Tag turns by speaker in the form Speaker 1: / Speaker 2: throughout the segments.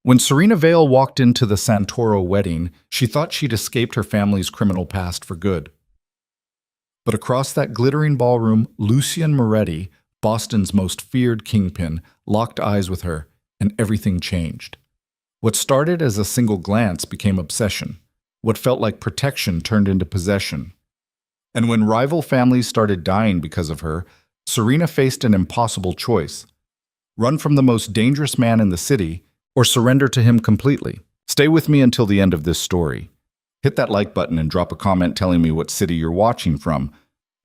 Speaker 1: When Serena Vale walked into the Santoro wedding, she thought she'd escaped her family's criminal past for good. But across that glittering ballroom, Lucien Moretti, Boston's most feared kingpin, locked eyes with her, and everything changed. What started as a single glance became obsession. What felt like protection turned into possession. And when rival families started dying because of her, Serena faced an impossible choice. Run from the most dangerous man in the city, or surrender to him completely. Stay with me until the end of this story. Hit that like button and drop a comment telling me what city you're watching from.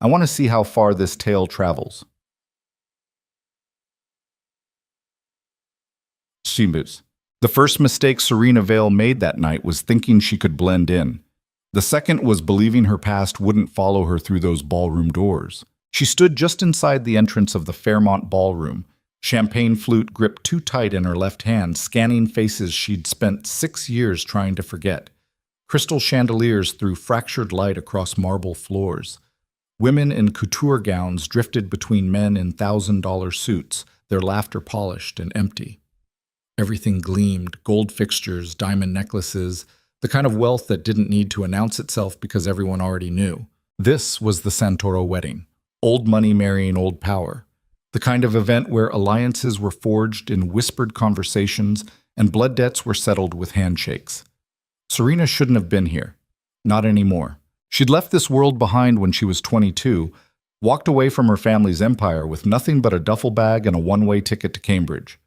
Speaker 1: I want to see how far this tale travels. Shimbus. The first mistake Serena Vale made that night was thinking she could blend in. The second was believing her past wouldn't follow her through those ballroom doors. She stood just inside the entrance of the Fairmont Ballroom, champagne flute gripped too tight in her left hand, scanning faces she'd spent 6 years trying to forget. Crystal chandeliers threw fractured light across marble floors. Women in couture gowns drifted between men in $1,000 suits, their laughter polished and empty. Everything gleamed, gold fixtures, diamond necklaces, the kind of wealth that didn't need to announce itself because everyone already knew. This was the Santoro wedding. Old money marrying old power. The kind of event where alliances were forged in whispered conversations and blood debts were settled with handshakes. Serena shouldn't have been here. Not anymore. She'd left this world behind when she was 22, walked away from her family's empire with nothing but a duffel bag and a one-way ticket to Cambridge.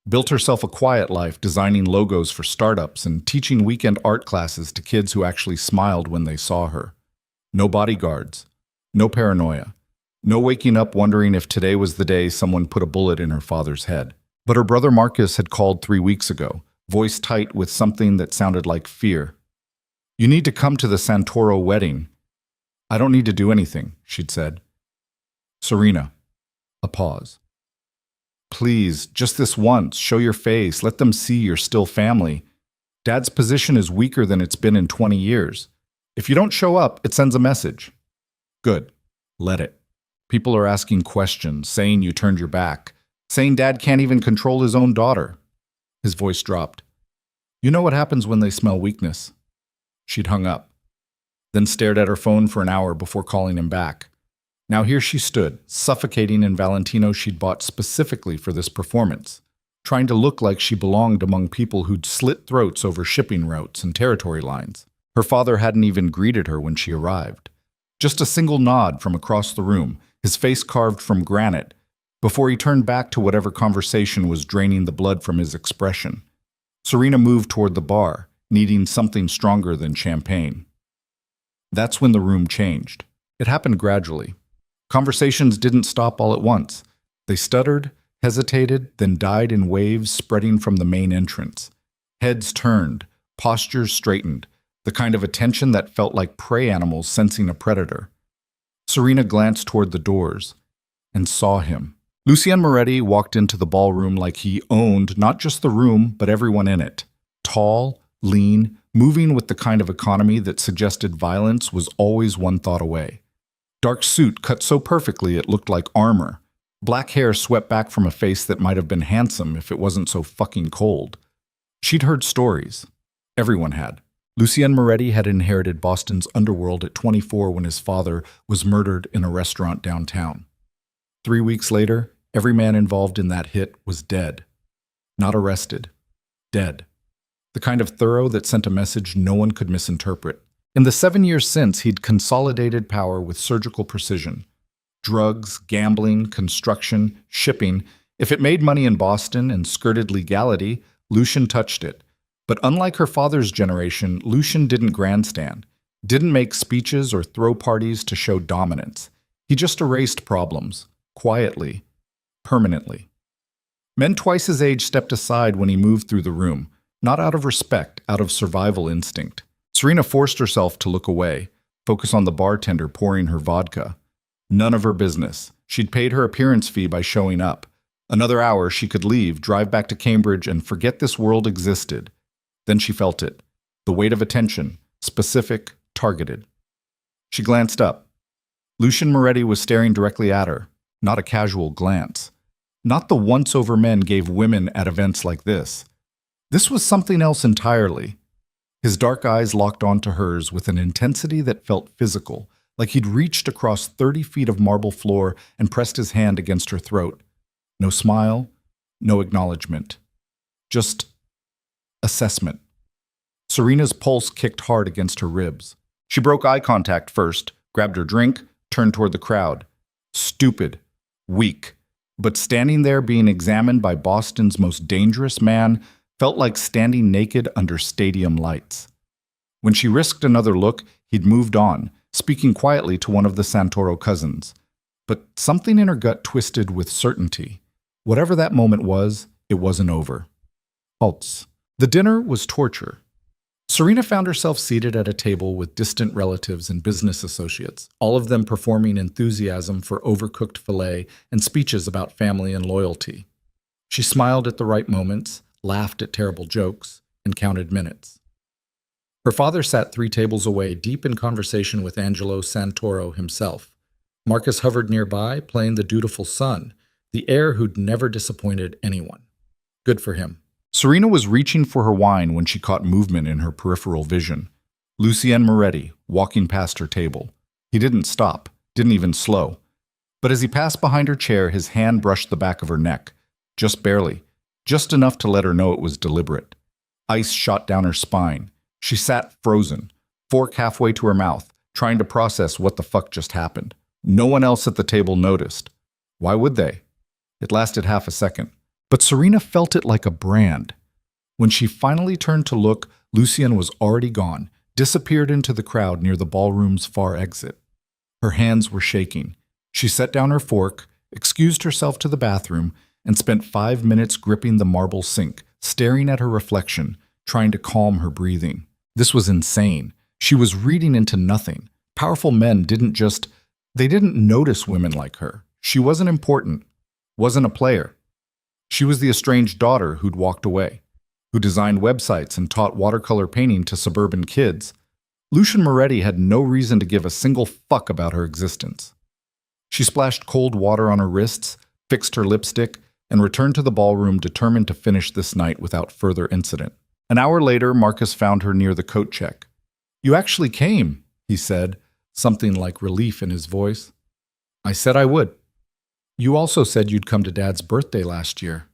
Speaker 1: Built herself a quiet life designing logos for startups and teaching weekend art classes to kids who actually smiled when they saw her. No bodyguards. No paranoia. No waking up wondering if today was the day someone put a bullet in her father's head. But her brother Marcus had called 3 weeks ago, voice tight with something that sounded like fear. "You need to come to the Santoro wedding." "I don't need to do anything," she'd said. "Serena." A pause. "Please, just this once, show your face, let them see you're still family. Dad's position is weaker than it's been in 20 years. If you don't show up, it sends a message." "Good. Let it. People are asking questions, saying you turned your back, saying Dad can't even control his own daughter." His voice dropped. "You know what happens when they smell weakness." She'd hung up, then stared at her phone for an hour before calling him back. Now here she stood, suffocating in Valentino she'd bought specifically for this performance, trying to look like she belonged among people who'd slit throats over shipping routes and territory lines. Her father hadn't even greeted her when she arrived. Just a single nod from across the room, his face carved from granite, before he turned back to whatever conversation was draining the blood from his expression. Serena moved toward the bar, needing something stronger than champagne. That's when the room changed. It happened gradually. Conversations didn't stop all at once. They stuttered, hesitated, then died in waves spreading from the main entrance. Heads turned, postures straightened, the kind of attention that felt like prey animals sensing a predator. Serena glanced toward the doors and saw him. Lucien Moretti walked into the ballroom like he owned not just the room, but everyone in it. Tall, lean, moving with the kind of economy that suggested violence was always one thought away. Dark suit cut so perfectly it looked like armor. Black hair swept back from a face that might have been handsome if it wasn't so fucking cold. She'd heard stories. Everyone had. Lucien Moretti had inherited Boston's underworld at 24 when his father was murdered in a restaurant downtown. 3 weeks later, every man involved in that hit was dead. Not arrested. Dead. The kind of thorough that sent a message no one could misinterpret. In the 7 years since, he'd consolidated power with surgical precision. Drugs, gambling, construction, shipping. If it made money in Boston and skirted legality, Lucien touched it. But unlike her father's generation, Lucien didn't grandstand, didn't make speeches or throw parties to show dominance. He just erased problems, quietly, permanently. Men twice his age stepped aside when he moved through the room, not out of respect, out of survival instinct. Serena forced herself to look away, focus on the bartender pouring her vodka. None of her business. She'd paid her appearance fee by showing up. Another hour, she could leave, drive back to Cambridge, and forget this world existed. Then she felt it. The weight of attention, specific, targeted. She glanced up. Lucien Moretti was staring directly at her, not a casual glance. Not the once-over men gave women at events like this. This was something else entirely. His dark eyes locked onto hers with an intensity that felt physical, like he'd reached across 30 feet of marble floor and pressed his hand against her throat. No smile, no acknowledgement. Just assessment. Serena's pulse kicked hard against her ribs. She broke eye contact first, grabbed her drink, turned toward the crowd. Stupid. Weak. But standing there being examined by Boston's most dangerous man felt like standing naked under stadium lights. When she risked another look, he'd moved on, speaking quietly to one of the Santoro cousins. But something in her gut twisted with certainty. Whatever that moment was, it wasn't over. Halts. The dinner was torture. Serena found herself seated at a table with distant relatives and business associates, all of them performing enthusiasm for overcooked filet and speeches about family and loyalty. She smiled at the right moments, laughed at terrible jokes, and counted minutes. Her father sat 3 tables away, deep in conversation with Angelo Santoro himself. Marcus hovered nearby, playing the dutiful son, the heir who'd never disappointed anyone. Good for him. Serena was reaching for her wine when she caught movement in her peripheral vision. Lucien Moretti, walking past her table. He didn't stop, didn't even slow. But as he passed behind her chair, his hand brushed the back of her neck. Just barely. Just enough to let her know it was deliberate. Ice shot down her spine. She sat frozen, fork halfway to her mouth, trying to process what the fuck just happened. No one else at the table noticed. Why would they? It lasted half a second. But Serena felt it like a brand. When she finally turned to look, Lucien was already gone, disappeared into the crowd near the ballroom's far exit. Her hands were shaking. She set down her fork, excused herself to the bathroom, and spent 5 minutes gripping the marble sink, staring at her reflection, trying to calm her breathing. This was insane. She was reading into nothing. Powerful men they didn't notice women like her. She wasn't important, wasn't a player. She was the estranged daughter who'd walked away, who designed websites and taught watercolor painting to suburban kids. Lucien Moretti had no reason to give a single fuck about her existence. She splashed cold water on her wrists, fixed her lipstick, and returned to the ballroom determined to finish this night without further incident. An hour later, Marcus found her near the coat check. "You actually came," he said, something like relief in his voice. "I said I would. You also said you'd come to Dad's birthday last year."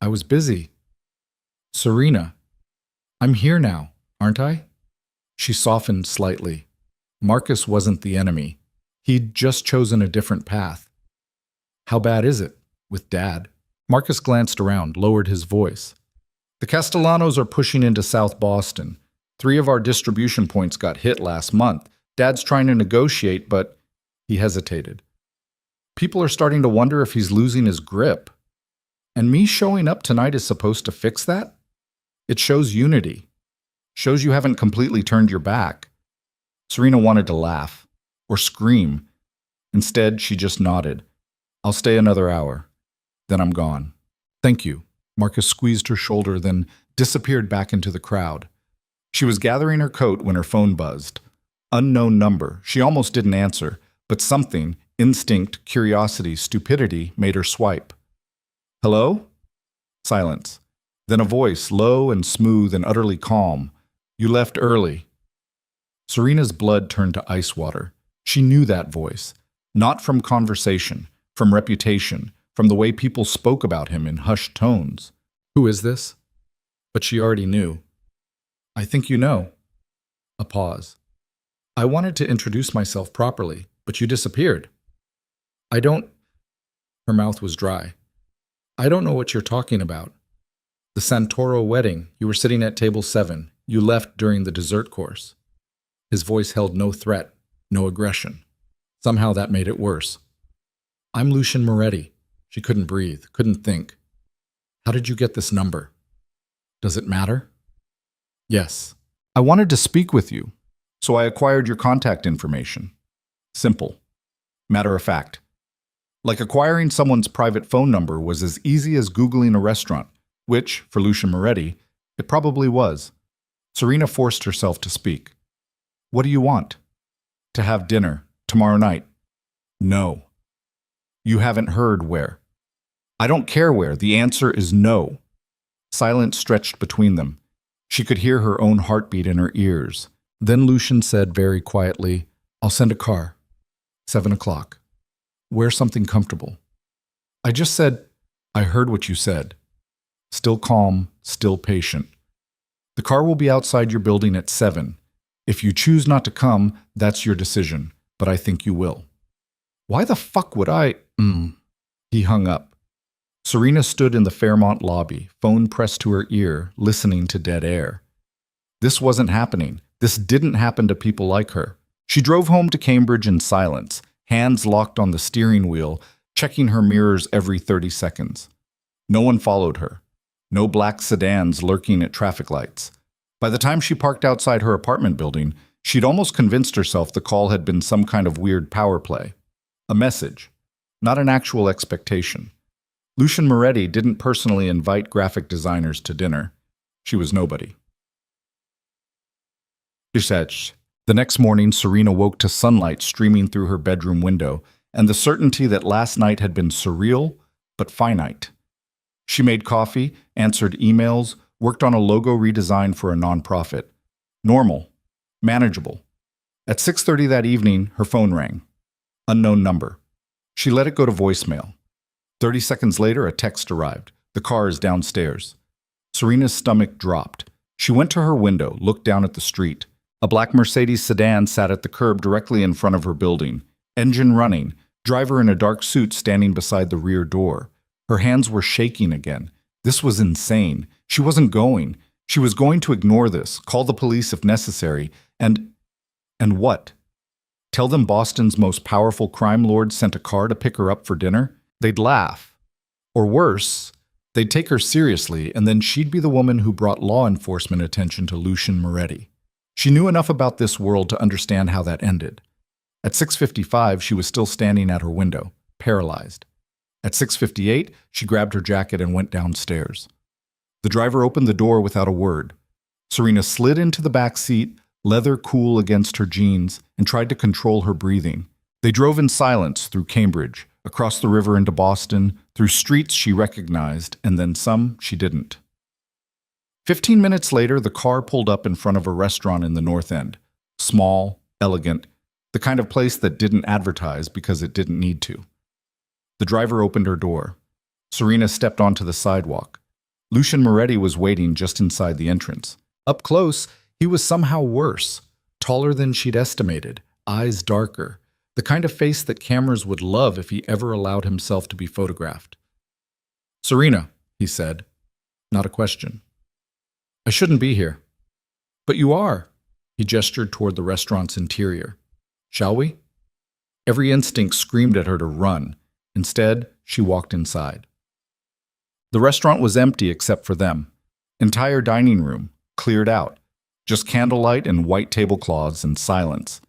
Speaker 1: "I was busy." "Serena, I'm here now, aren't I?" She softened slightly. Marcus wasn't the enemy. He'd just chosen a different path. "How bad is it with Dad?" Marcus glanced around, lowered his voice. "The Castellanos are pushing into South Boston. 3 of our distribution points got hit last month. Dad's trying to negotiate, but..." He hesitated. "People are starting to wonder if he's losing his grip. And me showing up tonight is supposed to fix that? It shows unity. Shows you haven't completely turned your back." Serena wanted to laugh, or scream. Instead, she just nodded. "I'll stay another hour. Then I'm gone." "Thank you." Marcus squeezed her shoulder, then disappeared back into the crowd. She was gathering her coat when her phone buzzed. Unknown number. She almost didn't answer, but something, instinct, curiosity, stupidity, made her swipe. "Hello?" Silence. Then a voice, low and smooth and utterly calm. "You left early." Serena's blood turned to ice water. She knew that voice. Not from conversation, from reputation, from the way people spoke about him in hushed tones. Who is this? But she already knew. "I think you know." A pause. "I wanted to introduce myself properly, but you disappeared." "I don't..." Her mouth was dry. "I don't know what you're talking about." "The Santoro wedding. You were sitting at table 7. You left during the dessert course." His voice held no threat, no aggression. Somehow that made it worse. "I'm Lucien Moretti." She couldn't breathe, couldn't think. "How did you get this number? Does it matter?" "Yes. I wanted to speak with you, so I acquired your contact information." Simple. Matter of fact. Like acquiring someone's private phone number was as easy as Googling a restaurant, which, for Lucien Moretti, it probably was. Serena forced herself to speak. "What do you want?" "To have dinner, tomorrow night." "No." "You haven't heard where." "I don't care where. The answer is no." Silence stretched between them. She could hear her own heartbeat in her ears. Then Lucian said very quietly, "I'll send a car. 7 o'clock. Wear something comfortable." I just said, "I heard what you said." Still calm, still patient. "The car will be outside your building at 7. If you choose not to come, that's your decision, but I think you will." "Why the fuck would I?" He hung up. Serena stood in the Fairmont lobby, phone pressed to her ear, listening to dead air. This wasn't happening. This didn't happen to people like her. She drove home to Cambridge in silence, hands locked on the steering wheel, checking her mirrors every 30 seconds. No one followed her. No black sedans lurking at traffic lights. By the time she parked outside her apartment building, she'd almost convinced herself the call had been some kind of weird power play. A message, not an actual expectation. Lucian Moretti didn't personally invite graphic designers to dinner. She was nobody. The next morning, Serena woke to sunlight streaming through her bedroom window and the certainty that last night had been surreal but finite. She made coffee, answered emails, worked on a logo redesign for a nonprofit. Normal. Manageable. At 6:30 that evening, her phone rang. Unknown number. She let it go to voicemail. 30 seconds later, a text arrived. "The car is downstairs." Serena's stomach dropped. She went to her window, looked down at the street. A black Mercedes sedan sat at the curb directly in front of her building. Engine running, driver in a dark suit standing beside the rear door. Her hands were shaking again. This was insane. She wasn't going. She was going to ignore this, call the police if necessary, and what? Tell them Boston's most powerful crime lord sent a car to pick her up for dinner? They'd laugh. Or worse, they'd take her seriously, and then she'd be the woman who brought law enforcement attention to Lucian Moretti. She knew enough about this world to understand how that ended. At 6:55, she was still standing at her window, paralyzed. At 6:58, she grabbed her jacket and went downstairs. The driver opened the door without a word. Serena slid into the back seat, leather cool against her jeans, and tried to control her breathing. They drove in silence through Cambridge, across the river into Boston, through streets she recognized, and then some she didn't. 15 minutes later, the car pulled up in front of a restaurant in the North End. Small, elegant, the kind of place that didn't advertise because it didn't need to. The driver opened her door. Serena stepped onto the sidewalk. Lucian Moretti was waiting just inside the entrance. Up close, he was somehow worse. Taller than she'd estimated, eyes darker, the kind of face that cameras would love if he ever allowed himself to be photographed. "Serena," he said. Not a question. "I shouldn't be here." "But you are." He gestured toward the restaurant's interior. "Shall we?" Every instinct screamed at her to run. Instead, she walked inside. The restaurant was empty except for them. Entire dining room, cleared out. Just candlelight and white tablecloths and silence.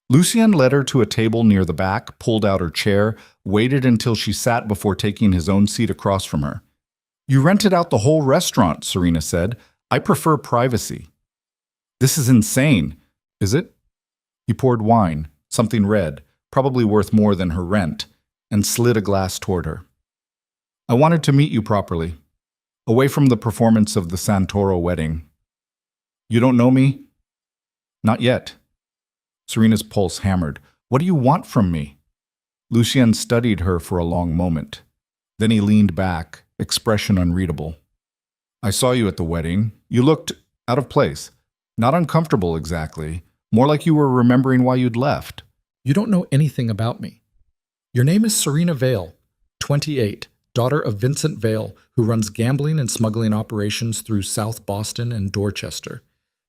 Speaker 1: Lucien led her to a table near the back, pulled out her chair, waited until she sat before taking his own seat across from her. "You rented out the whole restaurant," Serena said. "I prefer privacy." "This is insane." "Is it?" He poured wine, something red, probably worth more than her rent, and slid a glass toward her. "I wanted to meet you properly, away from the performance of the Santoro wedding." "You don't know me?" "Not yet." Serena's pulse hammered. "What do you want from me?" Lucien studied her for a long moment. Then he leaned back, expression unreadable. "I saw you at the wedding. You looked out of place. Not uncomfortable exactly. More like you were remembering why you'd left." "You don't know anything about me. Your name is Serena Vale, 28, daughter of Vincent Vale, who runs gambling and smuggling operations through South Boston and Dorchester.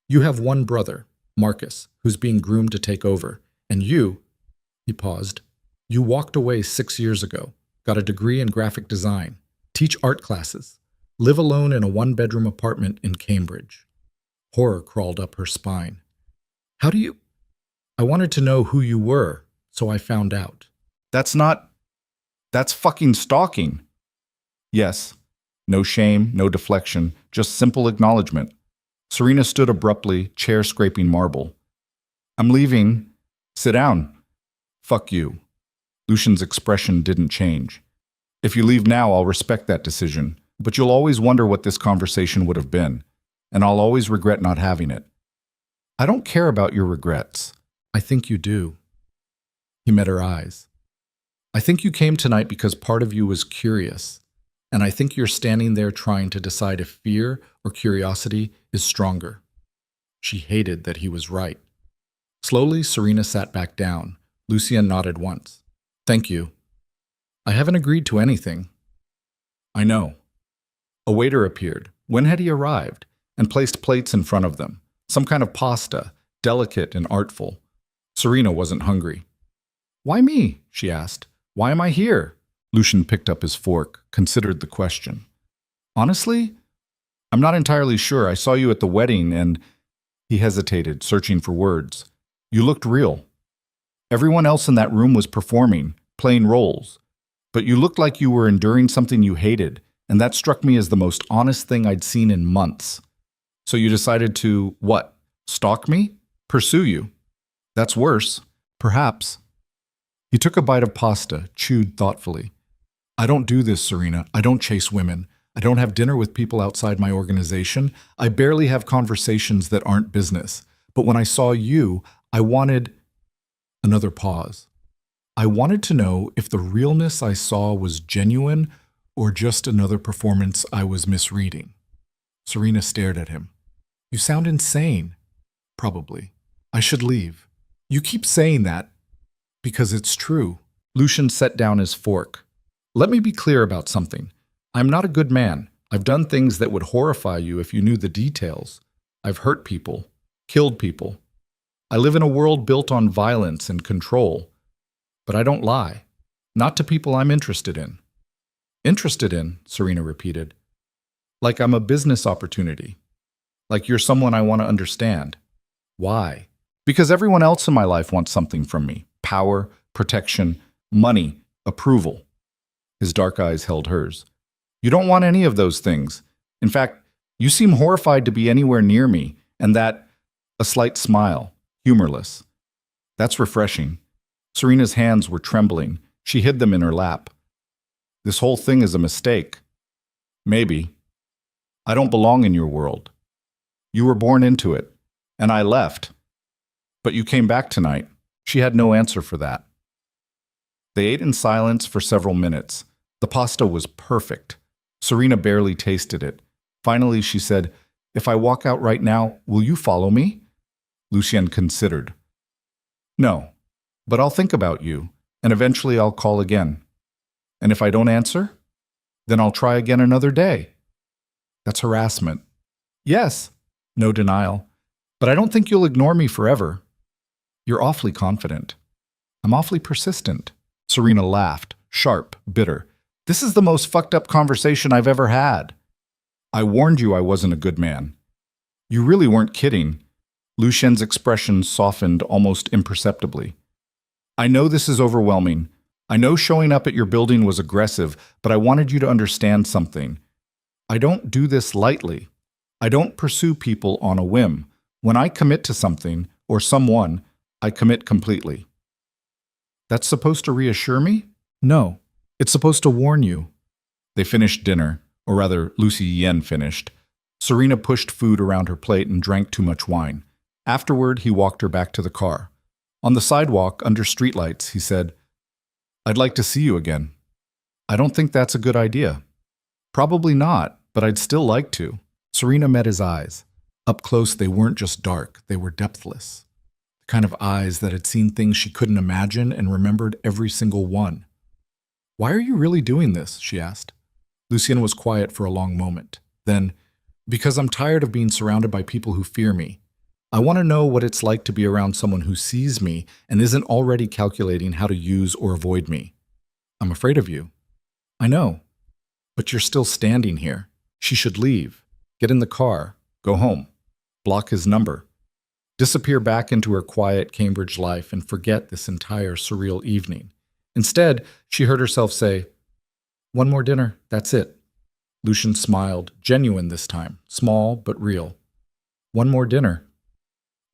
Speaker 1: You have one brother, Marcus, who's being groomed to take over. And you," he paused, "you walked away 6 years ago, got a degree in graphic design, teach art classes, live alone in a one-bedroom apartment in Cambridge." Horror crawled up her spine. "How do you—" "I wanted to know who you were, so I found out." That's fucking stalking." "Yes." No shame, no deflection, just simple acknowledgement. Serena stood abruptly, chair scraping marble. "I'm leaving." "Sit down." "Fuck you." Lucian's expression didn't change. "If you leave now, I'll respect that decision. but you'll always wonder what this conversation would have been, and I'll always regret not having it. I don't care about your regrets. I think you do. He met her eyes. I think you came tonight because part of you was curious, and I think you're standing there trying to decide if fear or curiosity is stronger. She hated that he was right. Slowly, Serena sat back down. Lucien nodded once. Thank you. I haven't agreed to anything. I know. A waiter appeared. When had he arrived? And placed plates in front of them. Some kind of pasta, delicate and artful. Serena wasn't hungry. Why me? She asked. Why am I here? Lucien picked up his fork, considered the question. Honestly, I'm not entirely sure. I saw you at the wedding and... He hesitated, searching for words. You looked real. Everyone else in that room was performing, playing roles. But you looked like you were enduring something you hated, and that struck me as the most honest thing I'd seen in months. So you decided to, what, stalk me? Pursue you? That's worse. Perhaps. He took a bite of pasta, chewed thoughtfully. I don't do this, Serena. I don't chase women. I don't have dinner with people outside my organization. I barely have conversations that aren't business. But when I saw you, I wanted... Another pause. I wanted to know if the realness I saw was genuine or just another performance I was misreading. Serena stared at him. You sound insane. Probably. I should leave. You keep saying that because it's true. Lucien set down his fork. Let me be clear about something. I'm not a good man. I've done things that would horrify you if you knew the details. I've hurt people, killed people. I live in a world built on violence and control. But I don't lie. Not to people I'm interested in. Interested in, Serena repeated. Like I'm a business opportunity. Like you're someone I want to understand. Why? Because everyone else in my life wants something from me. Power, protection, money, approval. His dark eyes held hers. You don't want any of those things. In fact, you seem horrified to be anywhere near me, and that, a slight smile, humorless. That's refreshing. Serena's hands were trembling. She hid them in her lap. This whole thing is a mistake. Maybe. I don't belong in your world. You were born into it, and I left. But you came back tonight. She had no answer for that. They ate in silence for several minutes. The pasta was perfect. Serena barely tasted it. Finally, she said, If I walk out right now, will you follow me? Lucien considered. No, but I'll think about you, and eventually I'll call again. And if I don't answer, then I'll try again another day. That's harassment. Yes, no denial. But I don't think you'll ignore me forever. You're awfully confident. I'm awfully persistent. Serena laughed, sharp, bitter. This is the most fucked up conversation I've ever had. I warned you I wasn't a good man. You really weren't kidding. Lucien's expression softened almost imperceptibly. I know this is overwhelming. I know showing up at your building was aggressive, but I wanted you to understand something. I don't do this lightly. I don't pursue people on a whim. When I commit to something, or someone, I commit completely. That's supposed to reassure me? No. It's supposed to warn you. They finished dinner, or rather, Lucien finished. Serena pushed food around her plate and drank too much wine. Afterward, he walked her back to the car. On the sidewalk, under streetlights, he said, I'd like to see you again. I don't think that's a good idea. Probably not, but I'd still like to. Serena met his eyes. Up close, they weren't just dark, they were depthless. The kind of eyes that had seen things she couldn't imagine and remembered every single one. Why are you really doing this? She asked. Lucien was quiet for a long moment. Then, because I'm tired of being surrounded by people who fear me. I want to know what it's like to be around someone who sees me and isn't already calculating how to use or avoid me. I'm afraid of you. I know. But you're still standing here. She should leave. Get in the car. Go home. Block his number. Disappear back into her quiet Cambridge life and forget this entire surreal evening. Instead, she heard herself say, One more dinner, that's it. Lucien smiled, genuine this time, small but real. One more dinner.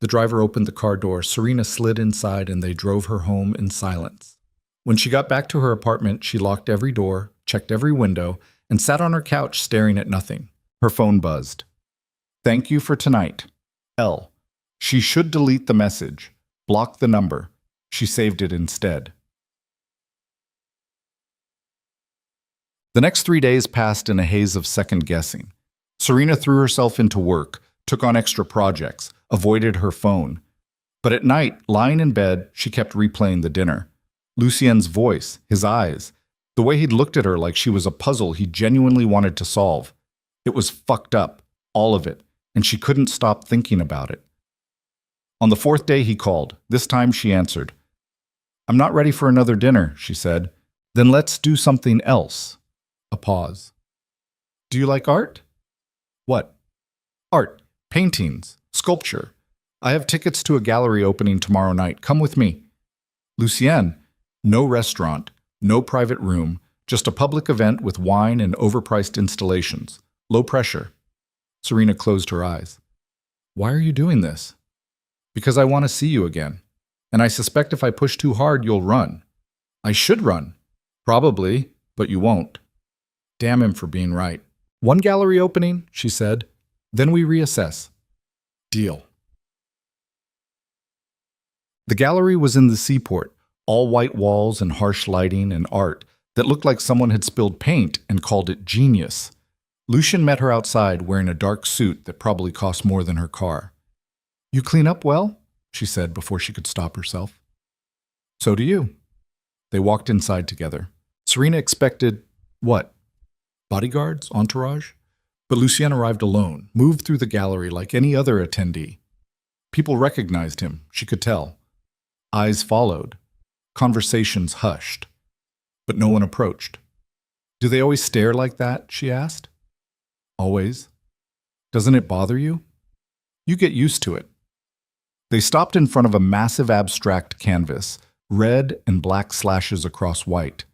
Speaker 1: The driver opened the car door, Serena slid inside, and they drove her home in silence. When she got back to her apartment, she locked every door, checked every window, and sat on her couch staring at nothing. Her phone buzzed. Thank you for tonight. L. She should delete the message. Block the number. She saved it instead. The next 3 days passed in a haze of second-guessing. Serena threw herself into work, took on extra projects, avoided her phone. But at night, lying in bed, she kept replaying the dinner. Lucien's voice, his eyes, the way he'd looked at her like she was a puzzle he genuinely wanted to solve. It was fucked up, all of it, and she couldn't stop thinking about it. On the 4th day he called. This time she answered. I'm not ready for another dinner, she said. Then let's do something else. A pause. Do you like art? What? Art. Paintings. Sculpture. I have tickets to a gallery opening tomorrow night. Come with me. Lucien, no restaurant, no private room, just a public event with wine and overpriced installations. Low pressure. Serena closed her eyes. Why are you doing this? Because I want to see you again. And I suspect if I push too hard, you'll run. I should run. Probably, but you won't. Damn him for being right. One gallery opening, she said. Then we reassess. Deal. The gallery was in the seaport, all white walls and harsh lighting and art that looked like someone had spilled paint and called it genius. Lucien met her outside wearing a dark suit that probably cost more than her car. You clean up well? She said before she could stop herself. So do you. They walked inside together. Serena expected, what? Bodyguards? Entourage? But Lucien arrived alone, moved through the gallery like any other attendee. People recognized him, she could tell. Eyes followed. Conversations hushed. But no one approached. Do they always stare like that? She asked. Always. Doesn't it bother you? You get used to it. They stopped in front of a massive abstract canvas, red and black slashes across white.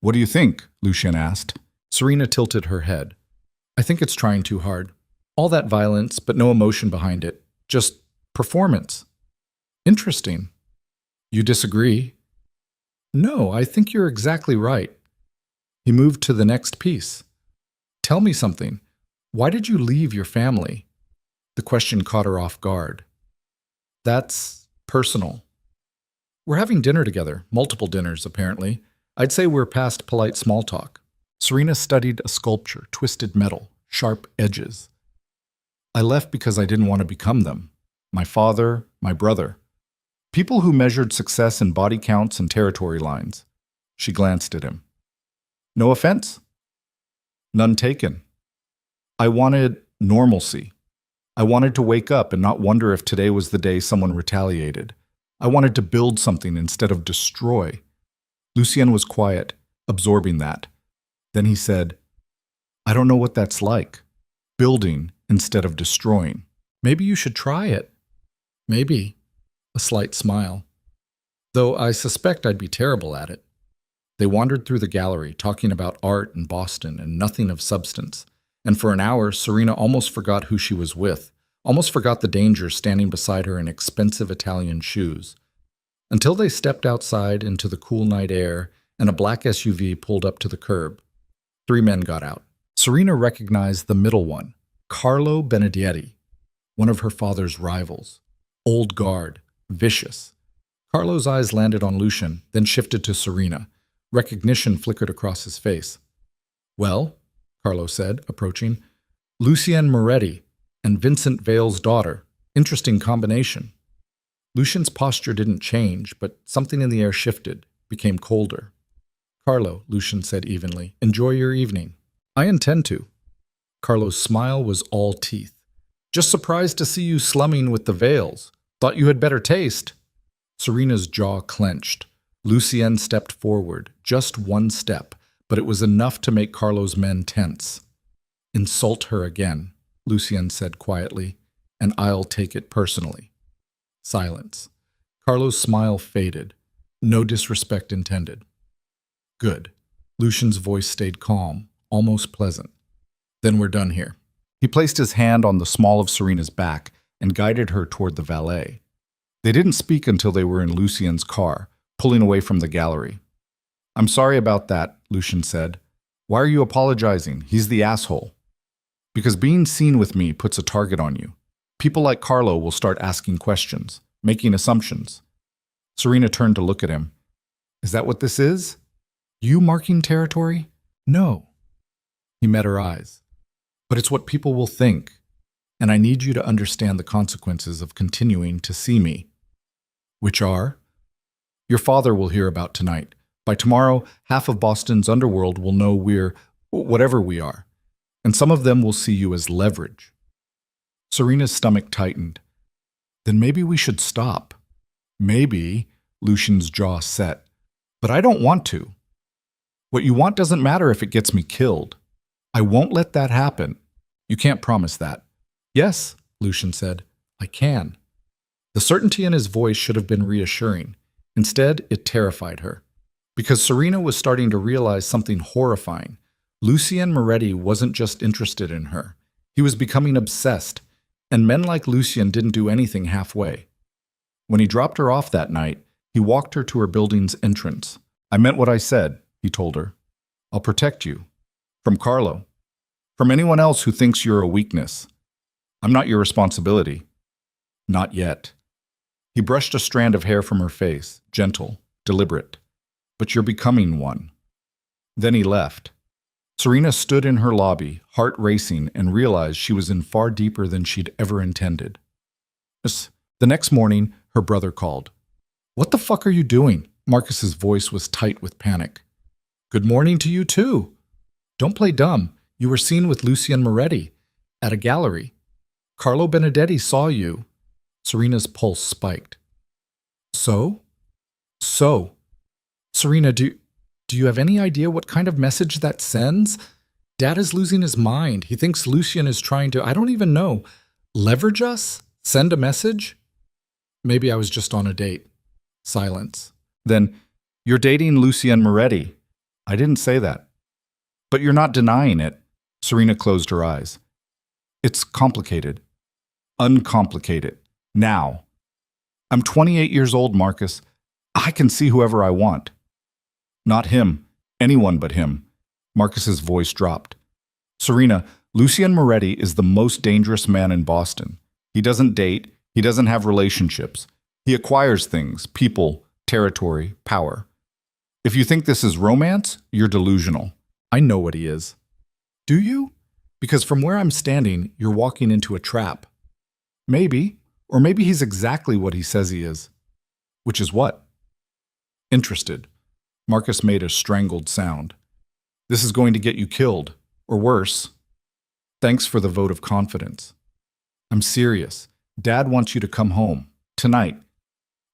Speaker 1: What do you think? Lucien asked. Serena tilted her head. I think it's trying too hard. All that violence, but no emotion behind it. Just performance. Interesting. You disagree? No, I think you're exactly right. He moved to the next piece. Tell me something. Why did you leave your family? The question caught her off guard. That's personal. We're having dinner together, multiple dinners, apparently. I'd say we're past polite small talk. Serena studied a sculpture, twisted metal, sharp edges. I left because I didn't want to become them. My father, my brother. People who measured success in body counts and territory lines. She glanced at him. No offense? None taken. I wanted normalcy. I wanted to wake up and not wonder if today was the day someone retaliated. I wanted to build something instead of destroy. Lucien was quiet, absorbing that. Then he said, I don't know what that's like. Building instead of destroying. Maybe you should try it. Maybe. A slight smile. Though I suspect I'd be terrible at it. They wandered through the gallery, talking about art and Boston and nothing of substance. And for an hour, Serena almost forgot who she was with, almost forgot the danger standing beside her in expensive Italian shoes. Until they stepped outside into the cool night air and a black SUV pulled up to the curb. 3 men got out. Serena recognized the middle one, Carlo Benedetti, one of her father's rivals. Old guard, vicious. Carlo's eyes landed on Lucien, then shifted to Serena. Recognition flickered across his face. Well, Carlo said, approaching, Lucien Moretti and Vincent Vale's daughter. Interesting combination. Lucien's posture didn't change, but something in the air shifted, became colder. Carlo, Lucien said evenly, enjoy your evening. I intend to. Carlo's smile was all teeth. Just surprised to see you slumming with the Vales. Thought you had better taste. Serena's jaw clenched. Lucien stepped forward, just one step, but it was enough to make Carlo's men tense. Insult her again, Lucien said quietly, and I'll take it personally. Silence. Carlo's smile faded. No disrespect intended. Good. Lucien's voice stayed calm, almost pleasant. Then we're done here. He placed his hand on the small of Serena's back and guided her toward the valet. They didn't speak until they were in Lucien's car, pulling away from the gallery. I'm sorry about that, Lucien said. Why are you apologizing? He's the asshole. Because being seen with me puts a target on you. People like Carlo will start asking questions, making assumptions. Serena turned to look at him. Is that what this is? You marking territory? No. He met her eyes. But it's what people will think. And I need you to understand the consequences of continuing to see me. Which are? Your father will hear about tonight. By tomorrow, half of Boston's underworld will know we're whatever we are. And some of them will see you as leverage. Serena's stomach tightened. Then maybe we should stop. Maybe, Lucian's jaw set. But I don't want to. What you want doesn't matter if it gets me killed. I won't let that happen. You can't promise that. Yes, Lucian said. I can. The certainty in his voice should have been reassuring. Instead, it terrified her. Because Serena was starting to realize something horrifying. Lucien Moretti wasn't just interested in her. He was becoming obsessed, and men like Lucien didn't do anything halfway. When he dropped her off that night, he walked her to her building's entrance. I meant what I said, he told her. I'll protect you. From Carlo. From anyone else who thinks you're a weakness. I'm not your responsibility. Not yet. He brushed a strand of hair from her face, gentle, deliberate. But you're becoming one. Then he left. Serena stood in her lobby, heart racing, and realized she was in far deeper than she'd ever intended. The next morning, her brother called. What the fuck are you doing? Marcus's voice was tight with panic. Good morning to you too. Don't play dumb. You were seen with Lucien Moretti at a gallery. Carlo Benedetti saw you. Serena's pulse spiked. So? Serena, do you have any idea what kind of message that sends? Dad is losing his mind. He thinks Lucien is trying to, I don't even know, leverage us? Send a message? Maybe I was just on a date. Silence. Then, you're dating Lucien Moretti. I didn't say that. But you're not denying it. Serena closed her eyes. It's complicated. Uncomplicated. Now. I'm 28 years old, Marcus. I can see whoever I want. Not him. Anyone but him. Marcus's voice dropped. Serena, Lucien Moretti is the most dangerous man in Boston. He doesn't date. He doesn't have relationships. He acquires things, people, territory, power. If you think this is romance, you're delusional. I know what he is. Do you? Because from where I'm standing, you're walking into a trap. Maybe. Or maybe he's exactly what he says he is. Which is what? Interested. Marcus made a strangled sound. This is going to get you killed. Or worse. Thanks for the vote of confidence. I'm serious. Dad wants you to come home. Tonight.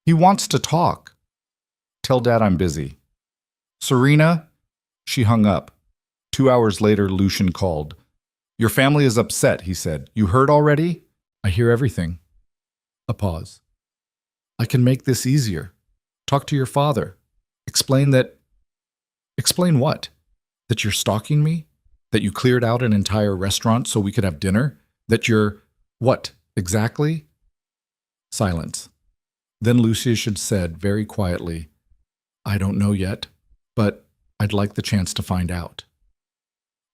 Speaker 1: He wants to talk. Tell Dad I'm busy. Serena? She hung up. 2 hours later, Lucian called. Your family is upset, he said. You heard already? I hear everything. A pause. I can make this easier. Talk to your father. Explain that... Explain what? That you're stalking me? That you cleared out an entire restaurant so we could have dinner? That you're... What, exactly? Silence. Then Lucian said very quietly, I don't know yet, but I'd like the chance to find out.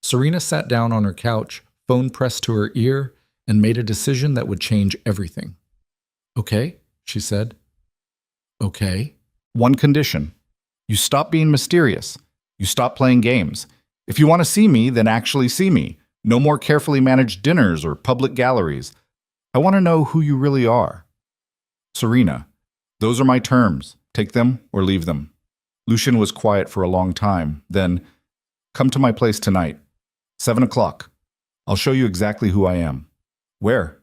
Speaker 1: Serena sat down on her couch, phone pressed to her ear, and made a decision that would change everything. Okay, she said. Okay. One condition. You stop being mysterious. You stop playing games. If you want to see me, then actually see me. No more carefully managed dinners or public galleries. I want to know who you really are. Serena, those are my terms. Take them or leave them. Lucian was quiet for a long time. Then, come to my place tonight. 7 o'clock. I'll show you exactly who I am. Where?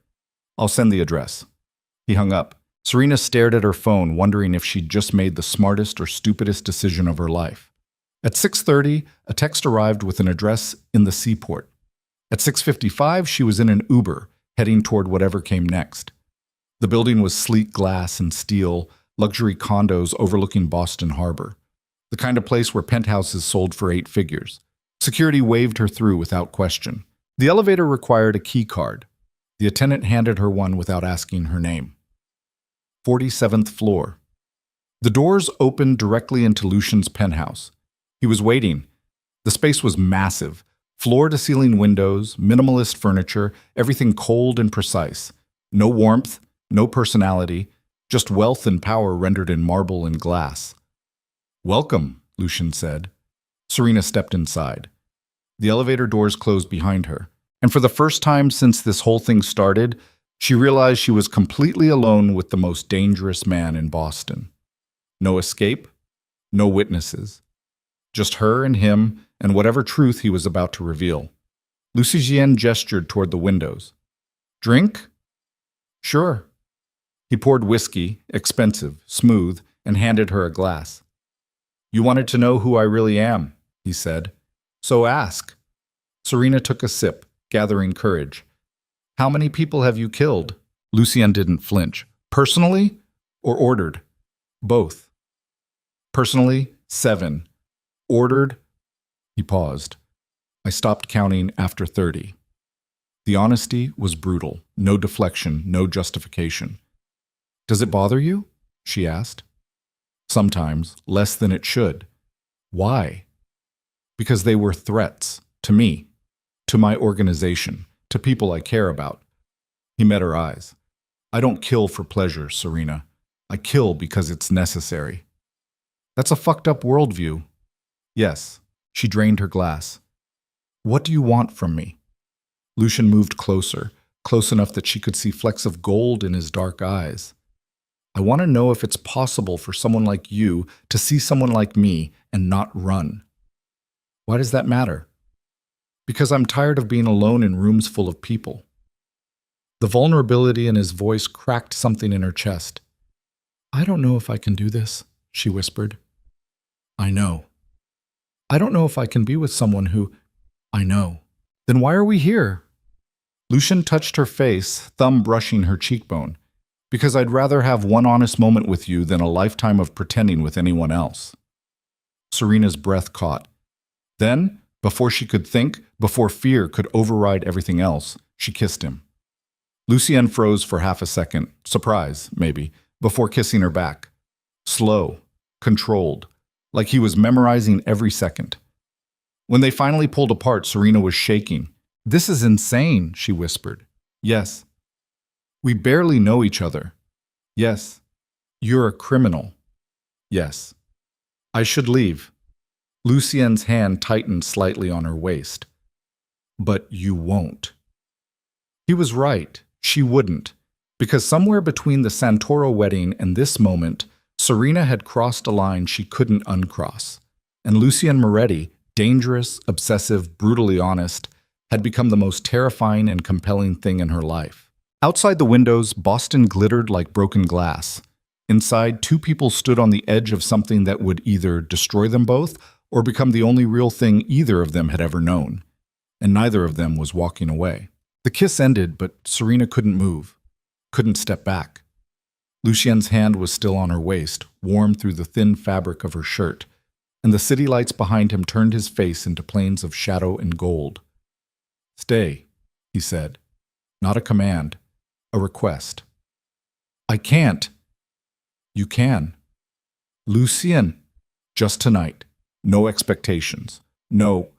Speaker 1: I'll send the address. He hung up. Serena stared at her phone, wondering if she'd just made the smartest or stupidest decision of her life. At 6:30, a text arrived with an address in the seaport. At 6:55, she was in an Uber, heading toward whatever came next. The building was sleek glass and steel, luxury condos overlooking Boston Harbor. The kind of place where penthouses sold for 8 figures. Security waved her through without question. The elevator required a key card. The attendant handed her one without asking her name. 47th floor. The doors opened directly into Lucian's penthouse. He was waiting. The space was massive. Floor-to-ceiling windows, minimalist furniture, everything cold and precise. No warmth, no personality, just wealth and power rendered in marble and glass. "Welcome," Lucian said. Serena stepped inside. The elevator doors closed behind her, and for the first time since this whole thing started, she realized she was completely alone with the most dangerous man in Boston. No escape, no witnesses. Just her and him and whatever truth he was about to reveal. Lucien gestured toward the windows. "Drink?" "Sure." He poured whiskey, expensive, smooth, and handed her a glass. "You wanted to know who I really am," he said. "So ask." Serena took a sip, gathering courage. "How many people have you killed?" Lucien didn't flinch. "Personally or ordered?" "Both." "Personally, 7. Ordered?" He paused. "I stopped counting after 30. The honesty was brutal. No deflection, no justification. "Does it bother you?" she asked. "Sometimes, less than it should." "Why?" "Because they were threats. To me. To my organization. To people I care about." He met her eyes. "I don't kill for pleasure, Serena. I kill because it's necessary." "That's a fucked up worldview." "Yes." She drained her glass. "What do you want from me?" Lucian moved closer, close enough that she could see flecks of gold in his dark eyes. "I want to know if it's possible for someone like you to see someone like me and not run." "Why does that matter?" "Because I'm tired of being alone in rooms full of people." The vulnerability in his voice cracked something in her chest. "I don't know if I can do this," she whispered. "I know. I don't know if I can be with someone who... I know." "Then why are we here?" Lucian touched her face, thumb brushing her cheekbone. "Because I'd rather have one honest moment with you than a lifetime of pretending with anyone else." Serena's breath caught. Then, before she could think, before fear could override everything else, she kissed him. Lucien froze for half a second, surprise, maybe, before kissing her back. Slow, controlled, like he was memorizing every second. When they finally pulled apart, Serena was shaking. "This is insane," she whispered. "Yes." "We barely know each other." "Yes." "You're a criminal." "Yes." "I should leave." Lucien's hand tightened slightly on her waist. "But you won't." He was right. She wouldn't. Because somewhere between the Santoro wedding and this moment, Serena had crossed a line she couldn't uncross. And Lucien Moretti, dangerous, obsessive, brutally honest, had become the most terrifying and compelling thing in her life. Outside the windows, Boston glittered like broken glass. Inside, 2 people stood on the edge of something that would either destroy them both or become the only real thing either of them had ever known. And neither of them was walking away. The kiss ended, but Serena couldn't move, couldn't step back. Lucien's hand was still on her waist, warm through the thin fabric of her shirt, and the city lights behind him turned his face into plains of shadow and gold. "Stay," he said. Not a command, a request. "I can't." "You can." "Lucien." "Just tonight. No expectations. No."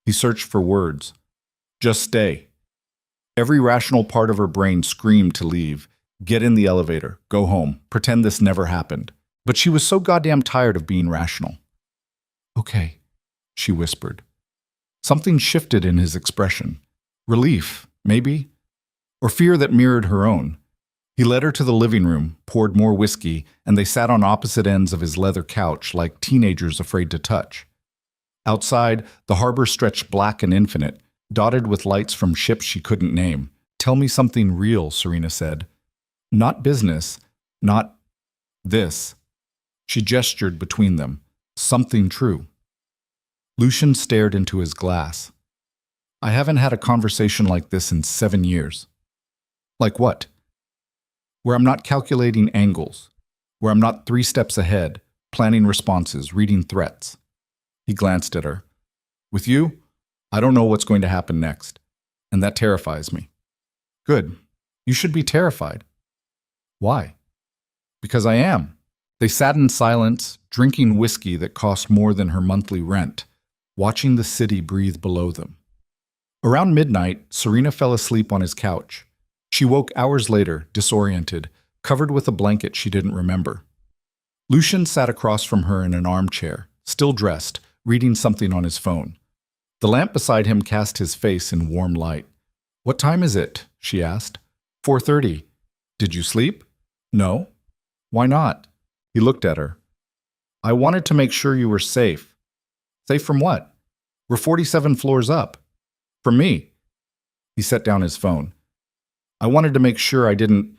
Speaker 1: He searched for words. "Just stay." Every rational part of her brain screamed to leave. Get in the elevator, go home, pretend this never happened. But she was so goddamn tired of being rational. "Okay," she whispered. Something shifted in his expression. Relief, maybe? Or fear that mirrored her own. He led her to the living room, poured more whiskey, and they sat on opposite ends of his leather couch like teenagers afraid to touch. Outside, the harbor stretched black and infinite, dotted with lights from ships she couldn't name. "Tell me something real," Serena said. "Not business, not this." She gestured between them. "Something true." Lucian stared into his glass. "I haven't had a conversation like this in 7 years." "Like what?" "Where I'm not calculating angles. Where I'm not 3 steps ahead, planning responses, reading threats." He glanced at her. "With you, I don't know what's going to happen next, and that terrifies me." "Good. You should be terrified." "Why?" "Because I am." They sat in silence, drinking whiskey that cost more than her monthly rent. watching the city breathe below them. Around midnight, Serena fell asleep on his couch. She woke hours later, disoriented, covered with a blanket she didn't remember. Lucian sat across from her in an armchair, still dressed, reading something on his phone. The lamp beside him cast his face in warm light. "What time is it?" she asked. 4:30. "Did you sleep?" "No." "Why not?" He looked at her. "I wanted to make sure you were safe." "Safe from what?" "We're 47 floors up." "From me." He set down his phone. "I wanted to make sure I didn't—"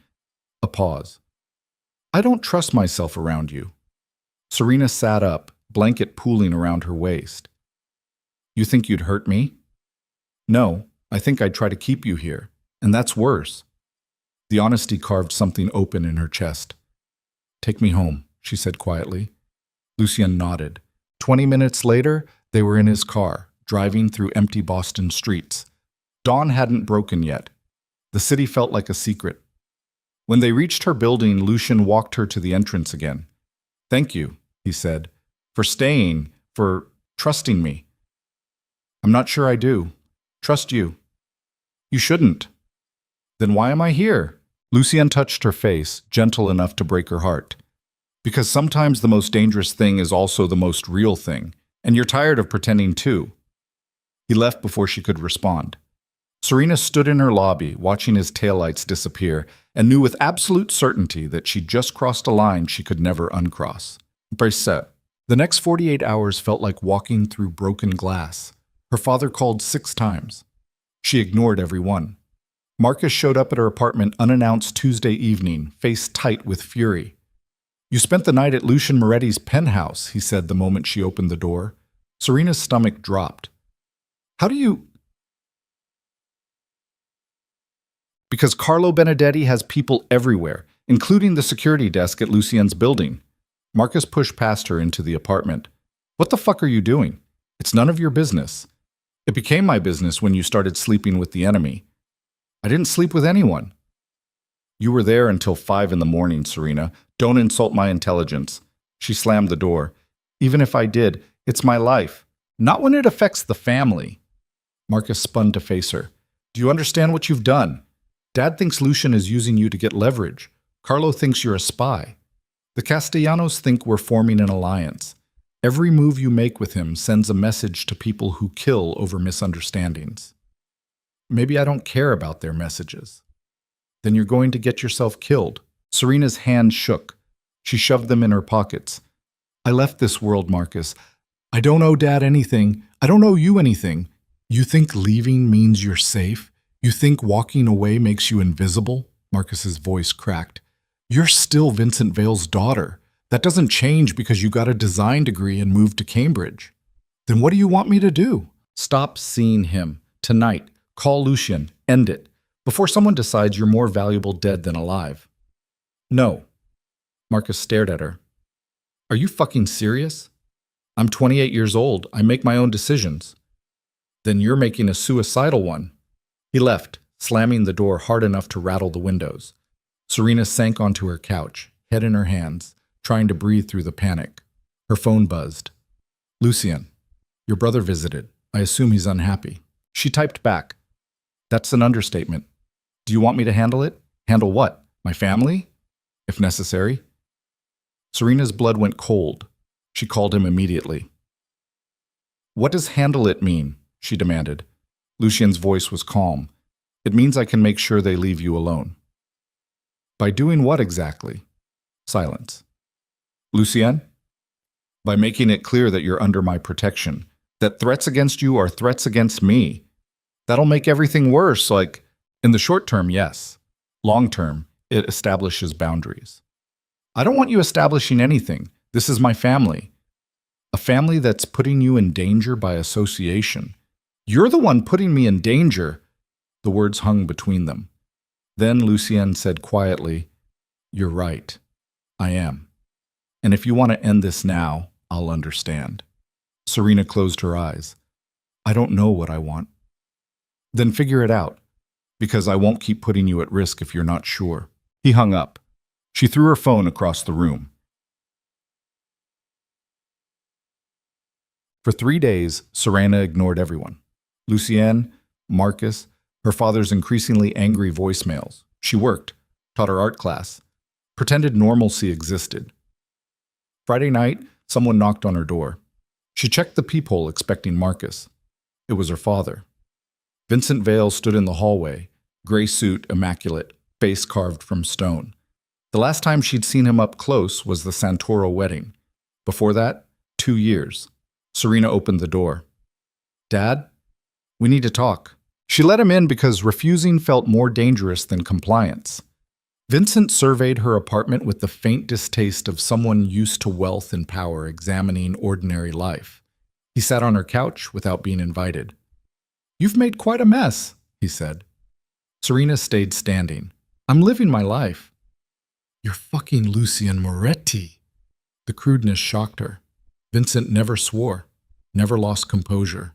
Speaker 1: A pause. "I don't trust myself around you." Serena sat up, blanket pooling around her waist. "You think you'd hurt me?" "No, I think I'd try to keep you here, and that's worse." The honesty carved something open in her chest. "Take me home," she said quietly. Lucien nodded. 20 minutes later, they were in his car, driving through empty Boston streets. Dawn hadn't broken yet. The city felt like a secret. When they reached her building, Lucian walked her to the entrance again. "Thank you," he said, "for staying, for trusting me." "I'm not sure I do. Trust you." "You shouldn't." "Then why am I here?" Lucien touched her face, gentle enough to break her heart. "Because sometimes the most dangerous thing is also the most real thing, and you're tired of pretending too." He left before she could respond. Serena stood in her lobby, watching his taillights disappear, and knew with absolute certainty that she'd just crossed a line she could never uncross. Bracet. The next 48 hours felt like walking through broken glass. Her father called 6 times. She ignored every one. Marcus showed up at her apartment unannounced Tuesday evening, face tight with fury. "You spent the night at Lucian Moretti's penthouse," he said the moment she opened the door. Serena's stomach dropped. "How do you—" "Because Carlo Benedetti has people everywhere, including the security desk at Lucien's building." Marcus pushed past her into the apartment. "What the fuck are you doing? It's none of your business. It became my business when you started sleeping with the enemy." "I didn't sleep with anyone." "You were there until 5 in the morning, Serena. Don't insult my intelligence." She slammed the door. "Even if I did, it's my life. Not when it affects the family." Marcus spun to face her. "Do you understand what you've done? Dad thinks Lucian is using you to get leverage. Carlo thinks you're a spy. The Castellanos think we're forming an alliance. Every move you make with him sends a message to people who kill over misunderstandings." "Maybe I don't care about their messages." "Then you're going to get yourself killed." Serena's hand shook. She shoved them in her pockets. "I left this world, Marcus. I don't owe Dad anything. I don't owe you anything. You think leaving means you're safe? You think walking away makes you invisible?" Marcus's voice cracked. "You're still Vincent Vale's daughter. That doesn't change because you got a design degree and moved to Cambridge." "Then what do you want me to do?" "Stop seeing him. Tonight. Call Lucian. End it. Before someone decides you're more valuable dead than alive." "No." Marcus stared at her. "Are you fucking serious? I'm 28 years old. I make my own decisions." "Then you're making a suicidal one." He left, slamming the door hard enough to rattle the windows. Serena sank onto her couch, head in her hands, trying to breathe through the panic. Her phone buzzed. "Lucien, your brother visited. I assume he's unhappy." She typed back. "That's an understatement. Do you want me to handle it?" "Handle what? My family?" "If necessary." Serena's blood went cold. She called him immediately. "What does handle it mean?" she demanded. Lucien's voice was calm. "It means I can make sure they leave you alone." "By doing what exactly?" Silence. "Lucien?" "By making it clear that you're under my protection, that threats against you are threats against me. That'll make everything worse, like, in the short term, yes. Long term, it establishes boundaries." "I don't want you establishing anything. This is my family." "A family that's putting you in danger by association. You're the one putting me in danger." The words hung between them. Then Lucien said quietly, "You're right. I am. And if you want to end this now, I'll understand." Serena closed her eyes. "I don't know what I want." "Then figure it out, because I won't keep putting you at risk if you're not sure." He hung up. She threw her phone across the room. For 3 days, Serena ignored everyone. Lucienne, Marcus, her father's increasingly angry voicemails. She worked, taught her art class, pretended normalcy existed. Friday night, someone knocked on her door. She checked the peephole expecting Marcus. It was her father. Vincent Vale stood in the hallway, gray suit, immaculate, face carved from stone. The last time she'd seen him up close was the Santoro wedding. Before that, 2 years. Serena opened the door. "Dad, we need to talk." She let him in because refusing felt more dangerous than compliance. Vincent surveyed her apartment with the faint distaste of someone used to wealth and power examining ordinary life. He sat on her couch without being invited. "You've made quite a mess," he said. Serena stayed standing. "I'm living my life." "You're fucking Lucian Moretti." The crudeness shocked her. Vincent never swore, never lost composure.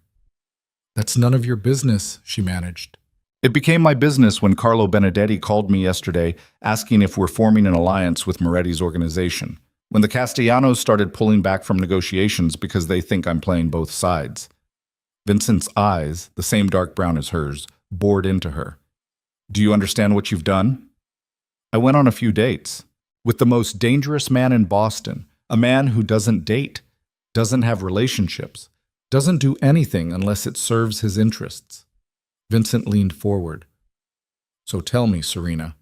Speaker 1: "That's none of your business," she managed. "It became my business when Carlo Benedetti called me yesterday asking if we're forming an alliance with Moretti's organization, when the Castellanos started pulling back from negotiations because they think I'm playing both sides." Vincent's eyes, the same dark brown as hers, bored into her. "Do you understand what you've done?" "I went on a few dates with the most dangerous man in Boston, a man who doesn't date, doesn't have relationships, doesn't do anything unless it serves his interests." Vincent leaned forward. "So tell me, Serena,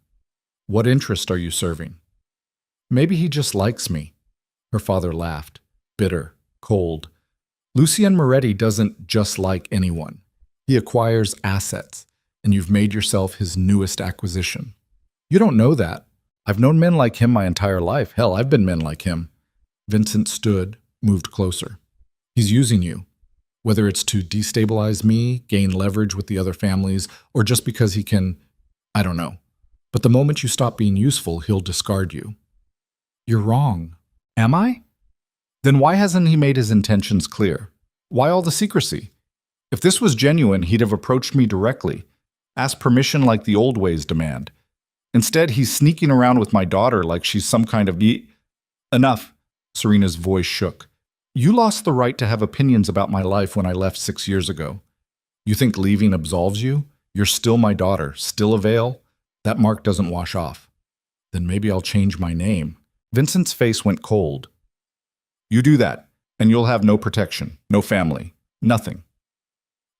Speaker 1: what interest are you serving?" "Maybe he just likes me." Her father laughed, bitter, cold. "Lucian Moretti doesn't just like anyone. He acquires assets, and you've made yourself his newest acquisition. You don't know that. I've known men like him my entire life. Hell, I've been men like him." Vincent stood, moved closer. "He's using you. Whether it's to destabilize me, gain leverage with the other families, or just because he can, I don't know. But the moment you stop being useful, he'll discard you." "You're wrong." "Am I? Then why hasn't he made his intentions clear? Why all the secrecy? If this was genuine, he'd have approached me directly, asked permission like the old ways demand. Instead, he's sneaking around with my daughter like she's some kind of... Enough." Serena's voice shook. "You lost the right to have opinions about my life when I left 6 years ago. You think leaving absolves you? You're still my daughter, still a Vale. That mark doesn't wash off." "Then maybe I'll change my name." Vincent's face went cold. "You do that, and you'll have no protection, no family, nothing."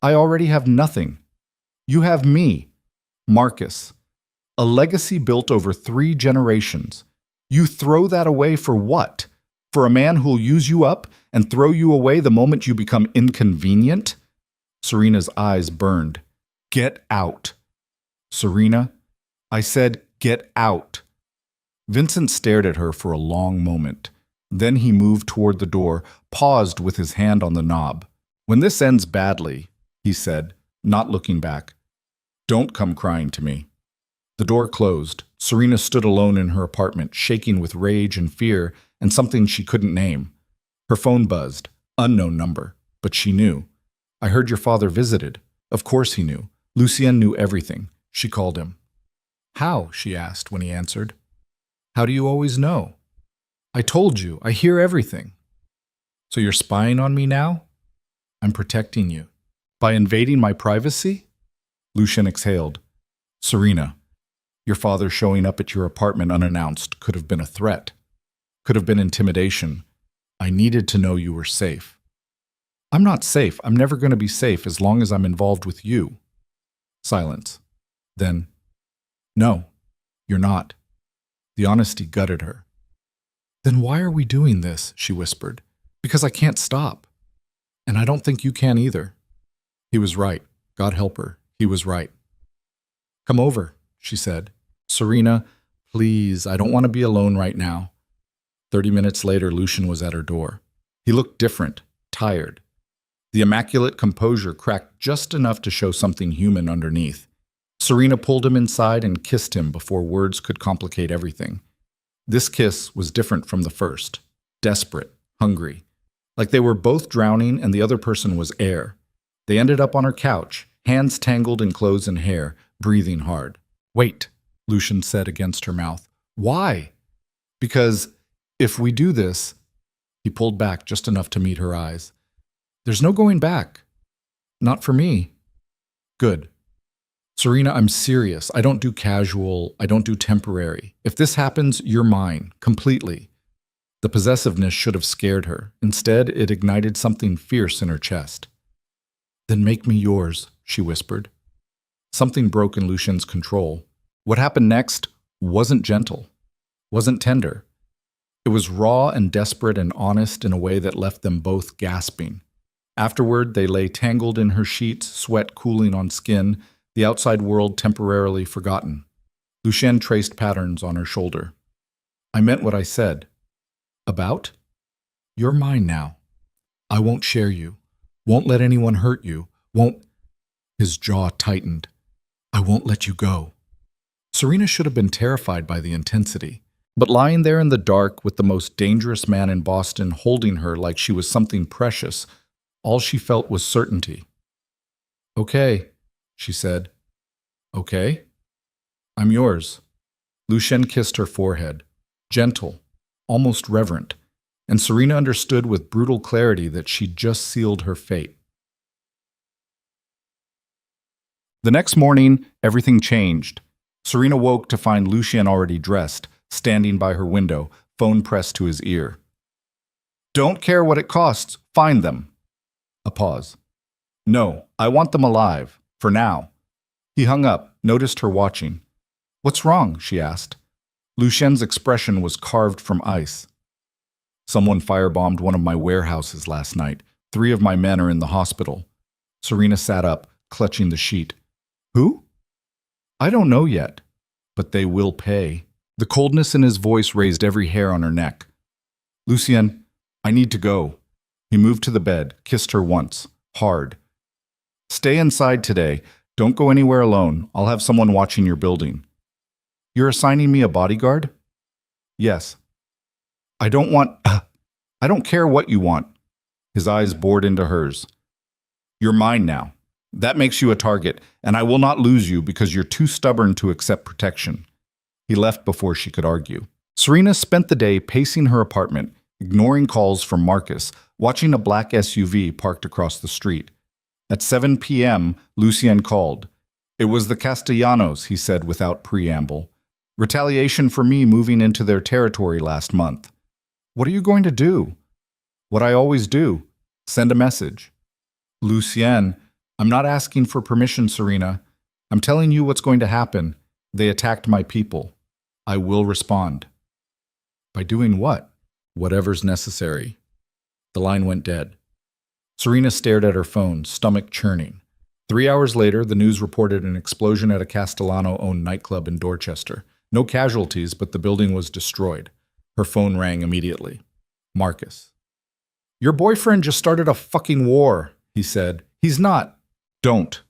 Speaker 1: "I already have nothing. You have me, Marcus. A legacy built over 3 generations. You throw that away for what? For a man who'll use you up and throw you away the moment you become inconvenient?" Serena's eyes burned. "Get out." "Serena, I said get out." Vincent stared at her for a long moment. Then he moved toward the door, paused with his hand on the knob. "When this ends badly," he said, not looking back, "don't come crying to me." The door closed. Serena stood alone in her apartment, shaking with rage and fear and something she couldn't name. Her phone buzzed. Unknown number. But she knew. "I heard your father visited." Of course he knew. Lucienne knew everything. She called him. "How?" she asked when he answered. "How do you always know?" "I told you. I hear everything." "So you're spying on me now?" "I'm protecting you." "By invading my privacy?" Lucian exhaled. "Serena, your father showing up at your apartment unannounced could have been a threat. Could have been intimidation. I needed to know you were safe." "I'm not safe. I'm never going to be safe as long as I'm involved with you." Silence. Then, "No, you're not." The honesty gutted her. "Then why are we doing this?" she whispered. "Because I can't stop. And I don't think you can either." He was right. God help her. He was right. "Come over," she said. "Serena, please, I don't want to be alone right now." 30 minutes later, Lucian was at her door. He looked different, tired. The immaculate composure cracked just enough to show something human underneath. Serena pulled him inside and kissed him before words could complicate everything. This kiss was different from the first. Desperate, hungry. Like they were both drowning and the other person was air. They ended up on her couch, hands tangled in clothes and hair, breathing hard. "Wait," Lucian said against her mouth. "Why?" "Because if we do this..." He pulled back just enough to meet her eyes. There's no going back. Not for me. Good. Serena, I'm serious. I don't do casual. I don't do temporary. If this happens, you're mine, completely. The possessiveness should have scared her. Instead, it ignited something fierce in her chest. Then make me yours, she whispered. Something broke in Lucien's control. What happened next wasn't gentle, wasn't tender. It was raw and desperate and honest in a way that left them both gasping. Afterward, they lay tangled in her sheets, sweat cooling on skin, the outside world temporarily forgotten. Lucien traced patterns on her shoulder. I meant what I said. About? You're mine now. I won't share you. Won't let anyone hurt you. Won't... His jaw tightened. I won't let you go. Serena should have been terrified by the intensity. But lying there in the dark with the most dangerous man in Boston holding her like she was something precious, all she felt was certainty. Okay, she said. Okay? I'm yours. Lucien kissed her forehead. Gentle, almost reverent, and Serena understood with brutal clarity that she'd just sealed her fate. The next morning, everything changed. Serena woke to find Lucien already dressed, standing by her window, phone pressed to his ear. Don't care what it costs, find them. A pause. No, I want them alive, for now. He hung up, noticed her watching. What's wrong? She asked. Lucien's expression was carved from ice. Someone firebombed one of my warehouses last night. 3 of my men are in the hospital. Serena sat up, clutching the sheet. Who? I don't know yet, but they will pay. The coldness in his voice raised every hair on her neck. Lucien, I need to go. He moved to the bed, kissed her once, hard. Stay inside today. Don't go anywhere alone. I'll have someone watching your building. You're assigning me a bodyguard? Yes. I don't care what you want. His eyes bored into hers. You're mine now. That makes you a target, and I will not lose you because you're too stubborn to accept protection. He left before she could argue. Serena spent the day pacing her apartment, ignoring calls from Marcus, watching a black SUV parked across the street. At 7 p.m., Lucien called. It was the Castellanos, he said without preamble. Retaliation for me moving into their territory last month. What are you going to do? What I always do. Send a message. Lucien, I'm not asking for permission, Serena. I'm telling you what's going to happen. They attacked my people. I will respond. By doing what? Whatever's necessary. The line went dead. Serena stared at her phone, stomach churning. 3 hours later, the news reported an explosion at a Castellano-owned nightclub in Dorchester. No casualties, but the building was destroyed. Her phone rang immediately. Marcus. Your boyfriend just started a fucking war, he said. He's not. Don't.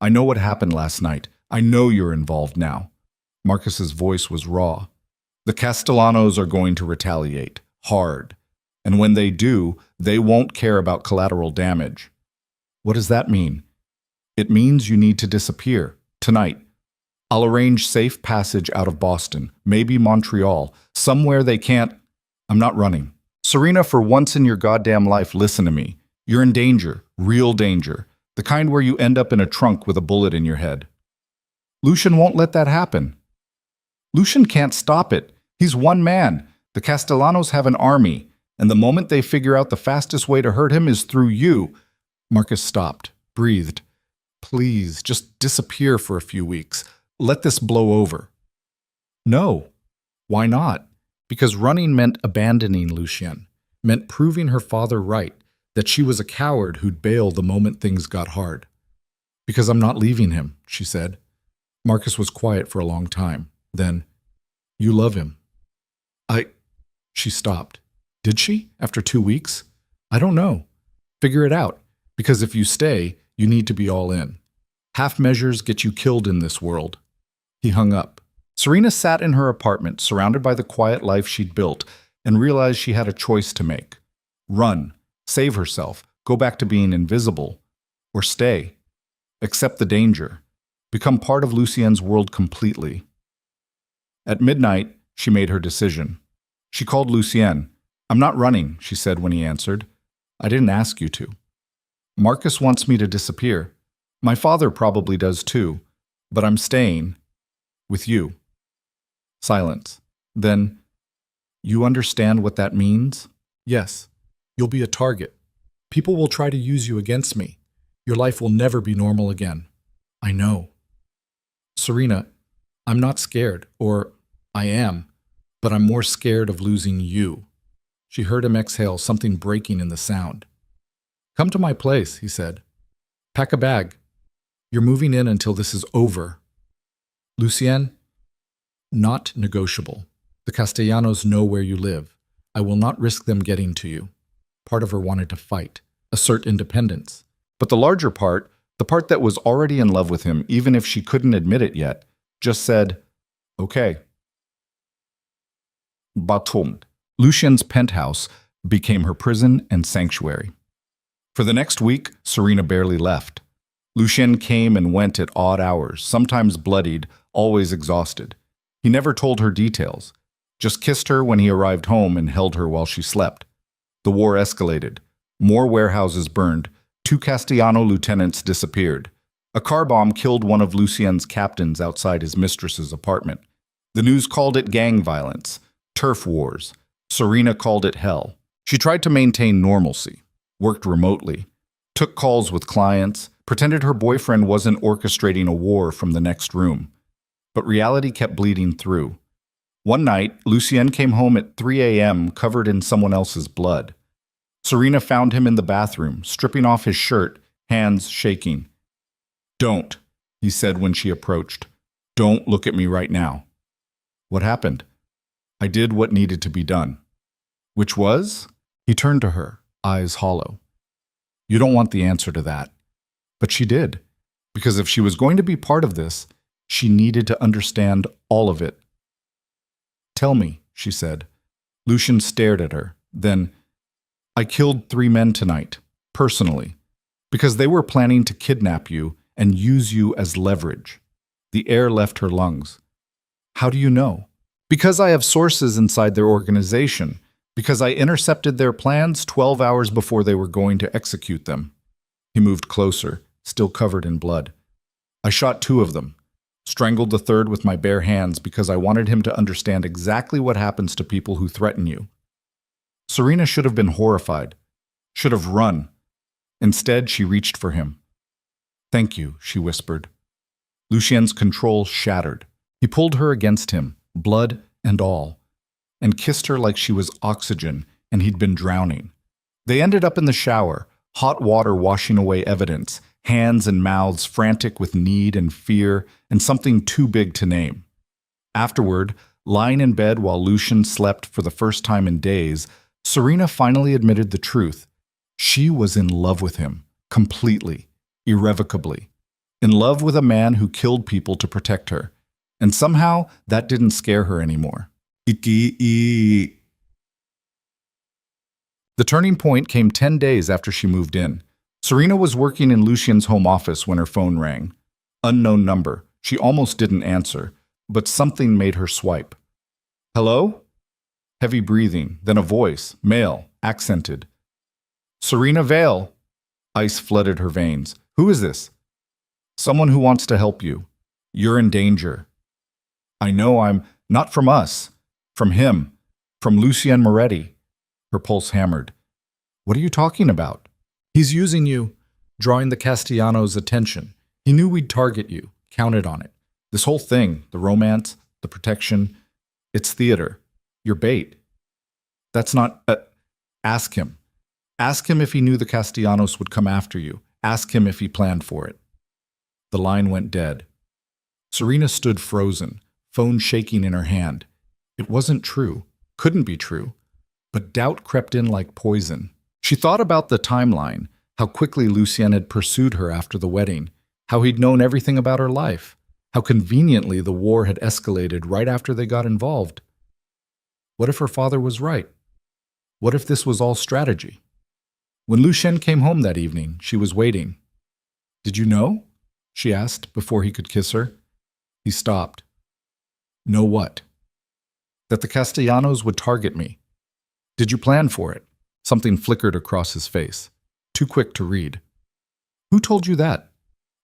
Speaker 1: I know what happened last night. I know you're involved now. Marcus's voice was raw. The Castellanos are going to retaliate. Hard. And when they do, they won't care about collateral damage. What does that mean? It means you need to disappear. Tonight. I'll arrange safe passage out of Boston, maybe Montreal, somewhere they can't... I'm not running. Serena, for once in your goddamn life, listen to me. You're in danger, real danger. The kind where you end up in a trunk with a bullet in your head. Lucien won't let that happen. Lucien can't stop it. He's one man. The Castellanos have an army, and the moment they figure out the fastest way to hurt him is through you. Marcus stopped, breathed. Please, just disappear for a few weeks. Let this blow over. No. Why not? Because running meant abandoning Lucien, meant proving her father right, that she was a coward who'd bail the moment things got hard. Because I'm not leaving him, she said. Marcus was quiet for a long time. Then, you love him. She stopped. Did she? After 2 weeks? I don't know. Figure it out. Because if you stay, you need to be all in. Half measures get you killed in this world. He hung up. Serena sat in her apartment, surrounded by the quiet life she'd built, and realized she had a choice to make. Run. Save herself. Go back to being invisible. Or stay. Accept the danger. Become part of Lucien's world completely. At midnight, she made her decision. She called Lucien. I'm not running, she said when he answered. I didn't ask you to. Marcus wants me to disappear. My father probably does too, but I'm staying with you. Silence. Then, you understand what that means? Yes. You'll be a target. People will try to use you against me. Your life will never be normal again. I know. Serena, I'm not scared, or I am, but I'm more scared of losing you. She heard him exhale, something breaking in the sound. Come to my place, he said. Pack a bag. You're moving in until this is over. Lucien? Not negotiable. The Castellanos know where you live. I will not risk them getting to you. Part of her wanted to fight, assert independence. But the larger part, the part that was already in love with him, even if she couldn't admit it yet, just said, okay. Batum. Lucien's penthouse became her prison and sanctuary. For the next week, Serena barely left. Lucien came and went at odd hours, sometimes bloodied, always exhausted. He never told her details, just kissed her when he arrived home and held her while she slept. The war escalated. More warehouses burned. 2 Castellano lieutenants disappeared. A car bomb killed one of Lucien's captains outside his mistress's apartment. The news called it gang violence, turf wars. Serena called it hell. She tried to maintain normalcy, worked remotely, took calls with clients, pretended her boyfriend wasn't orchestrating a war from the next room. But reality kept bleeding through. One night, Lucien came home at 3 a.m. covered in someone else's blood. Serena found him in the bathroom, stripping off his shirt, hands shaking. Don't, he said when she approached. Don't look at me right now. What happened? I did what needed to be done. Which was? He turned to her, eyes hollow. You don't want the answer to that. But she did, because if she was going to be part of this, she needed to understand all of it. Tell me, she said. Lucien stared at her. Then, I killed 3 men tonight, personally, because they were planning to kidnap you and use you as leverage. The air left her lungs. How do you know? Because I have sources inside their organization, because I intercepted their plans 12 hours before they were going to execute them. He moved closer, still covered in blood. I shot 2 of them, strangled the 3rd with my bare hands because I wanted him to understand exactly what happens to people who threaten you. Serena should have been horrified, should have run. Instead, she reached for him. Thank you, she whispered. Lucien's control shattered. He pulled her against him, blood and all, and kissed her like she was oxygen and he'd been drowning. They ended up in the shower, hot water washing away evidence, hands and mouths frantic with need and fear and something too big to name. Afterward, lying in bed while Lucien slept for the first time in days, Serena finally admitted the truth. She was in love with him, completely, irrevocably. In love with a man who killed people to protect her. And somehow, that didn't scare her anymore. The turning point came 10 days after she moved in. Serena was working in Lucien's home office when her phone rang. Unknown number. She almost didn't answer, but something made her swipe. Hello? Heavy breathing, then a voice, male, accented. Serena Vale. Ice flooded her veins. Who is this? Someone who wants to help you. You're in danger. I know I'm not from us. From him. From Lucien Moretti. Her pulse hammered. What are you talking about? He's using you, drawing the Castellanos' attention. He knew we'd target you, counted on it. This whole thing, the romance, the protection, it's theater. You're bait. That's not... Ask him. Ask him if he knew the Castellanos would come after you. Ask him if he planned for it. The line went dead. Serena stood frozen, phone shaking in her hand. It wasn't true. Couldn't be true. But doubt crept in like poison. She thought about the timeline, how quickly Lucien had pursued her after the wedding, how he'd known everything about her life, how conveniently the war had escalated right after they got involved. What if her father was right? What if this was all strategy? When Lucien came home that evening, she was waiting. Did you know? She asked before he could kiss her. He stopped. Know what? That the Castellanos would target me. Did you plan for it? Something flickered across his face. Too quick to read. Who told you that?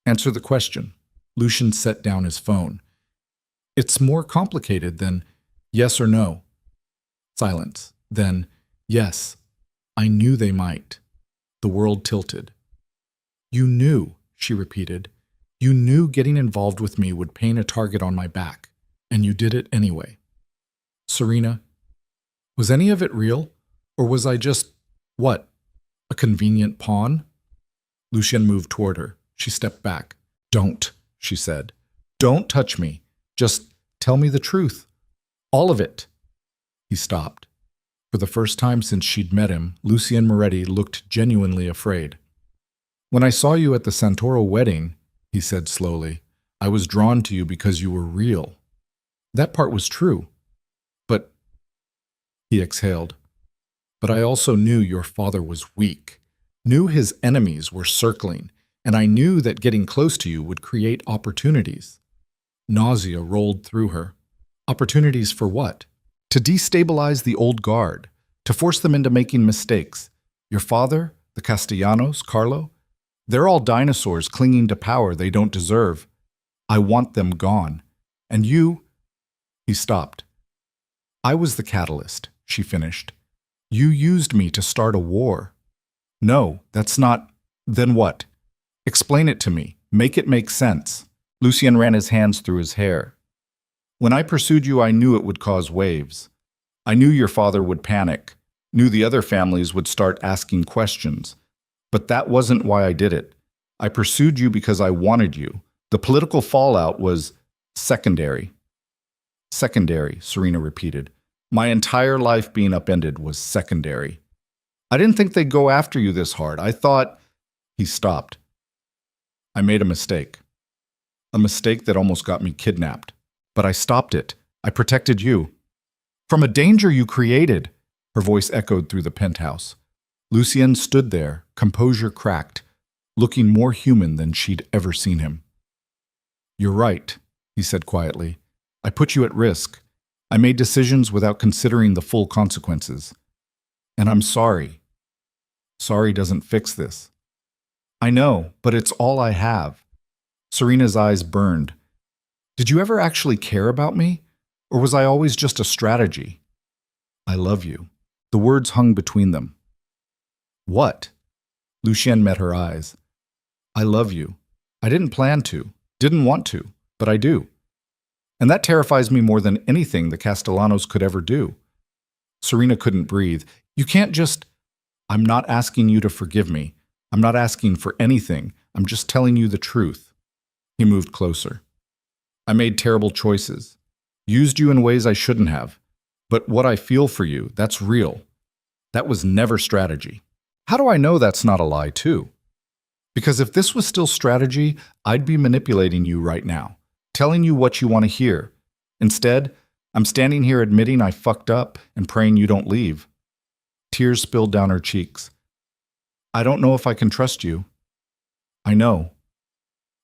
Speaker 1: Answer the question. Lucian set down his phone. It's more complicated than yes or no. Silence. Then, yes, I knew they might. The world tilted. You knew, she repeated. You knew getting involved with me would paint a target on my back, and you did it anyway. Serena, was any of it real? Or was I just, what, a convenient pawn? Lucien moved toward her. She stepped back. Don't, she said. Don't touch me. Just tell me the truth. All of it. He stopped. For the first time since she'd met him, Lucien Moretti looked genuinely afraid. When I saw you at the Santoro wedding, he said slowly, I was drawn to you because you were real. That part was true. But, he exhaled, but I also knew your father was weak, knew his enemies were circling, and I knew that getting close to you would create opportunities. Nausea rolled through her. Opportunities for what? To destabilize the old guard, to force them into making mistakes. Your father, the Castellanos, Carlo, they're all dinosaurs clinging to power they don't deserve. I want them gone. And you... He stopped. I was the catalyst, she finished. You used me to start a war. No, that's not... Then what? Explain it to me. Make it make sense. Lucien ran his hands through his hair. When I pursued you, I knew it would cause waves. I knew your father would panic, knew the other families would start asking questions. But that wasn't why I did it. I pursued you because I wanted you. The political fallout was secondary. Secondary, Serena repeated. My entire life being upended was secondary. I didn't think they'd go after you this hard. I thought... He stopped. I made a mistake. A mistake that almost got me kidnapped. But I stopped it. I protected you. From a danger you created, her voice echoed through the penthouse. Lucien stood there, composure cracked, looking more human than she'd ever seen him. You're right, he said quietly. I put you at risk. I made decisions without considering the full consequences. And I'm sorry. Sorry doesn't fix this. I know, but it's all I have. Serena's eyes burned. Did you ever actually care about me? Or was I always just a strategy? I love you. The words hung between them. What? Lucien met her eyes. I love you. I didn't plan to, didn't want to, but I do. And that terrifies me more than anything the Castellanos could ever do. Serena couldn't breathe. You can't just... I'm not asking you to forgive me. I'm not asking for anything. I'm just telling you the truth. He moved closer. I made terrible choices. Used you in ways I shouldn't have. But what I feel for you, that's real. That was never strategy. How do I know that's not a lie, too? Because if this was still strategy, I'd be manipulating you right now, telling you what you want to hear. Instead, I'm standing here admitting I fucked up and praying you don't leave. Tears spilled down her cheeks. I don't know if I can trust you. I know.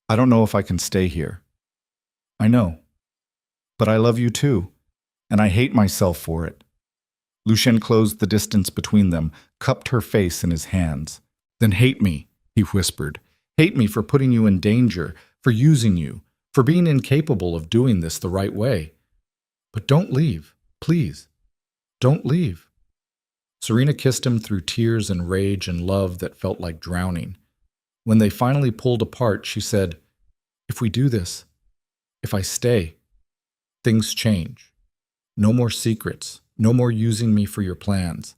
Speaker 1: I don't know if I can stay here. I know. But I love you too, and I hate myself for it. Lucien closed the distance between them, cupped her face in his hands. Then hate me, he whispered. Hate me for putting you in danger, for using you, for being incapable of doing this the right way. But don't leave, please. Don't leave. Serena kissed him through tears and rage and love that felt like drowning. When they finally pulled apart, she said, If we do this, if I stay, things change. No more secrets, no more using me for your plans.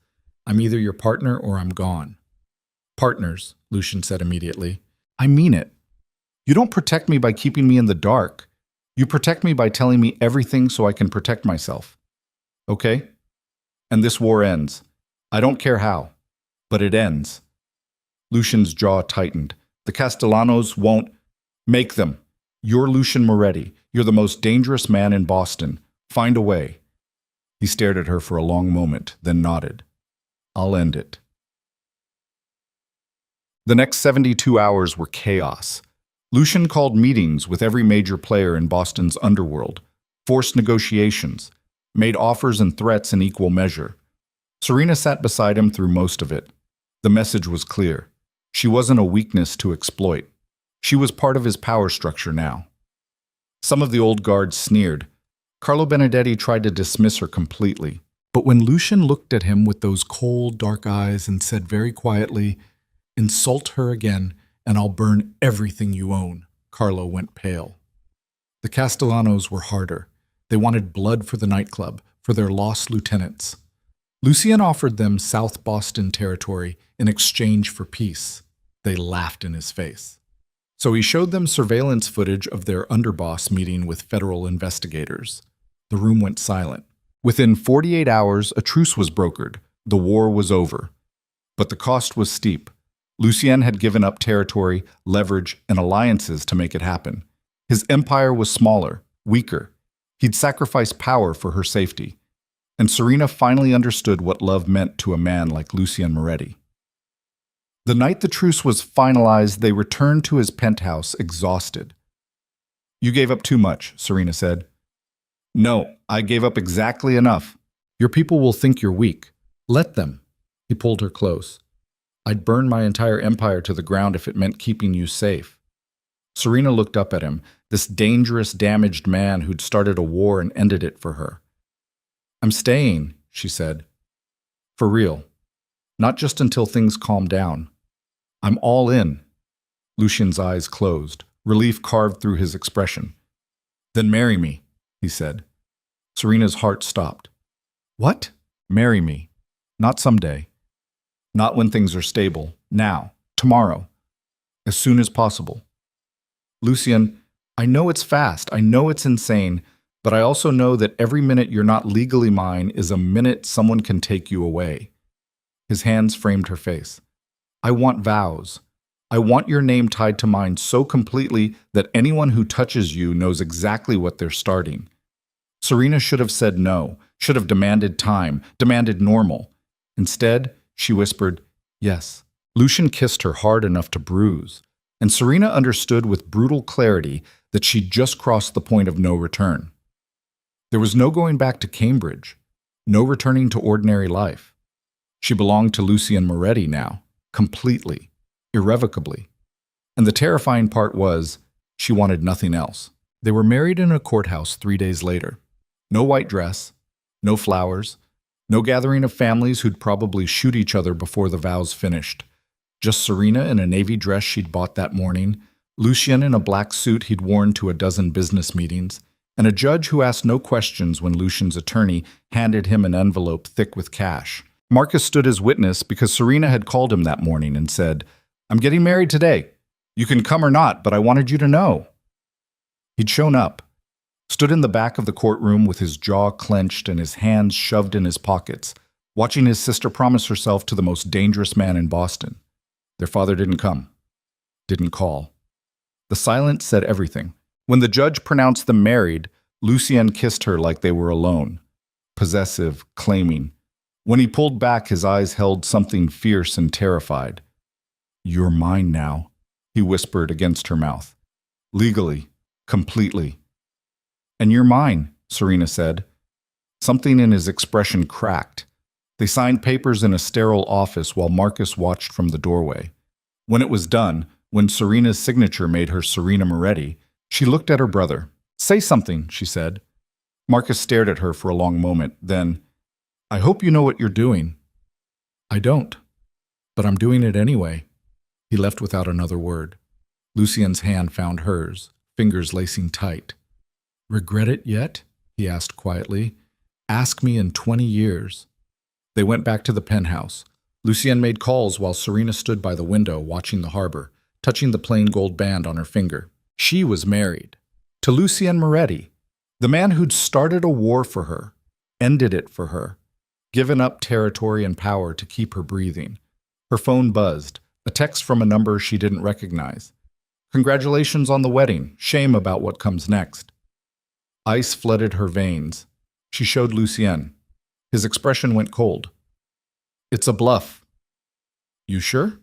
Speaker 1: I'm either your partner or I'm gone. Partners, Lucien said immediately. I mean it. You don't protect me by keeping me in the dark. You protect me by telling me everything so I can protect myself. Okay? And this war ends. I don't care how, but it ends. Lucien's jaw tightened. The Castellanos won't make them. You're Lucien Moretti. You're the most dangerous man in Boston. Find a way. He stared at her for a long moment, then nodded. I'll end it. The next 72 hours were chaos. Lucien called meetings with every major player in Boston's underworld, forced negotiations, made offers and threats in equal measure. Serena sat beside him through most of it. The message was clear. She wasn't a weakness to exploit. She was part of his power structure now. Some of the old guards sneered. Carlo Benedetti tried to dismiss her completely. But when Lucian looked at him with those cold, dark eyes and said very quietly, "Insult her again, and I'll burn everything you own," Carlo went pale. The Castellanos were harder. They wanted blood for the nightclub, for their lost lieutenants. Lucien offered them South Boston territory in exchange for peace. They laughed in his face. So he showed them surveillance footage of their underboss meeting with federal investigators. The room went silent. Within 48 hours, a truce was brokered. The war was over. But the cost was steep. Lucien had given up territory, leverage, and alliances to make it happen. His empire was smaller, weaker. He'd sacrificed power for her safety. And Serena finally understood what love meant to a man like Lucien Moretti. The night the truce was finalized, they returned to his penthouse, exhausted. "You gave up too much," Serena said. "No, I gave up exactly enough. Your people will think you're weak. Let them." He pulled her close. "I'd burn my entire empire to the ground if it meant keeping you safe." Serena looked up at him, this dangerous, damaged man who'd started a war and ended it for her. "I'm staying," she said. "For real. Not just until things calm down. I'm all in." Lucien's eyes closed, relief carved through his expression. "Then marry me," he said. Serena's heart stopped. "What?" "Marry me. Not someday. Not when things are stable. Now. Tomorrow. As soon as possible." "Lucien, I know it's fast. I know it's insane. But I also know that every minute you're not legally mine is a minute someone can take you away." His hands framed her face. "I want vows. I want your name tied to mine so completely that anyone who touches you knows exactly what they're starting." Serena should have said no, should have demanded time, demanded normal. Instead, she whispered, "Yes." Lucian kissed her hard enough to bruise, and Serena understood with brutal clarity that she'd just crossed the point of no return. There was no going back to Cambridge, no returning to ordinary life. She belonged to Lucien Moretti now, completely, irrevocably. And the terrifying part was, she wanted nothing else. They were married in a courthouse 3 days later. No white dress, no flowers, no gathering of families who'd probably shoot each other before the vows finished. Just Serena in a navy dress she'd bought that morning, Lucien in a black suit he'd worn to a dozen business meetings, and a judge who asked no questions when Lucian's attorney handed him an envelope thick with cash. Marcus stood as witness because Serena had called him that morning and said, "I'm getting married today. You can come or not, but I wanted you to know." He'd shown up, stood in the back of the courtroom with his jaw clenched and his hands shoved in his pockets, watching his sister promise herself to the most dangerous man in Boston. Their father didn't come, didn't call. The silence said everything. When the judge pronounced them married, Lucien kissed her like they were alone, possessive, claiming. When he pulled back, his eyes held something fierce and terrified. "You're mine now," he whispered against her mouth. "Legally, completely." "And you're mine," Serena said. Something in his expression cracked. They signed papers in a sterile office while Marcus watched from the doorway. When it was done, when Serena's signature made her Serena Moretti, she looked at her brother. "Say something," she said. Marcus stared at her for a long moment, then, "I hope you know what you're doing." "I don't, but I'm doing it anyway." He left without another word. Lucien's hand found hers, fingers lacing tight. "Regret it yet?" he asked quietly. "Ask me in 20 years. They went back to the penthouse. Lucien made calls while Serena stood by the window watching the harbor, touching the plain gold band on her finger. She was married. To Lucien Moretti, the man who'd started a war for her, ended it for her, given up territory and power to keep her breathing. Her phone buzzed, a text from a number she didn't recognize. "Congratulations on the wedding. Shame about what comes next." Ice flooded her veins. She showed Lucien. His expression went cold. "It's a bluff." "You sure?"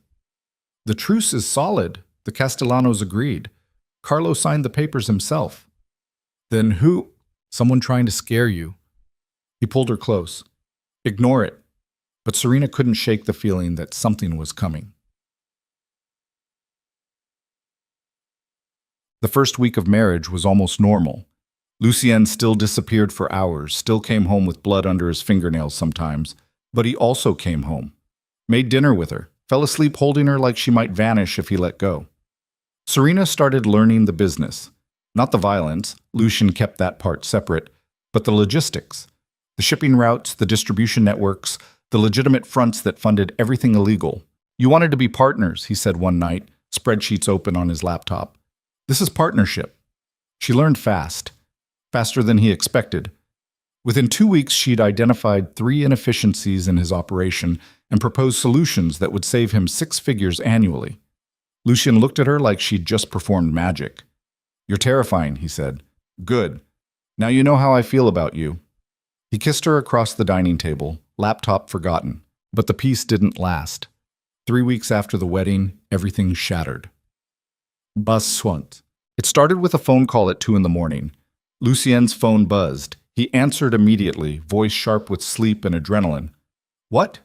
Speaker 1: "The truce is solid," the Castellanos agreed. "Carlo signed the papers himself." "Then who?" "Someone trying to scare you." He pulled her close. "Ignore it." But Serena couldn't shake the feeling that something was coming. The first week of marriage was almost normal. Lucien still disappeared for hours, still came home with blood under his fingernails sometimes, but he also came home. Made dinner with her, fell asleep holding her like she might vanish if he let go. Serena started learning the business. Not the violence, Lucien kept that part separate, but the logistics. The shipping routes, the distribution networks, the legitimate fronts that funded everything illegal. You wanted to be partners, he said one night, spreadsheets open on his laptop. This is partnership. She learned fast, faster than he expected. Within 2 weeks, she'd identified 3 inefficiencies in his operation and proposed solutions that would save him 6 figures annually. Lucien looked at her like she'd just performed magic. You're terrifying, he said. Good. Now you know how I feel about you. He kissed her across the dining table, laptop forgotten. But the peace didn't last. 3 weeks after the wedding, everything shattered. Buzz swant. It started with a phone call at 2 in the morning. Lucien's phone buzzed. He answered immediately, voice sharp with sleep and adrenaline. What?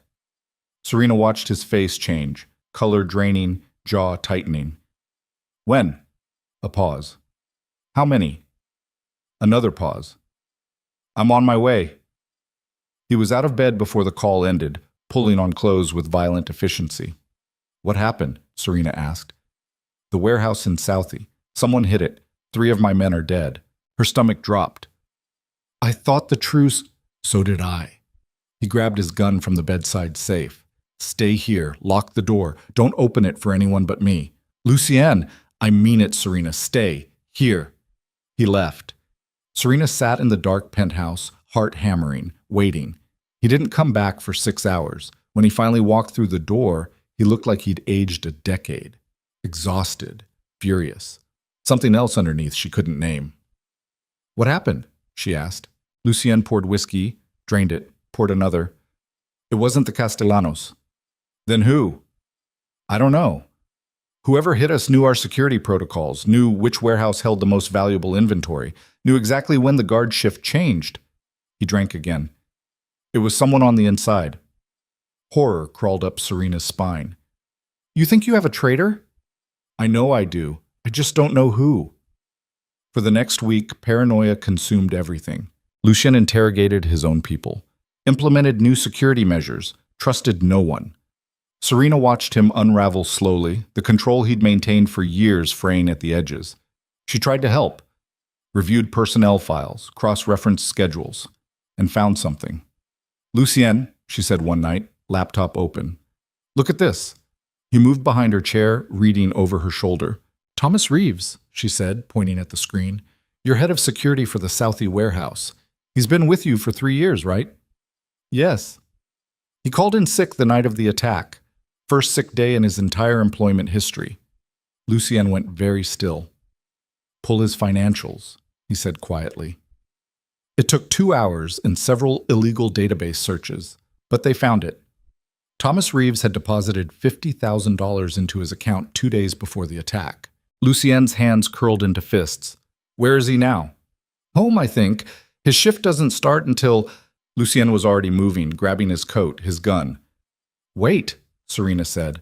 Speaker 1: Serena watched his face change, color draining, jaw tightening. When? A pause. How many? Another pause. I'm on my way. He was out of bed before the call ended, pulling on clothes with violent efficiency. What happened? Serena asked. The warehouse in Southie. Someone hit it. 3 of my men are dead. Her stomach dropped. I thought the truce. So did I. He grabbed his gun from the bedside safe. Stay here. Lock the door. Don't open it for anyone but me. Lucien, I mean it, Serena. Stay. Here. He left. Serena sat in the dark penthouse, heart hammering, waiting. He didn't come back for 6 hours. When he finally walked through the door, he looked like he'd aged a decade. Exhausted, furious. Something else underneath she couldn't name. What happened? She asked. Lucien poured whiskey, drained it, poured another. It wasn't the Castellanos. Then who? I don't know. Whoever hit us knew our security protocols, knew which warehouse held the most valuable inventory, knew exactly when the guard shift changed. He drank again. It was someone on the inside. Horror crawled up Serena's spine. You think you have a traitor? I know I do. I just don't know who. For the next week, paranoia consumed everything. Lucien interrogated his own people, implemented new security measures, trusted no one. Serena watched him unravel slowly, the control he'd maintained for years fraying at the edges. She tried to help, reviewed personnel files, cross-referenced schedules, and found something. Lucien, she said one night, laptop open. Look at this. He moved behind her chair, reading over her shoulder. Thomas Reeves, she said, pointing at the screen. You're head of security for the Southie warehouse. He's been with you for 3 years, right? Yes. He called in sick the night of the attack. First sick day in his entire employment history. Lucien went very still. Pull his financials, he said quietly. It took 2 hours and several illegal database searches, but they found it. Thomas Reeves had deposited $50,000 into his account 2 days before the attack. Lucien's hands curled into fists. Where is he now? Home, I think. His shift doesn't start until... Lucien was already moving, grabbing his coat, his gun. Wait, Serena said.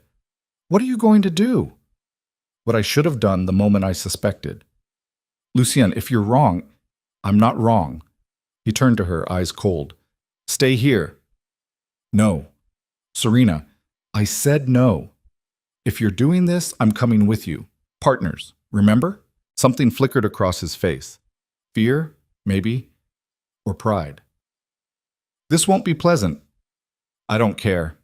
Speaker 1: What are you going to do? What I should have done the moment I suspected. Lucien, if you're wrong, I'm not wrong. He turned to her, eyes cold. Stay here. No. Serena, I said no. If you're doing this, I'm coming with you. Partners, remember? Something flickered across his face. Fear, maybe, or pride. This won't be pleasant. I don't care.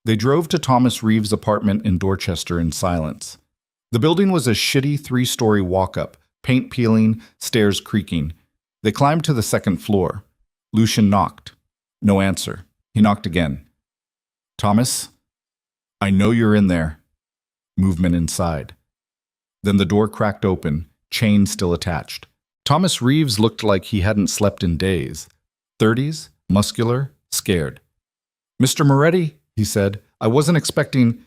Speaker 1: They drove to Thomas Reeves' apartment in Dorchester in silence. The building was a shitty 3-story walk-up, paint peeling, stairs creaking. They climbed to the 2nd floor. Lucien knocked. No answer. He knocked again. Thomas, I know you're in there. Movement inside. Then the door cracked open, chain still attached. Thomas Reeves looked like he hadn't slept in days. 30s, muscular, scared. Mr. Moretti, he said, I wasn't expecting...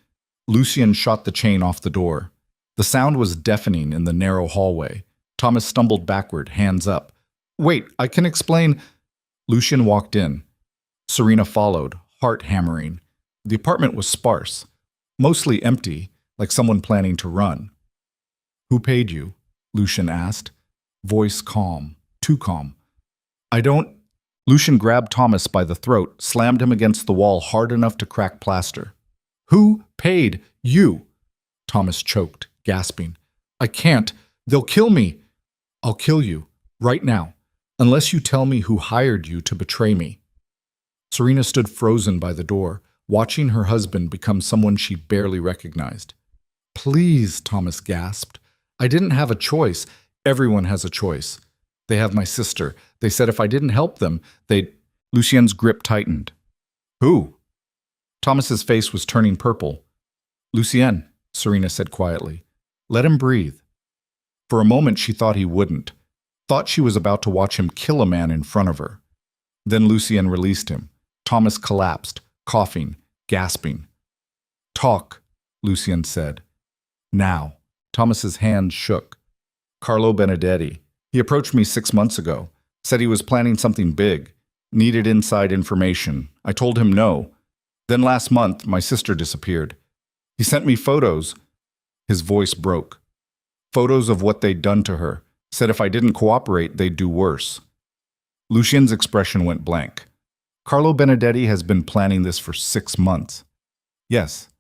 Speaker 1: Lucien shot the chain off the door. The sound was deafening in the narrow hallway. Thomas stumbled backward, hands up. Wait, I can explain... Lucien walked in. Serena followed, heart hammering. The apartment was sparse, mostly empty, like someone planning to run. Who paid you? Lucian asked, voice calm, too calm. I don't. Lucian grabbed Thomas by the throat, slammed him against the wall hard enough to crack plaster. Who paid you? Thomas choked, gasping. I can't. They'll kill me. I'll kill you, right now, unless you tell me who hired you to betray me. Serena stood frozen by the door, watching her husband become someone she barely recognized. Please, Thomas gasped. I didn't have a choice. Everyone has a choice. They have my sister. They said if I didn't help them, they'd... Lucien's grip tightened. Who? Thomas's face was turning purple. Lucien, Serena said quietly. Let him breathe. For a moment she thought he wouldn't. Thought she was about to watch him kill a man in front of her. Then Lucien released him. Thomas collapsed, coughing, gasping. Talk, Lucien said. Now. Thomas's hands shook. Carlo Benedetti. He approached me 6 months ago. Said he was planning something big. Needed inside information. I told him no. Then last month, my sister disappeared. He sent me photos. His voice broke. Photos of what they'd done to her. Said if I didn't cooperate, they'd do worse. Lucien's expression went blank. Carlo Benedetti has been planning this for 6 months. Yes.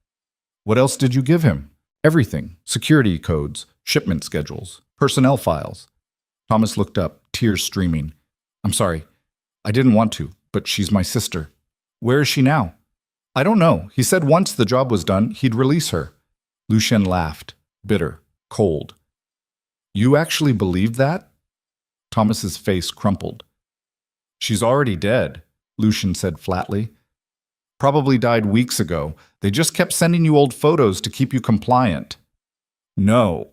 Speaker 1: What else did you give him? Everything. Security codes, shipment schedules, personnel files. Thomas looked up, tears streaming. I'm sorry. I didn't want to, but she's my sister. Where is she now? I don't know. He said once the job was done, he'd release her. Lucien laughed, bitter, cold. You actually believed that? Thomas's face crumpled. She's already dead, Lucien said flatly. Probably died weeks ago. They just kept sending you old photos to keep you compliant. No.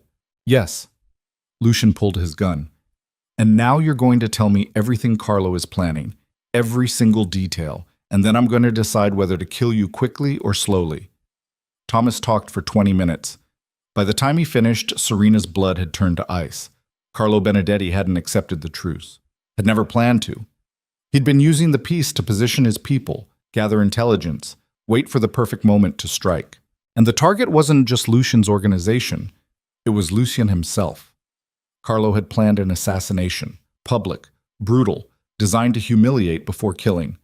Speaker 1: Yes. Lucien pulled his gun. And now you're going to tell me everything Carlo is planning, every single detail, and then I'm going to decide whether to kill you quickly or slowly. Thomas talked for 20 minutes. By the time he finished, Serena's blood had turned to ice. Carlo Benedetti hadn't accepted the truce, had never planned to. He'd been using the peace to position his people, gather intelligence, wait for the perfect moment to strike. And the target wasn't just Lucien's organization, it was Lucien himself. Carlo had planned an assassination, public, brutal, designed to humiliate before killing.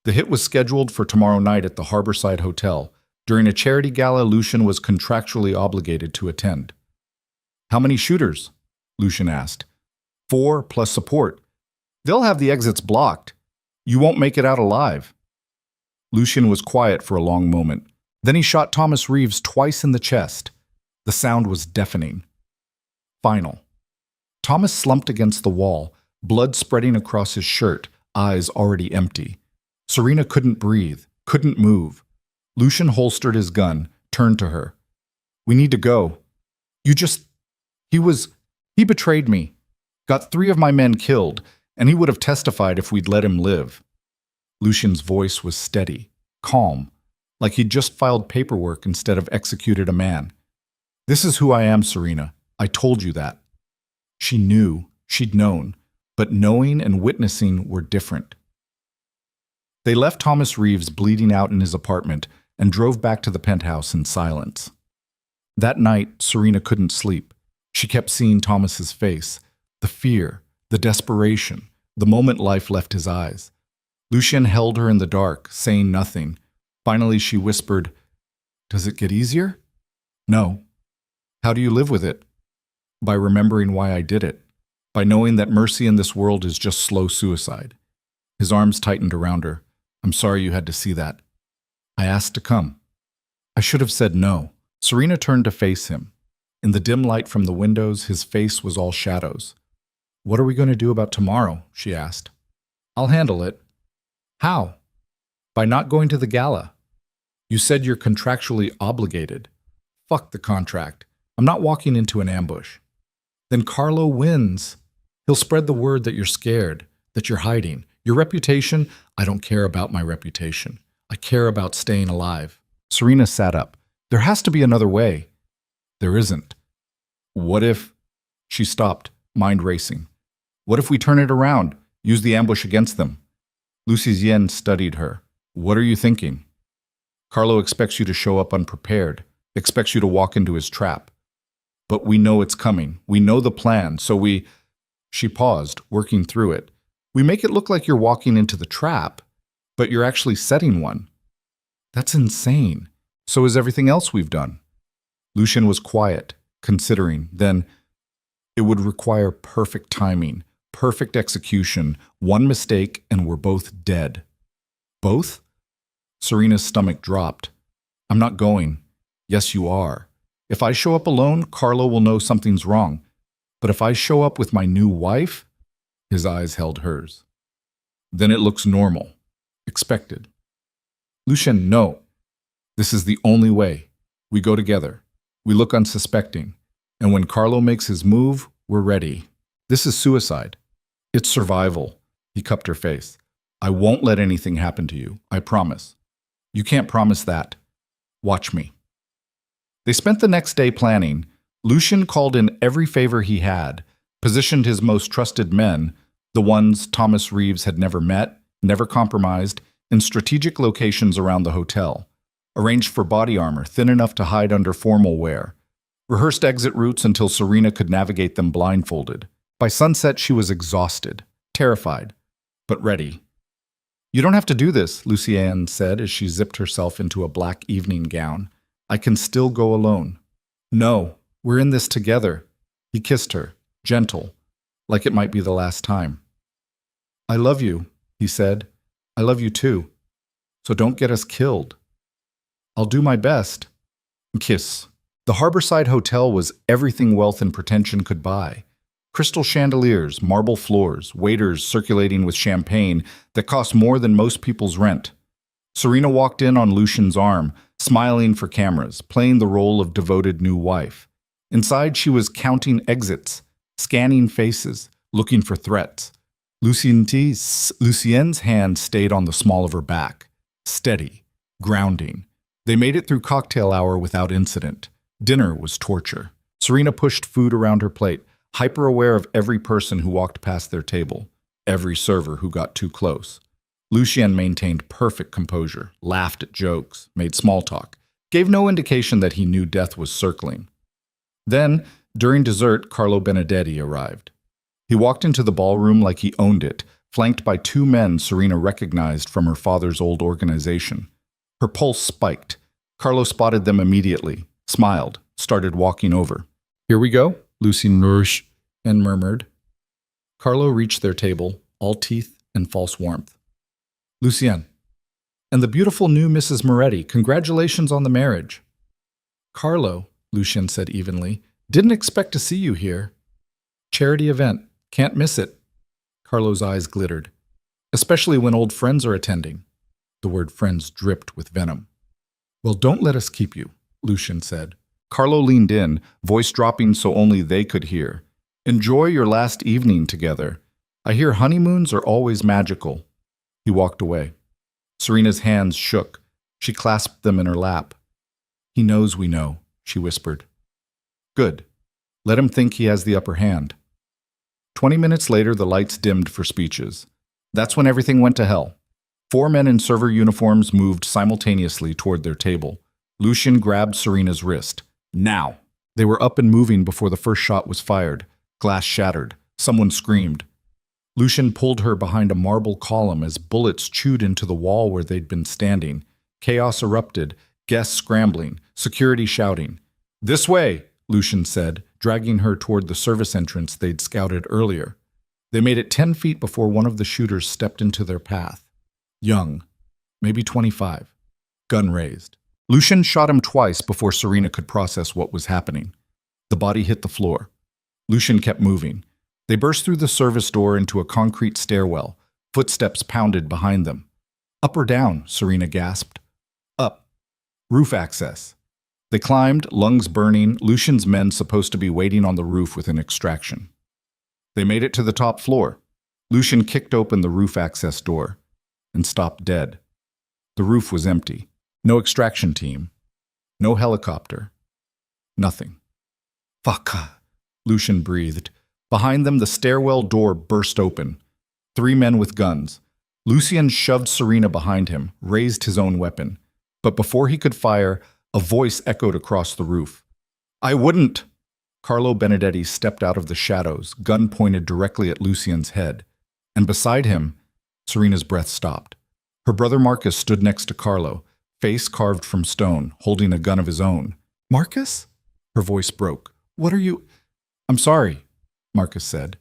Speaker 1: The hit was scheduled for tomorrow night at the Harborside Hotel, during a charity gala Lucien was contractually obligated to attend. How many shooters? Lucien asked. 4 plus support. They'll have the exits blocked. You won't make it out alive. Lucien was quiet for a long moment. Then he shot Thomas Reeves twice in the chest. The sound was deafening. Final. Thomas slumped against the wall, blood spreading across his shirt, eyes already empty. Serena couldn't breathe, couldn't move. Lucien holstered his gun, turned to her. We need to go. He betrayed me. Got 3 of my men killed, and he would have testified if we'd let him live. Lucien's voice was steady, calm, like he'd just filed paperwork instead of executed a man. This is who I am, Serena. I told you that. She knew, she'd known, but knowing and witnessing were different. They left Thomas Reeves bleeding out in his apartment and drove back to the penthouse in silence. That night, Serena couldn't sleep. She kept seeing Thomas's face, the fear, the desperation, the moment life left his eyes. Lucien held her in the dark, saying nothing. Finally, she whispered, Does it get easier? No. How do you live with it? By remembering why I did it. By knowing that mercy in this world is just slow suicide. His arms tightened around her. I'm sorry you had to see that. I asked to come. I should have said no. Serena turned to face him. In the dim light from the windows, his face was all shadows. What are we going to do about tomorrow? She asked. I'll handle it. How? By not going to the gala. You said you're contractually obligated. Fuck the contract. I'm not walking into an ambush. Then Carlo wins. He'll spread the word that you're scared, that you're hiding. Your reputation? I don't care about my reputation. I care about staying alive. Serena sat up. There has to be another way. There isn't. What if... She stopped, mind racing. What if we turn it around, use the ambush against them? Lucien studied her. What are you thinking? Carlo expects you to show up unprepared, expects you to walk into his trap. But we know it's coming. We know the plan, so we... She paused, working through it. We make it look like you're walking into the trap, but you're actually setting one. That's insane. So is everything else we've done. Lucian was quiet, considering. Then, it would require perfect timing, perfect execution, one mistake, and we're both dead. Both? Serena's stomach dropped. I'm not going. Yes, you are. If I show up alone, Carlo will know something's wrong. But if I show up with my new wife, his eyes held hers. Then it looks normal, expected. Lucian, no. This is the only way. We go together. We look unsuspecting. And when Carlo makes his move, we're ready. This is suicide. It's survival. He cupped her face. I won't let anything happen to you. I promise. You can't promise that. Watch me. They spent the next day planning. Lucian called in every favor he had, positioned his most trusted men, the ones Thomas Reeves had never met, never compromised, in strategic locations around the hotel, arranged for body armor thin enough to hide under formal wear, rehearsed exit routes until Serena could navigate them blindfolded. By sunset, she was exhausted, terrified, but ready. You don't have to do this, Lucienne said as she zipped herself into a black evening gown. I can still go alone. No, we're in this together. He kissed her, gentle, like it might be the last time. I love you, he said. I love you too. So don't get us killed. I'll do my best. Kiss. The Harborside Hotel was everything wealth and pretension could buy. Crystal chandeliers, marble floors, waiters circulating with champagne that cost more than most people's rent. Serena walked in on Lucian's arm, smiling for cameras, playing the role of devoted new wife. Inside, she was counting exits, scanning faces, looking for threats. Lucienne's hand stayed on the small of her back, steady, grounding. They made it through cocktail hour without incident. Dinner was torture. Serena pushed food around her plate, hyper-aware of every person who walked past their table, every server who got too close. Lucienne maintained perfect composure, laughed at jokes, made small talk, gave no indication that he knew death was circling. Then, during dessert, Carlo Benedetti arrived. He walked into the ballroom like he owned it, flanked by two men Serena recognized from her father's old organization. Her pulse spiked. Carlo spotted them immediately, smiled, started walking over. Here we go, Lucienne Rouge, and murmured. Carlo reached their table, all teeth and false warmth. Lucienne. And the beautiful new Mrs. Moretti, congratulations on the marriage. Carlo, Lucienne said evenly, didn't expect to see you here. Charity event, can't miss it. Carlo's eyes glittered. Especially when old friends are attending. The word friends dripped with venom. Well, don't let us keep you, Lucienne said. Carlo leaned in, voice dropping so only they could hear. Enjoy your last evening together. I hear honeymoons are always magical. He walked away. Serena's hands shook. She clasped them in her lap. He knows we know, she whispered. Good. Let him think he has the upper hand. 20 minutes later, the lights dimmed for speeches. That's when everything went to hell. 4 men in server uniforms moved simultaneously toward their table. Lucian grabbed Serena's wrist. Now! They were up and moving before the first shot was fired. Glass shattered. Someone screamed. Lucian pulled her behind a marble column as bullets chewed into the wall where they'd been standing. Chaos erupted, guests scrambling, security shouting. This way, Lucian said, dragging her toward the service entrance they'd scouted earlier. They made it 10 feet before one of the shooters stepped into their path. Young, maybe 25, gun raised. Lucian shot him twice before Serena could process what was happening. The body hit the floor. Lucian kept moving. They burst through the service door into a concrete stairwell. Footsteps pounded behind them. Up or down, Serena gasped. Up. Roof access. They climbed, lungs burning, Lucian's men supposed to be waiting on the roof with an extraction. They made it to the top floor. Lucian kicked open the roof access door and stopped dead. The roof was empty. No extraction team. No helicopter. Nothing. Fuck, Lucian breathed. Behind them, the stairwell door burst open. 3 men with guns. Lucian shoved Serena behind him, raised his own weapon. But before he could fire, a voice echoed across the roof. I wouldn't! Carlo Benedetti stepped out of the shadows, gun pointed directly at Lucien's head. And beside him, Serena's breath stopped. Her brother Marcus stood next to Carlo, face carved from stone, holding a gun of his own. "Marcus?" Her voice broke. "What are you—" "I'm sorry," Marcus said,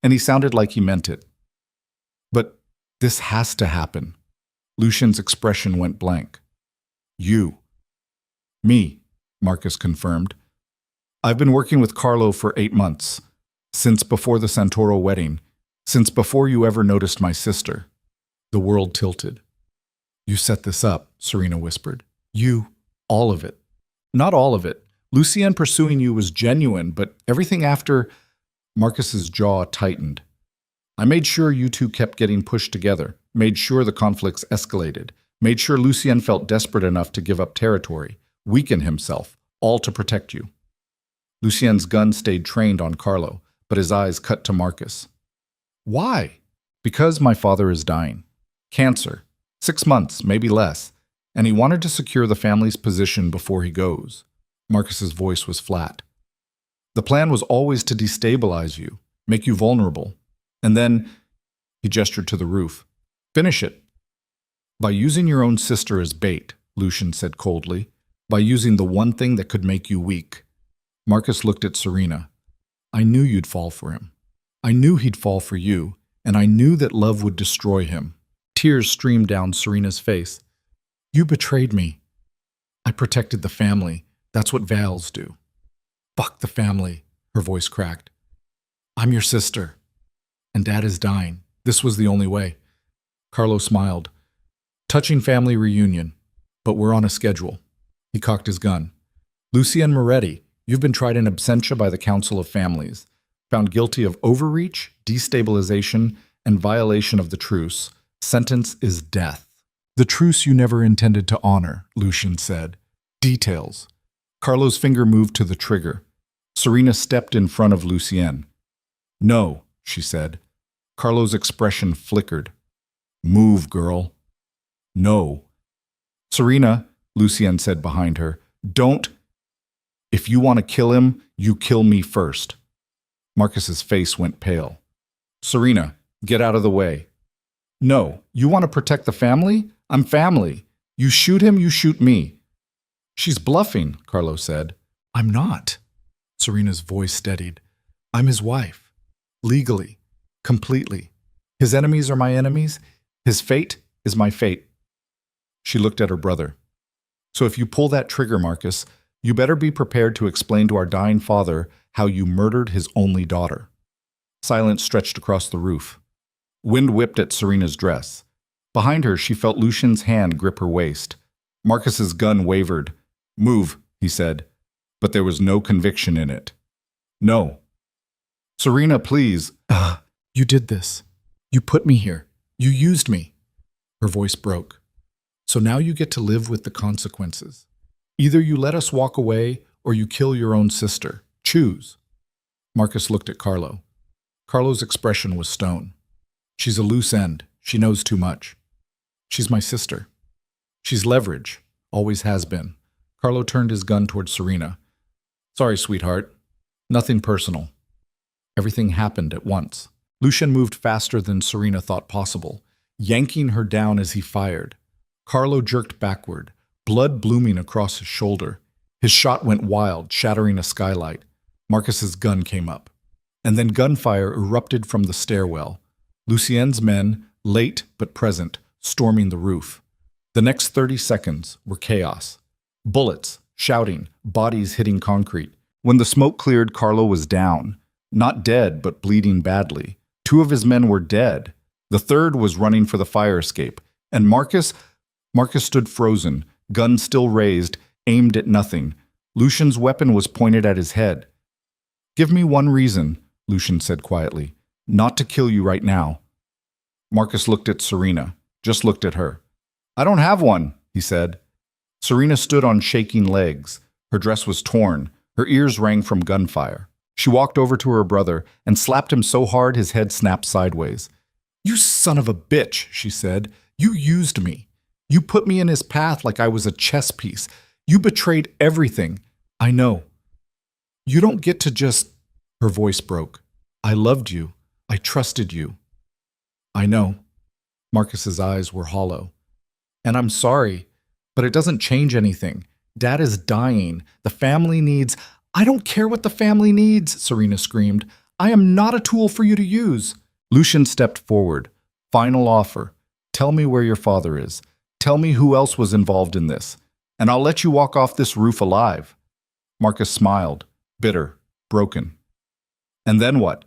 Speaker 1: and he sounded like he meant it. "But this has to happen." Lucien's expression went blank. "You." "Me," Marcus confirmed. "I've been working with Carlo for 8 months, since before the Santoro wedding, since before you ever noticed my sister." The world tilted. "You set this up," Serena whispered. "You, all of it." "Not all of it. Lucien pursuing you was genuine, but everything after—" Marcus's jaw tightened. "I made sure you two kept getting pushed together, made sure the conflicts escalated, made sure Lucien felt desperate enough to give up territory, weaken himself, all to protect you." Lucien's gun stayed trained on Carlo, but his eyes cut to Marcus. "Why?" "Because my father is dying. Cancer. 6 months, maybe less. And he wanted to secure the family's position before he goes." Marcus's voice was flat. "The plan was always to destabilize you, make you vulnerable. And then," he gestured to the roof, "finish it. By using your own sister as bait," Lucien said coldly. "By using the one thing that could make you weak." Marcus looked at Serena. "I knew you'd fall for him. I knew he'd fall for you, and I knew that love would destroy him." Tears streamed down Serena's face. "You betrayed me. I protected the family. That's what Vals do." "Fuck the family," her voice cracked. "I'm your sister. And Dad is dying. This was the only way." Carlo smiled. "Touching family reunion, but we're on a schedule." He cocked his gun. "Lucien Moretti, you've been tried in absentia by the Council of Families, found guilty of overreach, destabilization, and violation of the truce. Sentence is death." "The truce you never intended to honor," Lucien said. "Details." Carlo's finger moved to the trigger. Serena stepped in front of Lucien. "No," she said. Carlo's expression flickered. "Move, girl." "No." "Serena," Lucien said behind her, "don't. If you want to kill him, you kill me first." Marcus's face went pale. "Serena, get out of the way." "No, you want to protect the family? I'm family. You shoot him, you shoot me." "She's bluffing," Carlo said. "I'm not." Serena's voice steadied. "I'm his wife. Legally. Completely. His enemies are my enemies. His fate is my fate." She looked at her brother. "So if you pull that trigger, Marcus, you better be prepared to explain to our dying father how you murdered his only daughter." Silence stretched across the roof. Wind whipped at Serena's dress. Behind her, she felt Lucien's hand grip her waist. Marcus's gun wavered. "Move," he said, but there was no conviction in it. "No." "Serena, please." "You did this. You put me here. You used me." Her voice broke. "So now you get to live with the consequences. Either you let us walk away or you kill your own sister. Choose." Marcus looked at Carlo. Carlo's expression was stone. "She's a loose end. She knows too much. She's my sister. She's leverage. Always has been." Carlo turned his gun toward Serena. "Sorry, sweetheart. Nothing personal. Everything happened at once." Lucien moved faster than Serena thought possible, yanking her down as he fired. Carlo jerked backward, blood blooming across his shoulder. His shot went wild, shattering a skylight. Marcus's gun came up. And then gunfire erupted from the stairwell. Lucien's men, late but present, storming the roof. The next 30 seconds were chaos. Bullets, shouting, bodies hitting concrete. When the smoke cleared, Carlo was down. Not dead, but bleeding badly. 2 of his men were dead. The third was running for the fire escape. And Marcus stood frozen, gun still raised, aimed at nothing. Lucien's weapon was pointed at his head. "Give me one reason," Lucien said quietly, "not to kill you right now." Marcus looked at Serena, just looked at her. "I don't have one," he said. Serena stood on shaking legs. Her dress was torn. Her ears rang from gunfire. She walked over to her brother and slapped him so hard his head snapped sideways. "You son of a bitch," she said. "You used me. You put me in his path like I was a chess piece. You betrayed everything. I know." You don't get to just... Her voice broke. I loved you. I trusted you. I know. Marcus's eyes were hollow. And I'm sorry, but it doesn't change anything. Dad is dying. The family needs... I don't care what the family needs, Serena screamed. I am not a tool for you to use. Lucian stepped forward. Final offer. Tell me where your father is. Tell me who else was involved in this, and I'll let you walk off this roof alive. Marcus smiled, bitter, broken. And then what?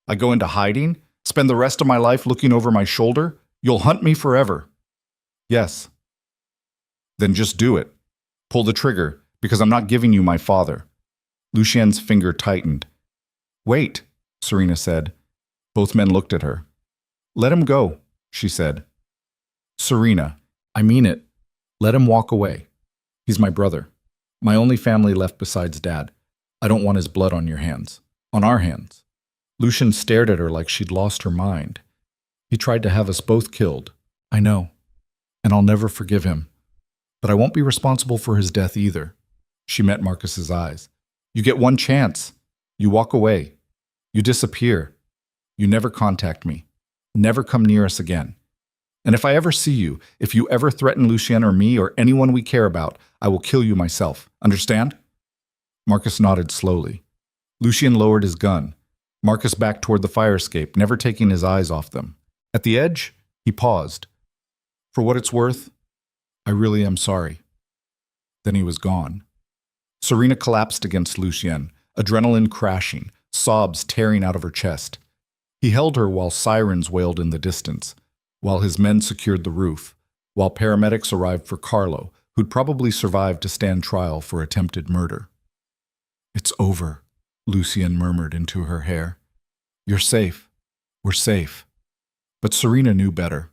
Speaker 1: I go into hiding? Spend the rest of my life looking over my shoulder? You'll hunt me forever. Yes. Then just do it. Pull the trigger, because I'm not giving you my father. Lucien's finger tightened. Wait, Serena said. Both men looked at her. Let him go, she said. Serena, I mean it. Let him walk away. He's my brother. My only family left besides Dad. I don't want his blood on your hands. On our hands. Lucian stared at her like she'd lost her mind. He tried to have us both killed. I know. And I'll never forgive him. But I won't be responsible for his death either. She met Marcus's eyes. You get one chance. You walk away. You disappear. You never contact me. Never come near us again. And if I ever see you, if you ever threaten Lucien or me or anyone we care about, I will kill you myself. Understand? Marcus nodded slowly. Lucien lowered his gun. Marcus backed toward the fire escape, never taking his eyes off them. At the edge, he paused. For what it's worth, I really am sorry. Then he was gone. Serena collapsed against Lucien, adrenaline crashing, sobs tearing out of her chest. He held her while sirens wailed in the distance, while his men secured the roof, while paramedics arrived for Carlo, who'd probably survived to stand trial for attempted murder. It's over, Lucien murmured into her hair. You're safe. We're safe. But Serena knew better.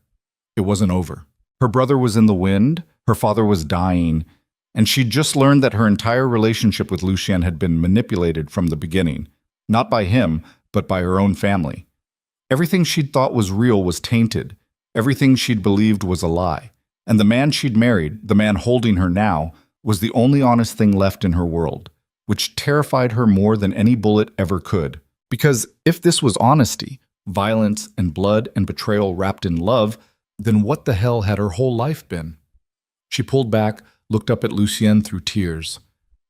Speaker 1: It wasn't over. Her brother was in the wind, her father was dying, and she'd just learned that her entire relationship with Lucien had been manipulated from the beginning, not by him, but by her own family. Everything she'd thought was real was tainted. Everything she'd believed was a lie. And the man she'd married, the man holding her now, was the only honest thing left in her world, which terrified her more than any bullet ever could. Because if this was honesty, violence and blood and betrayal wrapped in love, then what the hell had her whole life been? She pulled back, looked up at Lucien through tears.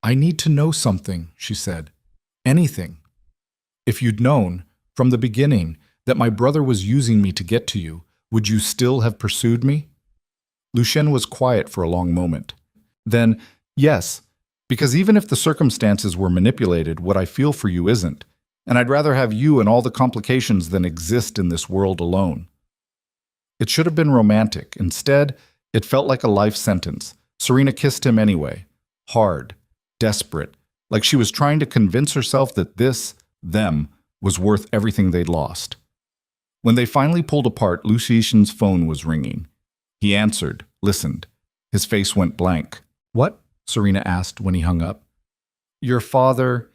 Speaker 1: I need to know something, she said. Anything. If you'd known, from the beginning, that my brother was using me to get to you, would you still have pursued me? Lucien was quiet for a long moment. Then, yes, because even if the circumstances were manipulated, what I feel for you isn't, and I'd rather have you and all the complications than exist in this world alone. It should have been romantic. Instead, it felt like a life sentence. Serena kissed him anyway, hard, desperate, like she was trying to convince herself that this, them, was worth everything they'd lost. When they finally pulled apart, Lucien's phone was ringing. He answered, listened. His face went blank. What? Serena asked when he hung up. Your father...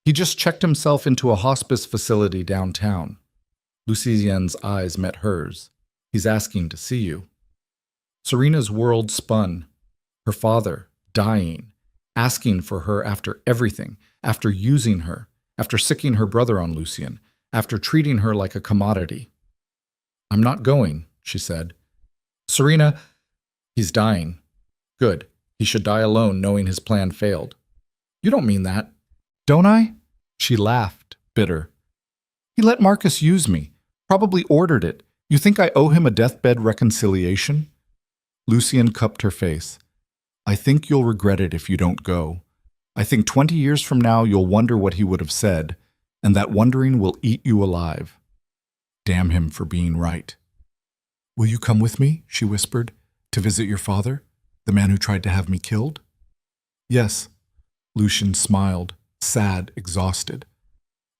Speaker 1: He just checked himself into a hospice facility downtown. Lucien's eyes met hers. He's asking to see you. Serena's world spun. Her father, dying, asking for her after everything, after using her, after sicking her brother on Lucien, after treating her like a commodity. I'm not going, she said. Serena, he's dying. Good. He should die alone knowing his plan failed. You don't mean that. Don't I? She laughed, bitter. He let Marcus use me, probably ordered it. You think I owe him a deathbed reconciliation? Lucien cupped her face. I think you'll regret it if you don't go. I think 20 years from now you'll wonder what he would have said, and that wondering will eat you alive. Damn him for being right. Will you come with me, she whispered, to visit your father, the man who tried to have me killed? Yes. Lucien smiled, sad, exhausted.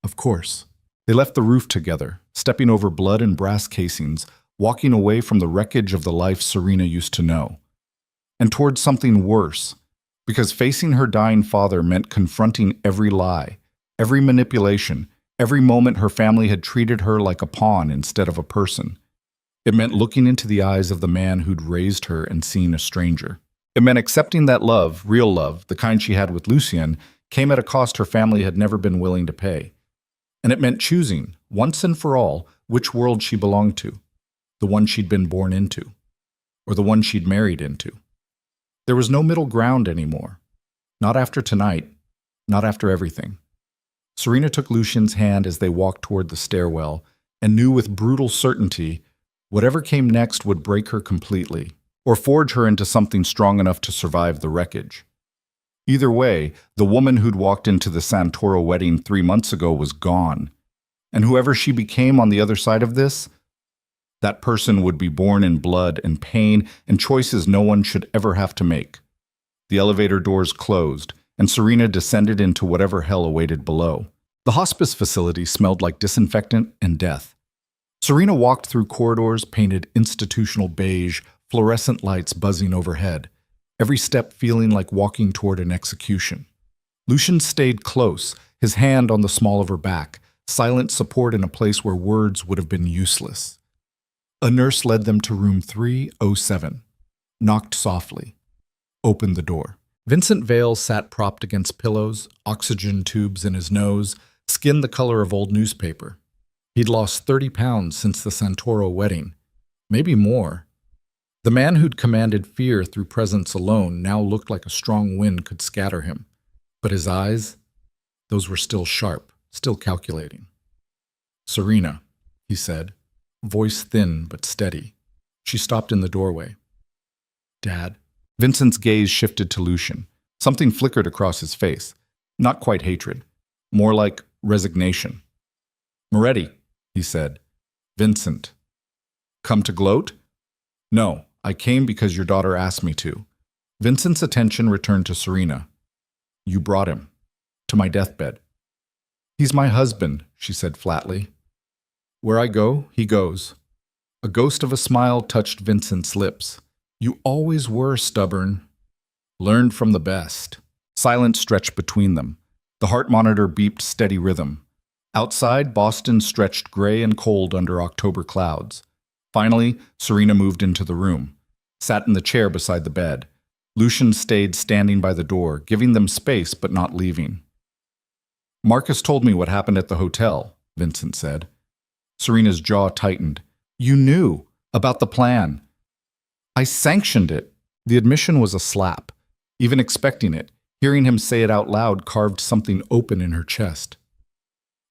Speaker 1: Of course. They left the roof together, stepping over blood and brass casings, walking away from the wreckage of the life Serena used to know. And towards something worse, because facing her dying father meant confronting every lie, every manipulation, every moment her family had treated her like a pawn instead of a person. It meant looking into the eyes of the man who'd raised her and seen a stranger. It meant accepting that love, real love, the kind she had with Lucien, came at a cost her family had never been willing to pay. And it meant choosing, once and for all, which world she belonged to, the one she'd been born into, or the one she'd married into. There was no middle ground anymore. Not after tonight, not after everything. Serena took Lucian's hand as they walked toward the stairwell and knew with brutal certainty whatever came next would break her completely, or forge her into something strong enough to survive the wreckage. Either way, the woman who'd walked into the Santoro wedding 3 months ago was gone, and whoever she became on the other side of this, that person would be born in blood and pain and choices no one should ever have to make. The elevator doors closed, and Serena descended into whatever hell awaited below. The hospice facility smelled like disinfectant and death. Serena walked through corridors painted institutional beige, fluorescent lights buzzing overhead, every step feeling like walking toward an execution. Lucian stayed close, his hand on the small of her back, silent support in a place where words would have been useless. A nurse led them to room 307, knocked softly, opened the door. Vincent Vale sat propped against pillows, oxygen tubes in his nose, skin the color of old newspaper. He'd lost 30 pounds since the Santoro wedding, maybe more. The man who'd commanded fear through presence alone now looked like a strong wind could scatter him. But his eyes, those were still sharp, still calculating. "Serena," he said, voice thin but steady. She stopped in the doorway. "Dad." Vincent's gaze shifted to Lucian. Something flickered across his face. Not quite hatred, more like resignation. "Moretti," he said. "Vincent." "Come to gloat?" "No, I came because your daughter asked me to." Vincent's attention returned to Serena. "You brought him. To my deathbed." "He's my husband," she said flatly. "Where I go, he goes." A ghost of a smile touched Vincent's lips. "You always were stubborn." "Learned from the best." Silence stretched between them. The heart monitor beeped steady rhythm. Outside, Boston stretched gray and cold under October clouds. Finally, Serena moved into the room, sat in the chair beside the bed. Lucian stayed standing by the door, giving them space but not leaving. "Marcus told me what happened at the hotel," Vincent said. Serena's jaw tightened. "You knew about the plan." "I sanctioned it." The admission was a slap. Even expecting it, hearing him say it out loud carved something open in her chest.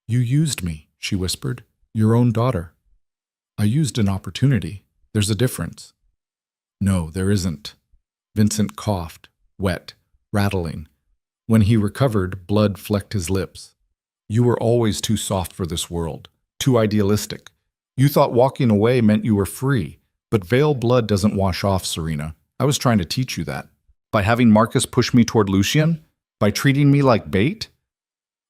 Speaker 1: "You used me," she whispered. "Your own daughter." "I used an opportunity. There's a difference." "No, there isn't." Vincent coughed, wet, rattling. When he recovered, blood flecked his lips. "You were always too soft for this world, too idealistic. You thought walking away meant you were free. But Vale blood doesn't wash off, Serena. I was trying to teach you that. By having Marcus push me toward Lucian? By treating me like bait?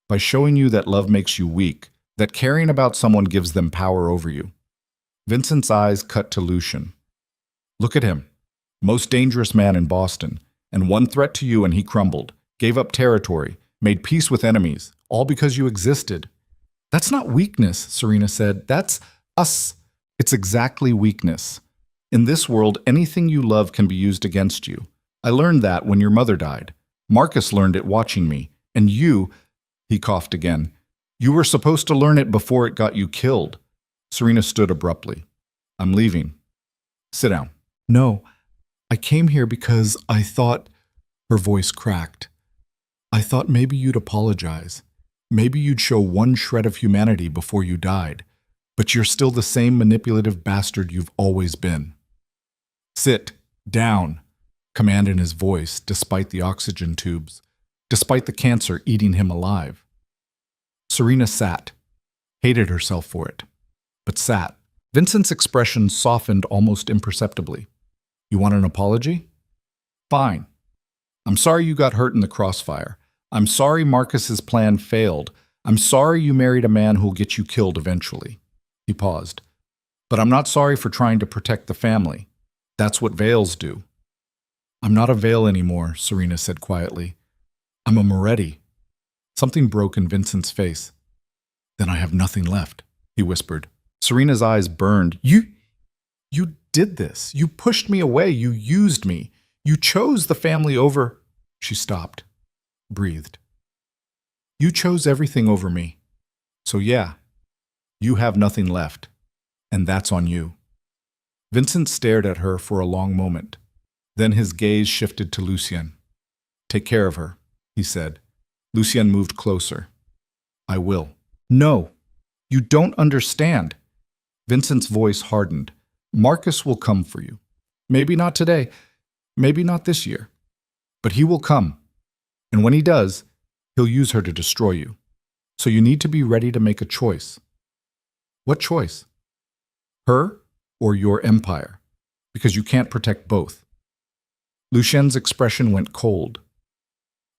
Speaker 1: By showing you that love makes you weak, that caring about someone gives them power over you." Vincent's eyes cut to Lucian. "Look at him. Most dangerous man in Boston. And one threat to you and he crumbled, gave up territory, made peace with enemies, all because you existed." "That's not weakness," Serena said. "That's us." "It's exactly weakness. In this world, anything you love can be used against you. I learned that when your mother died. Marcus learned it watching me. And you," he coughed again, "you were supposed to learn it before it got you killed." Serena stood abruptly. "I'm leaving." "Sit down." "No, I came here because I thought," her voice cracked, "I thought maybe you'd apologize. Maybe you'd show one shred of humanity before you died. But you're still the same manipulative bastard you've always been." "Sit down," command in his voice, despite the oxygen tubes, despite the cancer eating him alive. Serena sat, hated herself for it, but sat. Vincent's expression softened almost imperceptibly. "You want an apology? Fine. I'm sorry you got hurt in the crossfire. I'm sorry Marcus's plan failed. I'm sorry you married a man who'll get you killed eventually." He paused. "But I'm not sorry for trying to protect the family. That's what Vales do." "I'm not a Vale anymore," Serena said quietly. "I'm a Moretti." Something broke in Vincent's face. "Then I have nothing left," he whispered. Serena's eyes burned. You did this. You pushed me away. You used me. You chose the family over." She stopped, breathed. You chose everything over me. So yeah, you have nothing left. And that's on you. Vincent stared at her for a long moment. Then his gaze shifted to Lucien. Take care of her, he said. Lucien moved closer. I will. No, you don't understand. Vincent's voice hardened. Marcus will come for you. Maybe not today, maybe not this year. But he will come. And when he does, he'll use her to destroy you. So you need to be ready to make a choice. What choice? Her or your empire? Because you can't protect both. Lucien's expression went cold.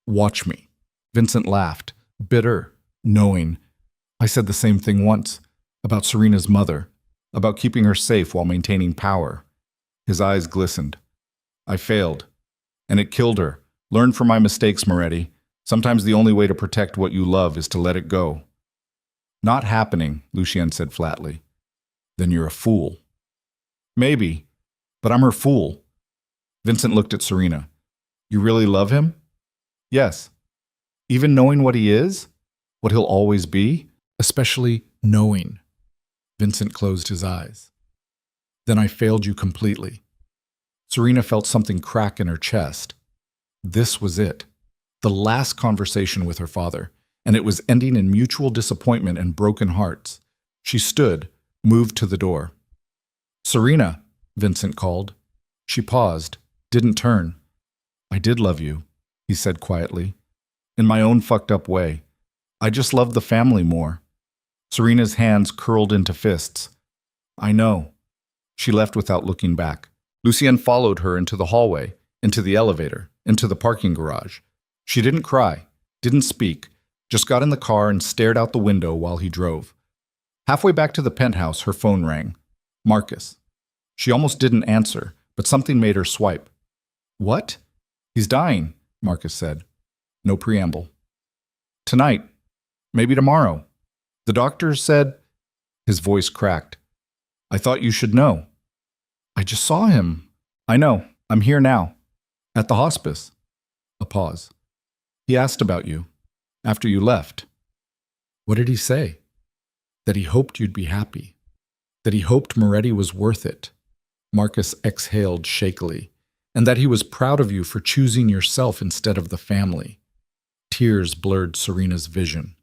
Speaker 1: Watch me. Vincent laughed, bitter, knowing. I said the same thing once, about Serena's mother, about keeping her safe while maintaining power. His eyes glistened. I failed, and it killed her. Learn from my mistakes, Moretti. Sometimes the only way to protect what you love is to let it go. Not happening, Lucien said flatly. Then you're a fool. Maybe, but I'm her fool. Vincent looked at Serena. You really love him? Yes. Even knowing what he is? What he'll always be? Especially knowing. Vincent closed his eyes. Then I failed you completely. Serena felt something crack in her chest. This was it. The last conversation with her father, and it was ending in mutual disappointment and broken hearts. She stood, moved to the door. Serena, Vincent called. She paused, didn't turn. I did love you, he said quietly. In my own fucked up way. I just loved the family more. Serena's hands curled into fists. I know. She left without looking back. Lucien followed her into the hallway, into the elevator, into the parking garage. She didn't cry, didn't speak, just got in the car and stared out the window while he drove. Halfway back to the penthouse, her phone rang. Marcus. She almost didn't answer, but something made her swipe. What? He's dying, Marcus said. No preamble. Tonight. Maybe tomorrow. The doctor said... His voice cracked. I thought you should know. I just saw him. I know. I'm here now. At the hospice. A pause. He asked about you. After you left. What did he say? That he hoped you'd be happy. That he hoped Moretti was worth it. Marcus exhaled shakily. And that he was proud of you for choosing yourself instead of the family. Tears blurred Serena's vision.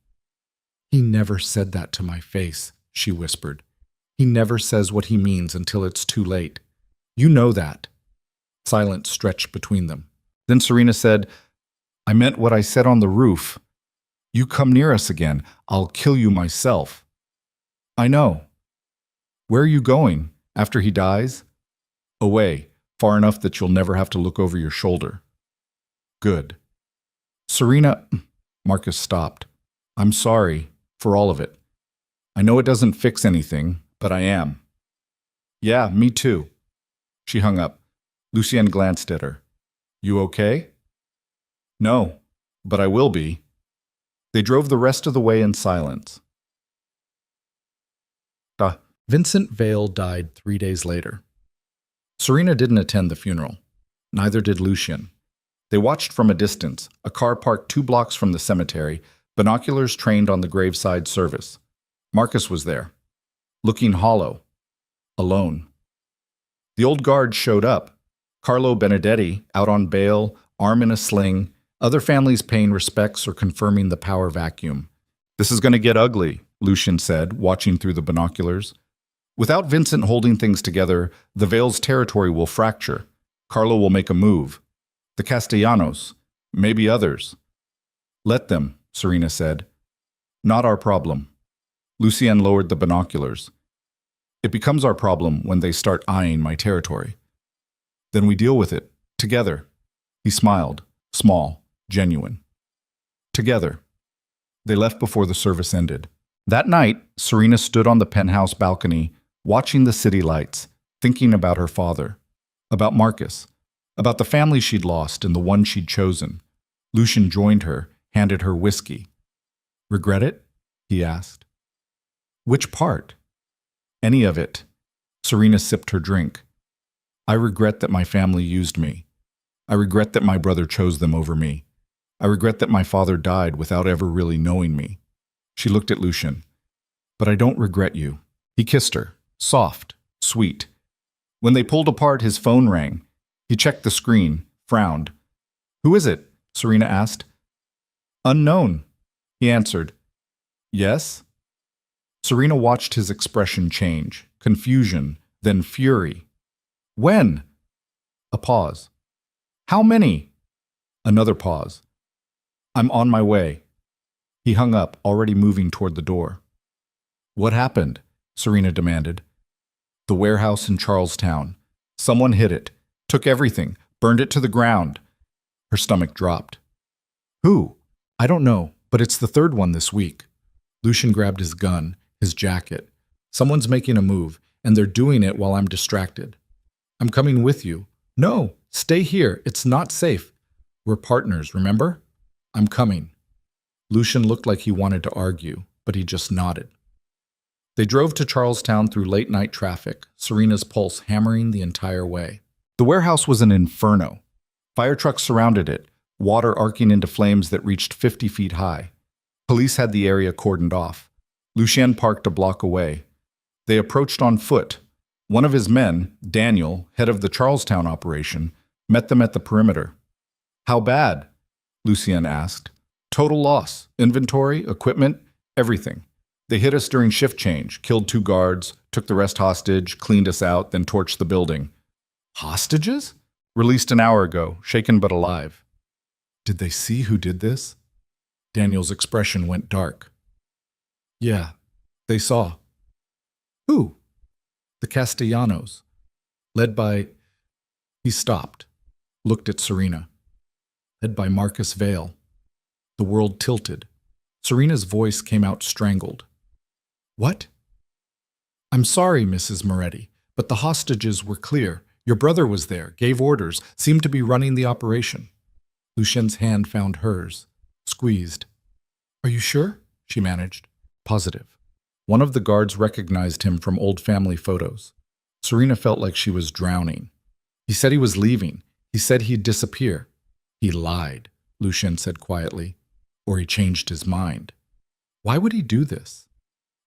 Speaker 1: He never said that to my face, she whispered. He never says what he means until it's too late. You know that. Silence stretched between them. Then Serena said, I meant what I said on the roof. You come near us again, I'll kill you myself. I know. Where are you going, after he dies? Away, far enough that you'll never have to look over your shoulder. Good. Serena, Marcus stopped. I'm sorry for all of it. I know it doesn't fix anything, but I am. Yeah, me too. She hung up. Lucien glanced at her. You okay? No, but I will be. They drove the rest of the way in silence. Vincent Vale died 3 days later. Serena didn't attend the funeral. Neither did Lucien. They watched from a distance, a car parked 2 blocks from the cemetery, binoculars trained on the graveside service. Marcus was there, looking hollow, alone. The old guard showed up. Carlo Benedetti, out on bail, arm in a sling, other families paying respects or confirming the power vacuum. This is going to get ugly, Lucien said, watching through the binoculars. Without Vincent holding things together, the Vale's territory will fracture. Carlo will make a move. The Castellanos, maybe others. Let them, Serena said. Not our problem. Lucien lowered the binoculars. It becomes our problem when they start eyeing my territory. Then we deal with it, together. He smiled, small, genuine. Together. They left before the service ended. That night, Serena stood on the penthouse balcony, watching the city lights, thinking about her father, about Marcus, about the family she'd lost and the one she'd chosen. Lucien joined her, handed her whiskey. Regret it? He asked. Which part? Any of it. Serena sipped her drink. I regret that my family used me. I regret that my brother chose them over me. I regret that my father died without ever really knowing me. She looked at Lucian. But I don't regret you. He kissed her, soft, sweet. When they pulled apart, his phone rang. He checked the screen, frowned. Who is it? Serena asked. Unknown, he answered. Yes? Serena watched his expression change, confusion, then fury. When? A pause. How many? Another pause. I'm on my way. He hung up, already moving toward the door. What happened? Serena demanded. The warehouse in Charlestown. Someone hid it, took everything, burned it to the ground. Her stomach dropped. Who? I don't know, but it's the third one this week. Lucian grabbed his gun, his jacket. Someone's making a move, and they're doing it while I'm distracted. I'm coming with you. No, stay here. It's not safe. We're partners, remember? I'm coming. Lucian looked like he wanted to argue, but he just nodded. They drove to Charlestown through late-night traffic, Serena's pulse hammering the entire way. The warehouse was an inferno. Fire trucks surrounded it, water arcing into flames that reached 50 feet high. Police had the area cordoned off. Lucien parked a block away. They approached on foot. One of his men, Daniel, head of the Charlestown operation, met them at the perimeter. How bad? Lucien asked. Total loss. Inventory, equipment, everything. They hit us during shift change, killed 2 guards, took the rest hostage, cleaned us out, then torched the building. Hostages? Released an hour ago, shaken but alive. Did they see who did this? Daniel's expression went dark. Yeah, they saw. Who? The Castellanos. Led by... He stopped, looked at Serena. Led by Marcus Vale. The world tilted. Serena's voice came out strangled. What? I'm sorry, Mrs. Moretti, but the hostages were clear. Your brother was there, gave orders, seemed to be running the operation. Lucien's hand found hers, squeezed. Are you sure? She managed. Positive. One of the guards recognized him from old family photos. Serena felt like she was drowning. He said he was leaving. He said he'd disappear. He lied, Lucien said quietly. Or he changed his mind. Why would he do this?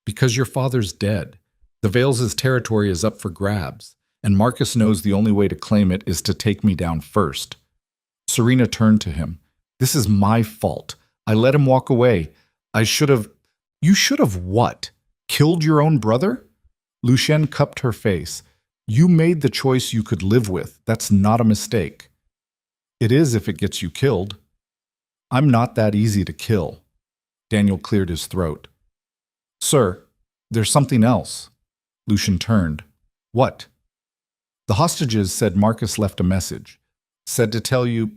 Speaker 1: Because your father's dead. The Vales' territory is up for grabs, and Marcus knows the only way to claim it is to take me down first. Serena turned to him. This is my fault. I let him walk away. I should have... You should have what? Killed your own brother? Lucien cupped her face. You made the choice you could live with. That's not a mistake. It is if it gets you killed. I'm not that easy to kill. Daniel cleared his throat. Sir, there's something else. Lucien turned. What? The hostages said Marcus left a message. Said to tell you...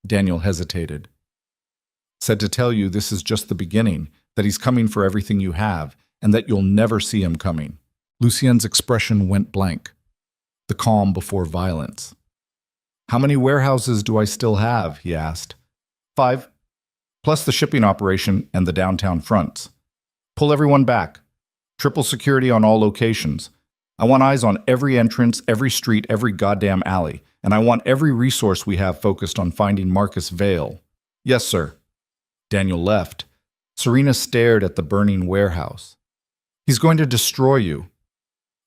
Speaker 1: Daniel hesitated. Said to tell you this is just the beginning, that he's coming for everything you have, and that you'll never see him coming. Lucien's expression went blank. The calm before violence. How many warehouses do I still have? He asked. 5, plus the shipping operation and the downtown fronts. Pull everyone back. Triple security on all locations. I want eyes on every entrance, every street, every goddamn alley, and I want every resource we have focused on finding Marcus Vale. Yes, sir. Daniel left. Serena stared at the burning warehouse. He's going to destroy you.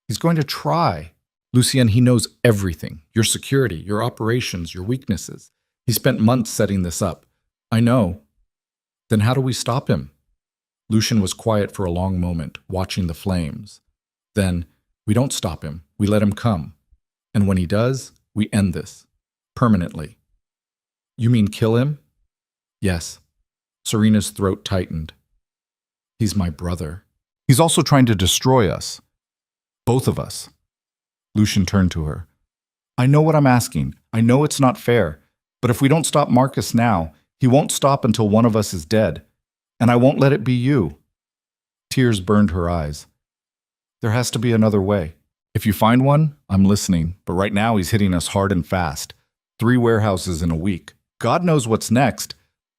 Speaker 1: He's going to try. Lucien, he knows everything. Your security, your operations, your weaknesses. He spent months setting this up. I know. Then how do we stop him? Lucien was quiet for a long moment, watching the flames. Then, we don't stop him. We let him come. And when he does, we end this. Permanently. You mean kill him? Yes. Serena's throat tightened. He's my brother. He's also trying to destroy us. Both of us. Lucien turned to her. I know what I'm asking. I know it's not fair. But if we don't stop Marcus now, he won't stop until one of us is dead. And I won't let it be you. Tears burned her eyes. There has to be another way. If you find one, I'm listening. But right now he's hitting us hard and fast. 3 warehouses in a week. God knows what's next.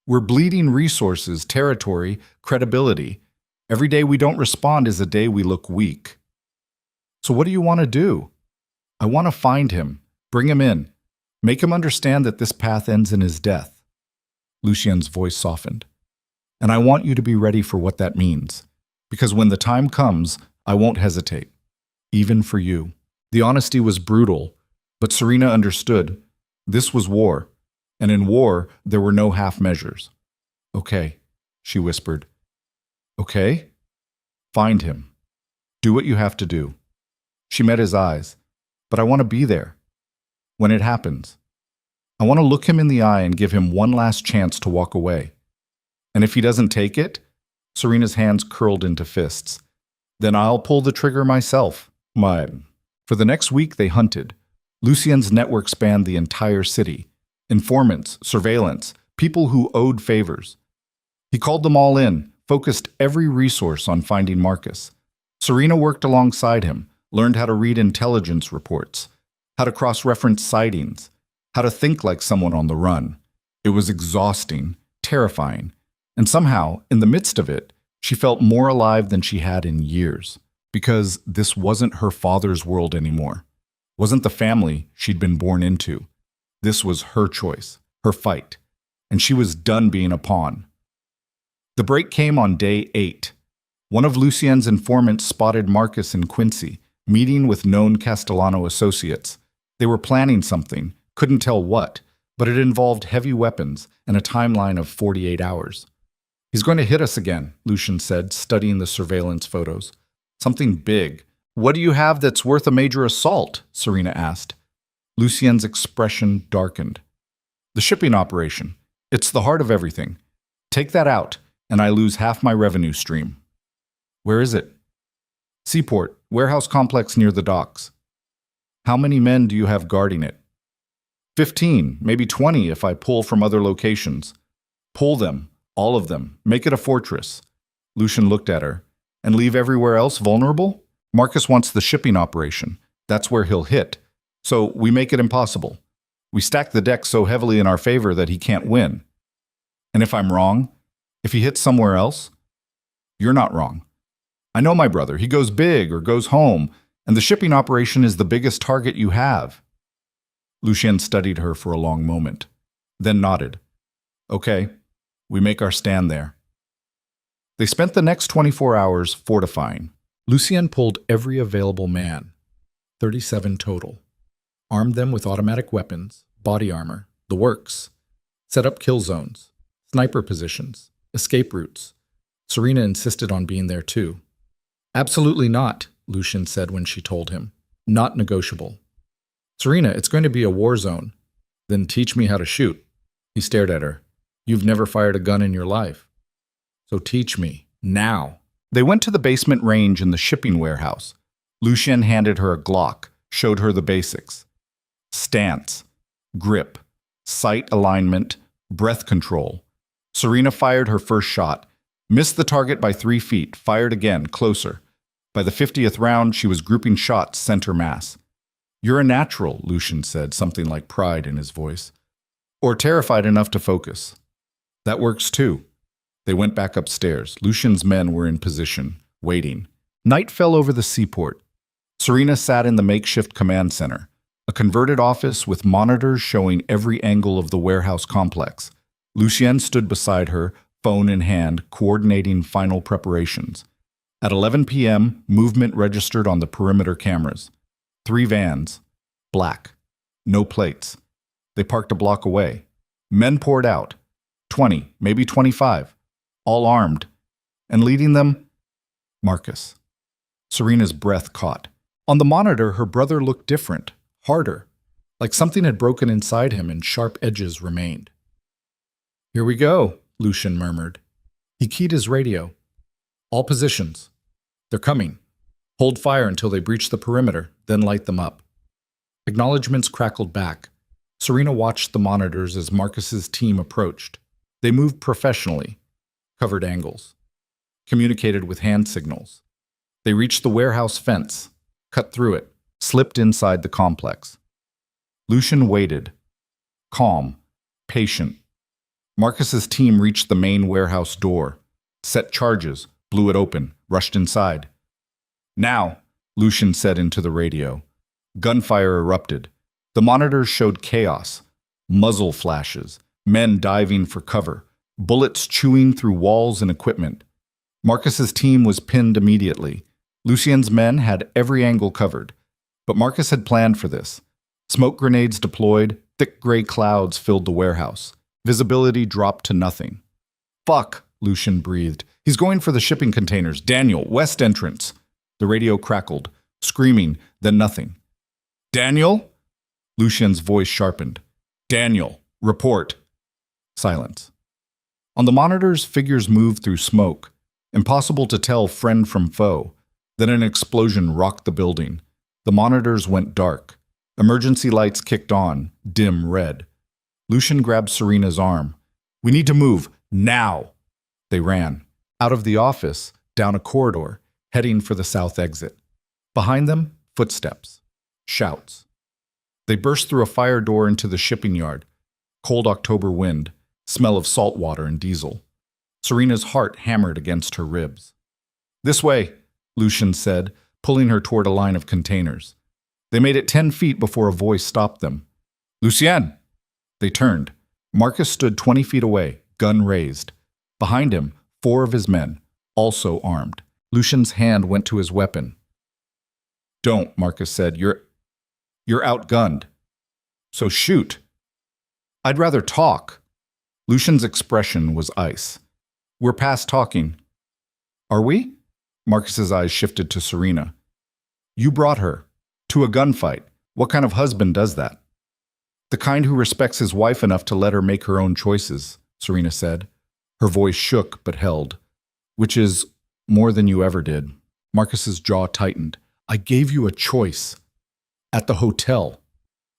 Speaker 1: We're bleeding resources, territory, credibility. Every day we don't respond is a day we look weak. So what do you want to do? I want to find him, bring him in, make him understand that this path ends in his death. Lucien's voice softened. "And I want you to be ready for what that means. Because when the time comes, I won't hesitate. Even for you." The honesty was brutal, but Serena understood. This was war, and in war, there were no half measures. "Okay," she whispered. "Okay? Find him. Do what you have to do." She met his eyes. "But I want to be there. When it happens. I want to look him in the eye and give him one last chance to walk away. And if he doesn't take it," Serena's hands curled into fists, "then I'll pull the trigger myself." For the next week they hunted. Lucien's network spanned the entire city. Informants, surveillance, people who owed favors. He called them all in, focused every resource on finding Marcus. Serena worked alongside him, learned how to read intelligence reports, how to cross-reference sightings, how to think like someone on the run. It was exhausting, terrifying, and somehow, in the midst of it, she felt more alive than she had in years. Because this wasn't her father's world anymore. Wasn't the family she'd been born into. This was her choice, her fight, and she was done being a pawn. The break came on day 8. One of Lucien's informants spotted Marcus in Quincy, meeting with known Castellano associates. They were planning something, couldn't tell what, but it involved heavy weapons and a timeline of 48 hours. "He's going to hit us again," Lucien said, studying the surveillance photos. "Something big." "What do you have that's worth a major assault?" Serena asked. Lucien's expression darkened. "The shipping operation. It's the heart of everything. Take that out, and I lose half my revenue stream." "Where is it?" "Seaport, warehouse complex near the docks." "How many men do you have guarding it?" 15, maybe 20 if I pull from other locations." "Pull them, all of them. Make it a fortress." Lucien looked at her. "And leave everywhere else vulnerable?" "Marcus wants the shipping operation. That's where he'll hit. So we make it impossible. We stack the deck so heavily in our favor that he can't win." "And if I'm wrong? If he hits somewhere else?" "You're not wrong. I know my brother. He goes big or goes home, and the shipping operation is the biggest target you have." Lucien studied her for a long moment, then nodded. "Okay, we make our stand there." They spent the next 24 hours fortifying. Lucien pulled every available man, 37 total, armed them with automatic weapons, body armor, the works, set up kill zones, sniper positions, escape routes. Serena insisted on being there too. "Absolutely not," Lucien said when she told him. "Not negotiable." "Serena, it's going to be a war zone." "Then teach me how to shoot." He stared at her. "You've never fired a gun in your life. So teach me, now." They went to the basement range in the shipping warehouse. Lucien handed her a Glock, showed her the basics. Stance, grip, sight alignment, breath control. Serena fired her first shot, missed the target by 3 feet, fired again, closer. By the 50th round, she was grouping shots center mass. "You're a natural," Lucien said, something like pride in his voice. "Or terrified enough to focus." "That works too." They went back upstairs. Lucien's men were in position, waiting. Night fell over the seaport. Serena sat in the makeshift command center, a converted office with monitors showing every angle of the warehouse complex. Lucien stood beside her, phone in hand, coordinating final preparations. At 11 p.m., movement registered on the perimeter cameras. 3 vans, black, no plates. They parked a block away. Men poured out, 20, maybe 25. All armed, and leading them, Marcus. Serena's breath caught. On the monitor, her brother looked different, harder, like something had broken inside him and sharp edges remained. "Here we go," Lucien murmured. He keyed his radio. "All positions. They're coming. Hold fire until they breach the perimeter, then light them up." Acknowledgements crackled back. Serena watched the monitors as Marcus's team approached. They moved professionally, covered angles, communicated with hand signals. They reached the warehouse fence, cut through it, slipped inside the complex. Lucien waited, calm, patient. Marcus's team reached the main warehouse door, set charges, blew it open, rushed inside. "Now," Lucien said into the radio. Gunfire erupted. The monitors showed chaos, muzzle flashes, Men diving for cover, bullets chewing through walls and equipment. Marcus's team was pinned immediately. Lucien's men had every angle covered. But Marcus had planned for this. Smoke grenades deployed, thick gray clouds filled the warehouse. Visibility dropped to nothing. Fuck, Lucien breathed. He's going for the shipping containers. Daniel, west entrance. The radio crackled, screaming, then nothing. Daniel? Lucien's voice sharpened. Daniel, report. Silence. On the monitors, figures moved through smoke. Impossible to tell friend from foe. Then an explosion rocked the building. The monitors went dark. Emergency lights kicked on, dim red. Lucien grabbed Serena's arm. We need to move, now! They ran. Out of the office, down a corridor, heading for the south exit. Behind them, footsteps. Shouts. They burst through a fire door into the shipping yard. Cold October wind, smell of salt water and diesel. Serena's heart hammered against her ribs. This way, Lucien said, pulling her toward a line of containers. They made it 10 feet before a voice stopped them. Lucien! They turned. Marcus stood 20 feet away, gun raised. Behind him, 4 of his men, also armed. Lucien's hand went to his weapon. Don't, Marcus said. You're outgunned. So shoot. I'd rather talk. Lucien's expression was ice. We're past talking. Are we? Marcus's eyes shifted to Serena. You brought her. To a gunfight. What kind of husband does that? The kind who respects his wife enough to let her make her own choices, Serena said. Her voice shook but held. Which is more than you ever did. Marcus's jaw tightened. I gave you a choice. At the hotel.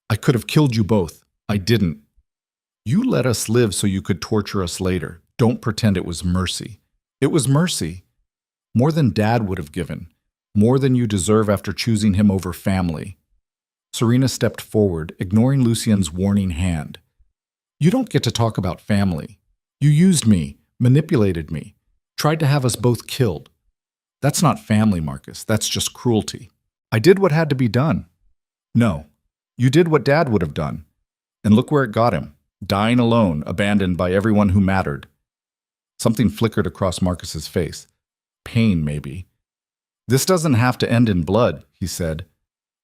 Speaker 1: I could have killed you both. I didn't. You let us live so you could torture us later. Don't pretend it was mercy. It was mercy. More than Dad would have given. More than you deserve after choosing him over family. Serena stepped forward, ignoring Lucien's warning hand. You don't get to talk about family. You used me, manipulated me, tried to have us both killed. That's not family, Marcus. That's just cruelty. I did what had to be done. No, you did what Dad would have done. And look where it got him. Dying alone, abandoned by everyone who mattered. Something flickered across Marcus's face. Pain, maybe. This doesn't have to end in blood, he said.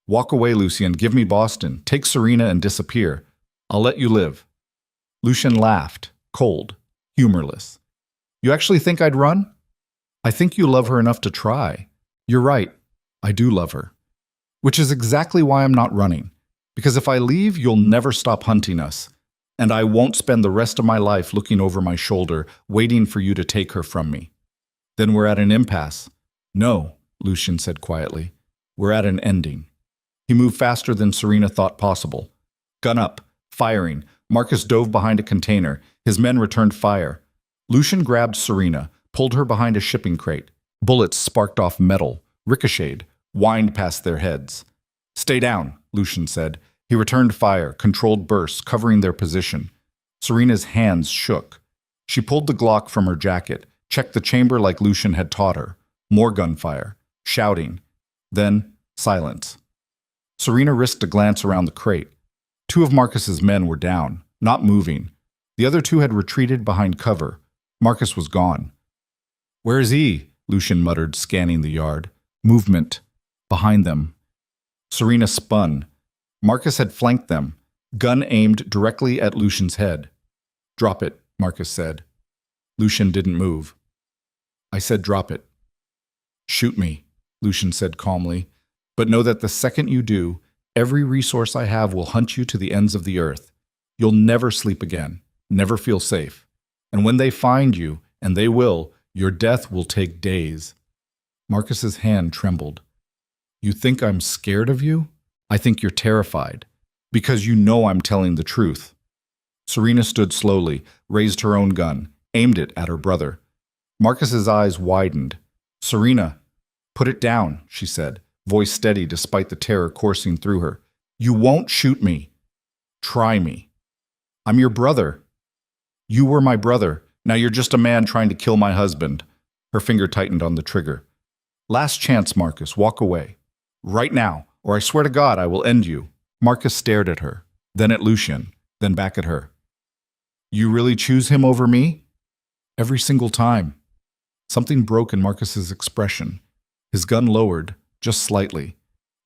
Speaker 1: Walk away, Lucien. Give me Boston. Take Serena and disappear. I'll let you live. Lucien laughed, cold, humorless. You actually think I'd run? I think you love her enough to try. You're right. I do love her. Which is exactly why I'm not running. Because if I leave, you'll never stop hunting us. And I won't spend the rest of my life looking over my shoulder, waiting for you to take her from me. Then we're at an impasse. No, Lucien said quietly. We're at an ending. He moved faster than Serena thought possible. Gun up, firing. Marcus dove behind a container. His men returned fire. Lucien grabbed Serena, pulled her behind a shipping crate. Bullets sparked off metal, ricocheted, whined past their heads. Stay down, Lucien said. He returned fire, controlled bursts, covering their position. Serena's hands shook. She pulled the Glock from her jacket, checked the chamber like Lucien had taught her. More gunfire, shouting. Then, silence. Serena risked a glance around the crate. 2 of Marcus's men were down, not moving. The other 2 had retreated behind cover. Marcus was gone. Where is he? Lucien muttered, scanning the yard. Movement. Behind them. Serena spun. Marcus had flanked them, gun aimed directly at Lucien's head. Drop it, Marcus said. Lucien didn't move. I said drop it. Shoot me, Lucien said calmly, but know that the second you do, every resource I have will hunt you to the ends of the earth. You'll never sleep again, never feel safe. And when they find you, and they will, your death will take days. Marcus's hand trembled. You think I'm scared of you? I think you're terrified, because you know I'm telling the truth. Serena stood slowly, raised her own gun, aimed it at her brother. Marcus's eyes widened. Serena, put it down, she said, voice steady despite the terror coursing through her. You won't shoot me. Try me. I'm your brother. You were my brother. Now you're just a man trying to kill my husband. Her finger tightened on the trigger. Last chance, Marcus, walk away. Right now, or I swear to God I will end you. Marcus stared at her, then at Lucien, then back at her. You really choose him over me? Every single time. Something broke in Marcus's expression. His gun lowered, just slightly.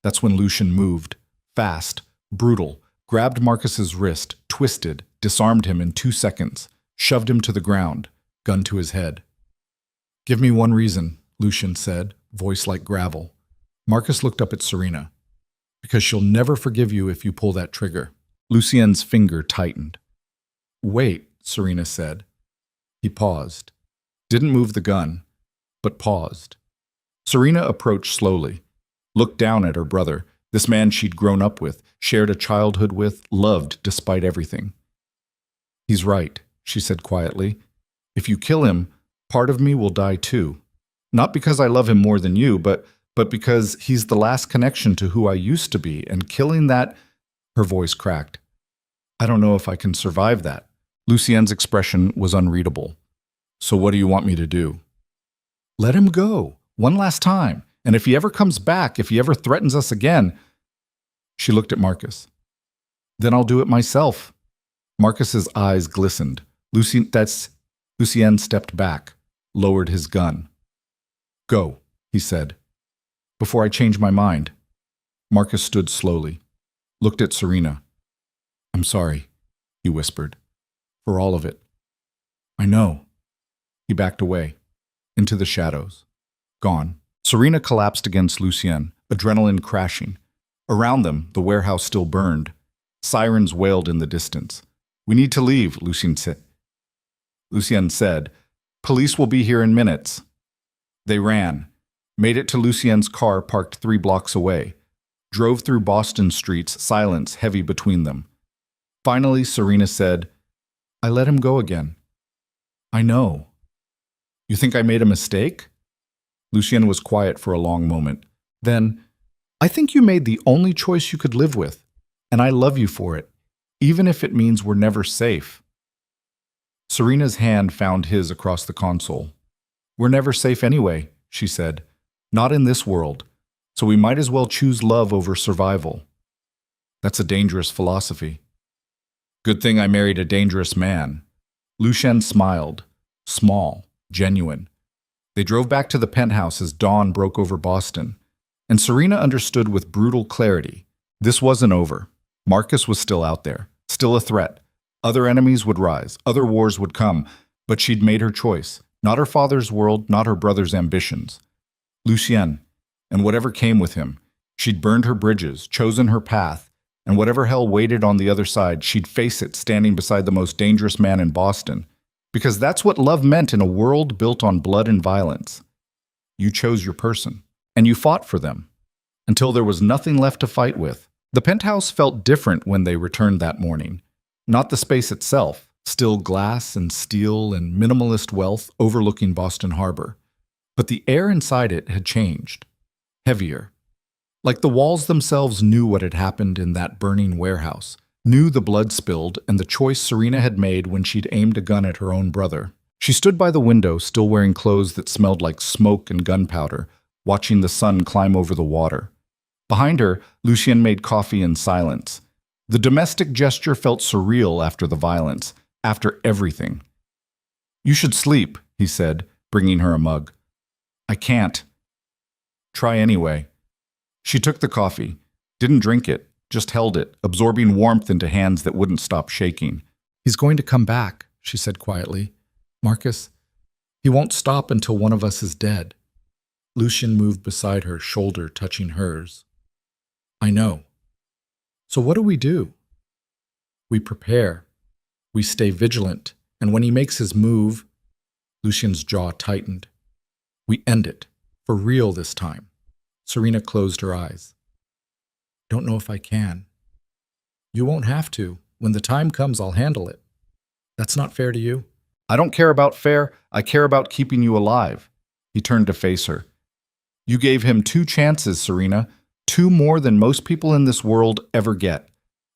Speaker 1: That's when Lucian moved. Fast, brutal, grabbed Marcus's wrist, twisted, disarmed him in 2 seconds, shoved him to the ground, gun to his head. Give me one reason, Lucian said, voice like gravel. Marcus looked up at Serena. Because she'll never forgive you if you pull that trigger. Lucien's finger tightened. Wait, Serena said. He paused. Didn't move the gun, but paused. Serena approached slowly, looked down at her brother, this man she'd grown up with, shared a childhood with, loved despite everything. He's right, she said quietly. If you kill him, part of me will die too. Not because I love him more than you, but because he's the last connection to who I used to be, and killing that... Her voice cracked. I don't know if I can survive that. Lucien's expression was unreadable. So what do you want me to do? Let him go, one last time, and if he ever comes back, if he ever threatens us again... She looked at Marcus. Then I'll do it myself. Marcus's eyes glistened. Lucien stepped back, lowered his gun. Go, he said. Before I change my mind. Marcus stood slowly, looked at Serena. I'm sorry, he whispered, for all of it. I know. He backed away, into the shadows. Gone. Serena collapsed against Lucien, adrenaline crashing. Around them, the warehouse still burned. Sirens wailed in the distance. We need to leave, Lucien said. Police will be here in minutes. They ran, made it to Lucien's car parked 3 blocks away, drove through Boston streets, silence heavy between them. Finally, Serena said, I let him go again. I know. You think I made a mistake? Lucien was quiet for a long moment. Then, I think you made the only choice you could live with, and I love you for it, even if it means we're never safe. Serena's hand found his across the console. We're never safe anyway, she said. Not in this world, so we might as well choose love over survival. That's a dangerous philosophy. Good thing I married a dangerous man. Lucien smiled, small, genuine. They drove back to the penthouse as dawn broke over Boston, and Serena understood with brutal clarity. This wasn't over. Marcus was still out there, still a threat. Other enemies would rise, other wars would come, but she'd made her choice. Not her father's world, not her brother's ambitions. Lucien, and whatever came with him. She'd burned her bridges, chosen her path, and whatever hell waited on the other side, she'd face it standing beside the most dangerous man in Boston. Because that's what love meant in a world built on blood and violence. You chose your person, and you fought for them, until there was nothing left to fight with. The penthouse felt different when they returned that morning. Not the space itself, still glass and steel and minimalist wealth overlooking Boston Harbor. But the air inside it had changed. Heavier. Like the walls themselves knew what had happened in that burning warehouse, knew the blood spilled and the choice Serena had made when she'd aimed a gun at her own brother. She stood by the window, still wearing clothes that smelled like smoke and gunpowder, watching the sun climb over the water. Behind her, Lucien made coffee in silence. The domestic gesture felt surreal after the violence, after everything. You should sleep, he said, bringing her a mug. I can't. Try anyway. She took the coffee, didn't drink it, just held it, absorbing warmth into hands that wouldn't stop shaking. He's going to come back, she said quietly. Marcus, he won't stop until one of us is dead. Lucien moved beside her, shoulder touching hers. I know. So what do? We prepare. We stay vigilant, and when he makes his move, Lucien's jaw tightened. We end it, for real this time. Serena closed her eyes. Don't know if I can. You won't have to. When the time comes, I'll handle it. That's not fair to you. I don't care about fair. I care about keeping you alive. He turned to face her. You gave him 2 chances, Serena. 2 more than most people in this world ever get.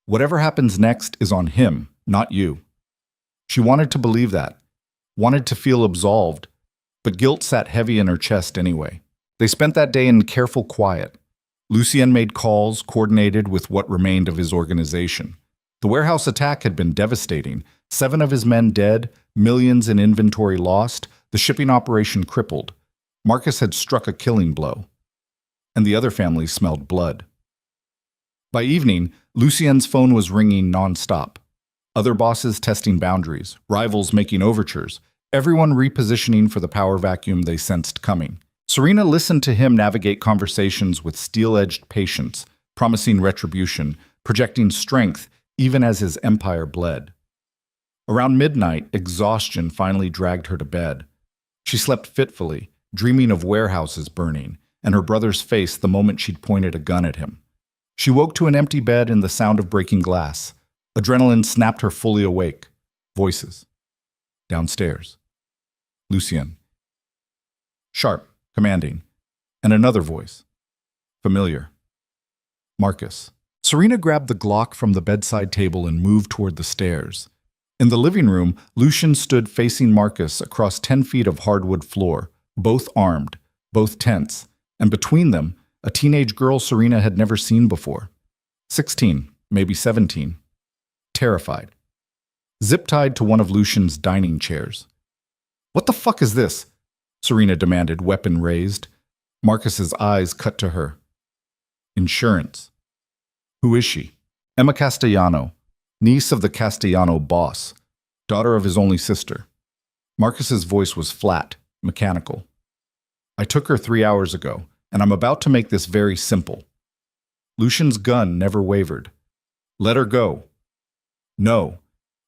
Speaker 1: Whatever happens next is on him, not you. She wanted to believe that, wanted to feel absolved, but guilt sat heavy in her chest anyway. They spent that day in careful quiet. Lucien made calls, coordinated with what remained of his organization. The warehouse attack had been devastating. 7 of his men dead, millions in inventory lost, the shipping operation crippled. Marcus had struck a killing blow. And the other families smelled blood. By evening, Lucien's phone was ringing nonstop. Other bosses testing boundaries, rivals making overtures, everyone repositioning for the power vacuum they sensed coming. Serena listened to him navigate conversations with steel-edged patience, promising retribution, projecting strength even as his empire bled. Around midnight, exhaustion finally dragged her to bed. She slept fitfully, dreaming of warehouses burning, and her brother's face the moment she'd pointed a gun at him. She woke to an empty bed and the sound of breaking glass. Adrenaline snapped her fully awake. Voices. Downstairs. Lucien. Sharp, commanding. And another voice. Familiar. Marcus. Serena grabbed the Glock from the bedside table and moved toward the stairs. In the living room, Lucien stood facing Marcus across 10 feet of hardwood floor, both armed, both tense, and between them, a teenage girl Serena had never seen before. 16, maybe 17. Terrified. Zip-tied to one of Lucien's dining chairs. "What the fuck is this?" Serena demanded, weapon raised. Marcus's eyes cut to her. "Insurance." "Who is she?" "Emma Castellano, niece of the Castellano boss, daughter of his only sister." Marcus's voice was flat, mechanical. "I took her 3 hours ago, and I'm about to make this very simple." Lucien's gun never wavered. "Let her go." "No.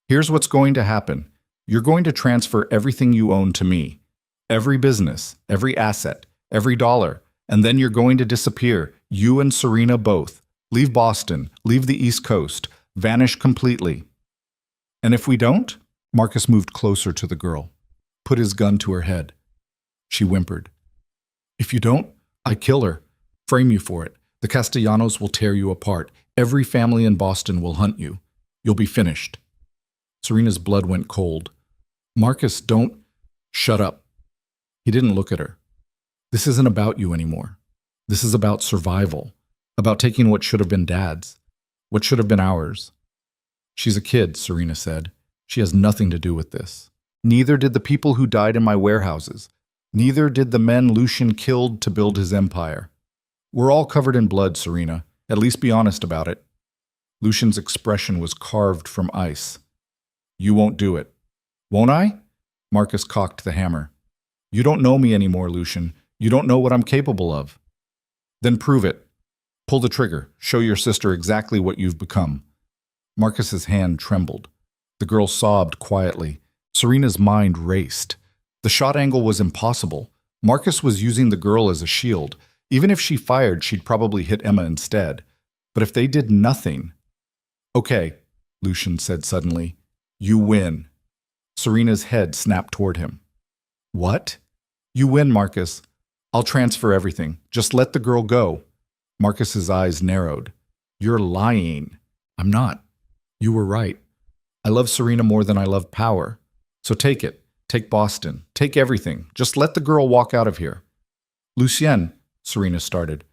Speaker 1: Here's what's going to happen. You're going to transfer everything you own to me. Every business, every asset, every dollar, and then you're going to disappear, you and Serena both. Leave Boston, leave the East Coast, vanish completely." "And if we don't?" Marcus moved closer to the girl, put his gun to her head. She whimpered. "If you don't, I kill her. Frame you for it. The Castellanos will tear you apart. Every family in Boston will hunt you. You'll be finished." Serena's blood went cold. "Marcus, don't..." "Shut up." He didn't look at her. "This isn't about you anymore. This is about survival. About taking what should have been Dad's. What should have been ours." "She's a kid," Serena said. "She has nothing to do with this. Neither did the people who died in my warehouses. Neither did the men Lucien killed to build his empire. We're all covered in blood, Serena. At least be honest about it." Lucien's expression was carved from ice. "You won't do it." "Won't I?" Marcus cocked the hammer. "You don't know me anymore, Lucien. You don't know what I'm capable of." "Then prove it. Pull the trigger. Show your sister exactly what you've become." Marcus's hand trembled. The girl sobbed quietly. Serena's mind raced. The shot angle was impossible. Marcus was using the girl as a shield. Even if she fired, she'd probably hit Emma instead. But if they did nothing... "Okay," Lucien said suddenly. "You win." Serena's head snapped toward him. "What?" "You win, Marcus. I'll transfer everything. Just let the girl go." Marcus's eyes narrowed. "You're lying." "I'm not. You were right. I love Serena more than I love power. So take it. Take Boston. Take everything. Just let the girl walk out of here." "Lucien," Serena started.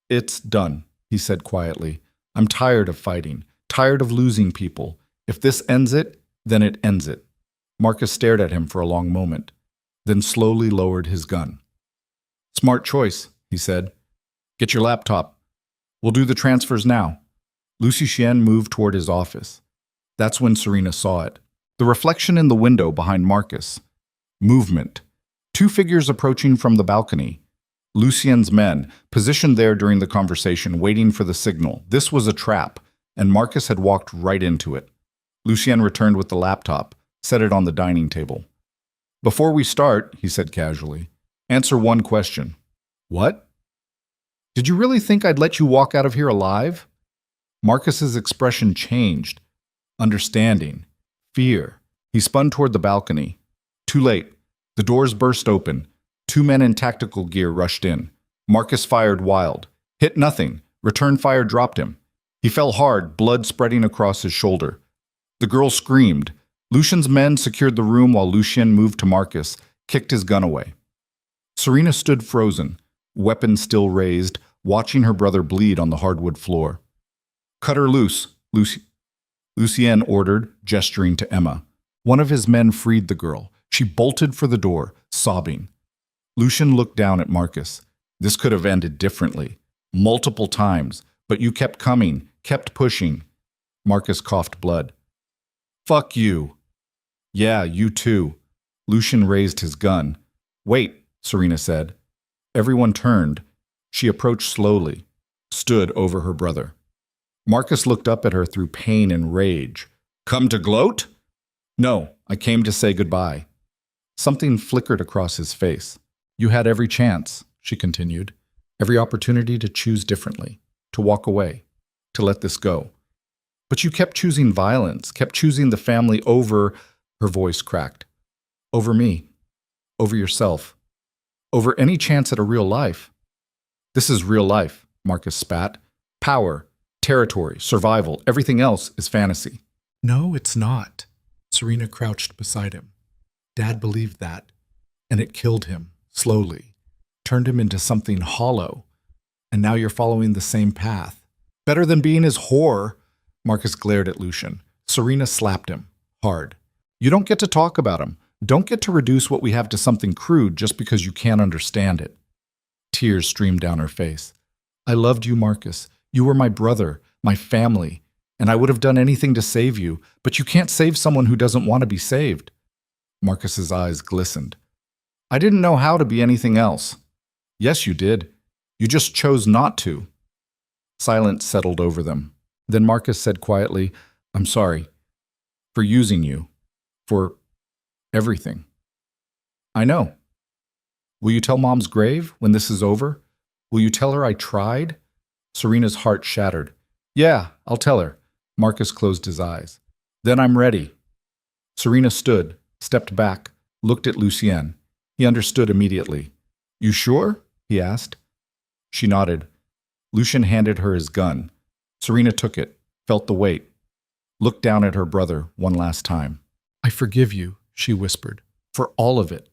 Speaker 1: "It's done," he said quietly. "I'm tired of fighting. Tired of losing people. If this ends it, then it ends it." Marcus stared at him for a long moment, then slowly lowered his gun. "Smart choice," he said. "Get your laptop. We'll do the transfers now." Lucien moved toward his office. That's when Serena saw it. The reflection in the window behind Marcus. Movement. 2 figures approaching from the balcony. Lucien's men, positioned there during the conversation, waiting for the signal. This was a trap, and Marcus had walked right into it. Lucien returned with the laptop, set it on the dining table. "Before we start," he said casually, "answer one question." "What?" "Did you really think I'd let you walk out of here alive?" Marcus's expression changed. Understanding. Fear. He spun toward the balcony. Too late. The doors burst open. 2 men in tactical gear rushed in. Marcus fired wild. Hit nothing. Return fire dropped him. He fell hard, blood spreading across his shoulder. The girl screamed. Lucien's men secured the room while Lucien moved to Marcus, kicked his gun away. Serena stood frozen, weapon still raised, watching her brother bleed on the hardwood floor. "Cut her loose," Lucien ordered, gesturing to Emma. One of his men freed the girl. She bolted for the door, sobbing. Lucian looked down at Marcus. This could have ended differently. Multiple times. But you kept coming, kept pushing. Marcus coughed blood. Fuck you. Yeah, you too. Lucian raised his gun. Wait, Serena said. Everyone turned. She approached slowly, stood over her brother. Marcus looked up at her through pain and rage. Come to gloat? No, I came to say goodbye. Something flickered across his face. You had every chance, she continued. Every opportunity to choose differently, to walk away, to let this go. But you kept choosing violence, kept choosing the family over, her voice cracked, over me, over yourself, over any chance at a real life. This is real life, Marcus spat. Power, territory, survival, everything else is fantasy. No, it's not. Serena crouched beside him. Dad believed that, and it killed him, slowly, turned him into something hollow. And now you're following the same path. Better than being his whore. Marcus glared at Lucian. Serena slapped him, hard. You don't get to talk about him. Don't get to reduce what we have to something crude just because you can't understand it. Tears streamed down her face. I loved you, Marcus. You were my brother, my family, and I would have done anything to save you, but you can't save someone who doesn't want to be saved. Marcus's eyes glistened. I didn't know how to be anything else. Yes, you did. You just chose not to. Silence settled over them. Then Marcus said quietly, I'm sorry. For using you. For everything. I know. Will you tell Mom's grave when this is over? Will you tell her I tried? Serena's heart shattered. Yeah, I'll tell her. Marcus closed his eyes. Then I'm ready. Serena stood, stepped back, looked at Lucien. He understood immediately. You sure? He asked. She nodded. Lucian handed her his gun. Serena took it, felt the weight, looked down at her brother one last time. I forgive you, she whispered, for all of it.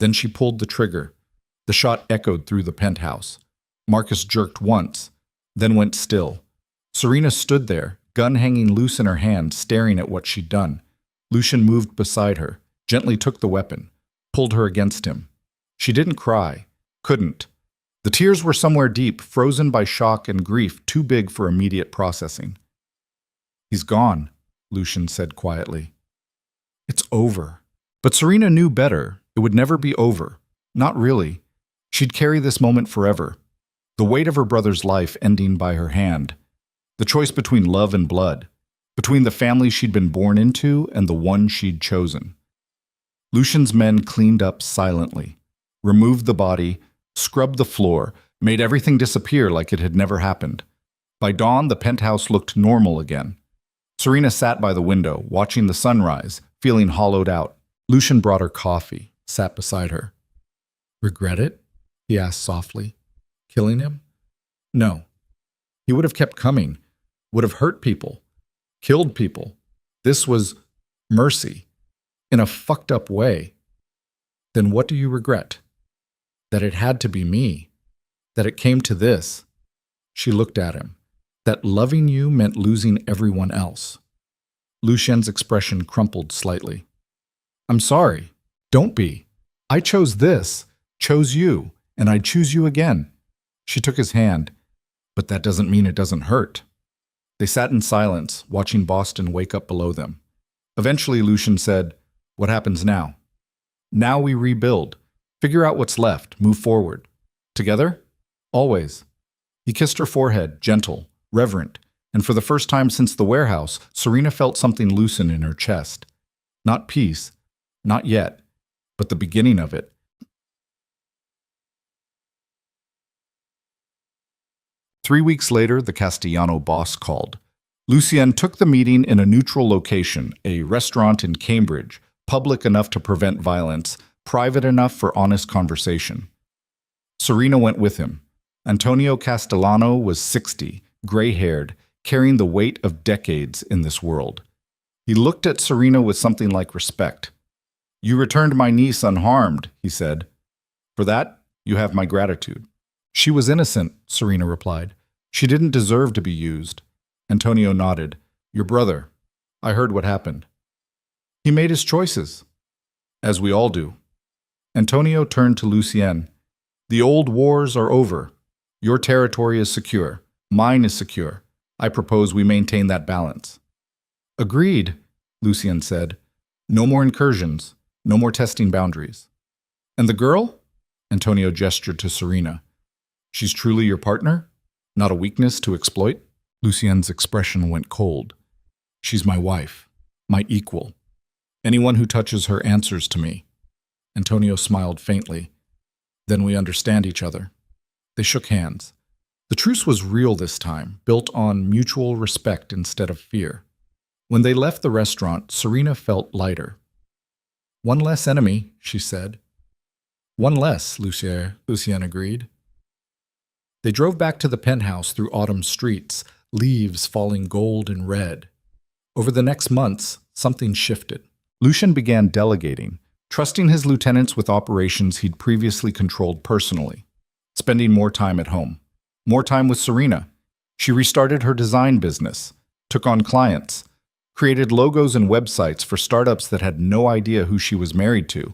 Speaker 1: Then she pulled the trigger. The shot echoed through the penthouse. Marcus jerked once, then went still. Serena stood there, gun hanging loose in her hand, staring at what she'd done. Lucian moved beside her, gently took the weapon, pulled her against him. She didn't cry, couldn't. The tears were somewhere deep, frozen by shock and grief too big for immediate processing. He's gone, Lucian said quietly. It's over. But Serena knew better. It would never be over. Not really. She'd carry this moment forever. The weight of her brother's life ending by her hand. The choice between love and blood. Between the family she'd been born into and the one she'd chosen. Lucian's men cleaned up silently, removed the body, scrubbed the floor, made everything disappear like it had never happened. By dawn, the penthouse looked normal again. Serena sat by the window, watching the sunrise, feeling hollowed out. Lucian brought her coffee, sat beside her. Regret it? He asked softly. Killing him? No. He would have kept coming, would have hurt people, killed people. This was mercy, in a fucked up way. Then what do you regret? That it had to be me. That it came to this. She looked at him. That loving you meant losing everyone else. Lucien's expression crumpled slightly. I'm sorry. Don't be. I chose this, chose you, and I'd choose you again. She took his hand. But that doesn't mean it doesn't hurt. They sat in silence, watching Boston wake up below them. Eventually, Lucian said, What happens now? Now we rebuild. Figure out what's left, move forward. Together? Always. He kissed her forehead, gentle, reverent, and for the first time since the warehouse, Serena felt something loosen in her chest. Not peace, not yet, but the beginning of it. 3 weeks later, the Castellano boss called. Lucien took the meeting in a neutral location, a restaurant in Cambridge, public enough to prevent violence, private enough for honest conversation. Serena went with him. Antonio Castellano was 60, gray-haired, carrying the weight of decades in this world. He looked at Serena with something like respect. You returned my niece unharmed, he said. For that, you have my gratitude. She was innocent, Serena replied. She didn't deserve to be used. Antonio nodded. Your brother. I heard what happened. He made his choices, as we all do. Antonio turned to Lucien. The old wars are over. Your territory is secure. Mine is secure. I propose we maintain that balance. Agreed, Lucien said. No more incursions. No more testing boundaries. And the girl? Antonio gestured to Serena. She's truly your partner? Not a weakness to exploit? Lucien's expression went cold. She's my wife, my equal. Anyone who touches her answers to me. Antonio smiled faintly. Then we understand each other. They shook hands. The truce was real this time, built on mutual respect instead of fear. When they left the restaurant, Serena felt lighter. One less enemy, she said. One less, Lucien agreed. They drove back to the penthouse through autumn streets, leaves falling gold and red. Over the next months, something shifted. Lucien began delegating, trusting his lieutenants with operations he'd previously controlled personally, spending more time at home, more time with Serena. She restarted her design business, took on clients, created logos and websites for startups that had no idea who she was married to,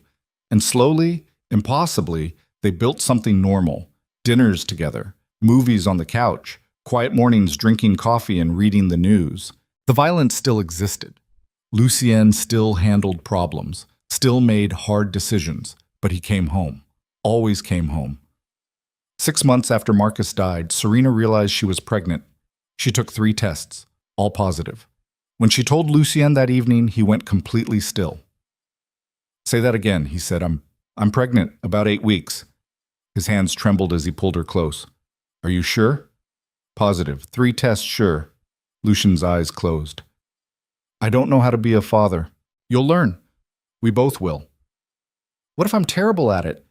Speaker 1: and slowly, impossibly, they built something normal, dinners together, movies on the couch, quiet mornings drinking coffee and reading the news. The violence still existed. Lucien still handled problems, still made hard decisions, but he came home, always came home. 6 months after Marcus died, Serena realized she was pregnant. She took 3 tests, all positive. When she told Lucien that evening, he went completely still. Say that again, he said. I'm pregnant, about 8 weeks. His hands trembled as he pulled her close. Are you sure? Positive. 3 tests, sure. Lucien's eyes closed. I don't know how to be a father. You'll learn. We both will. What if I'm terrible at it?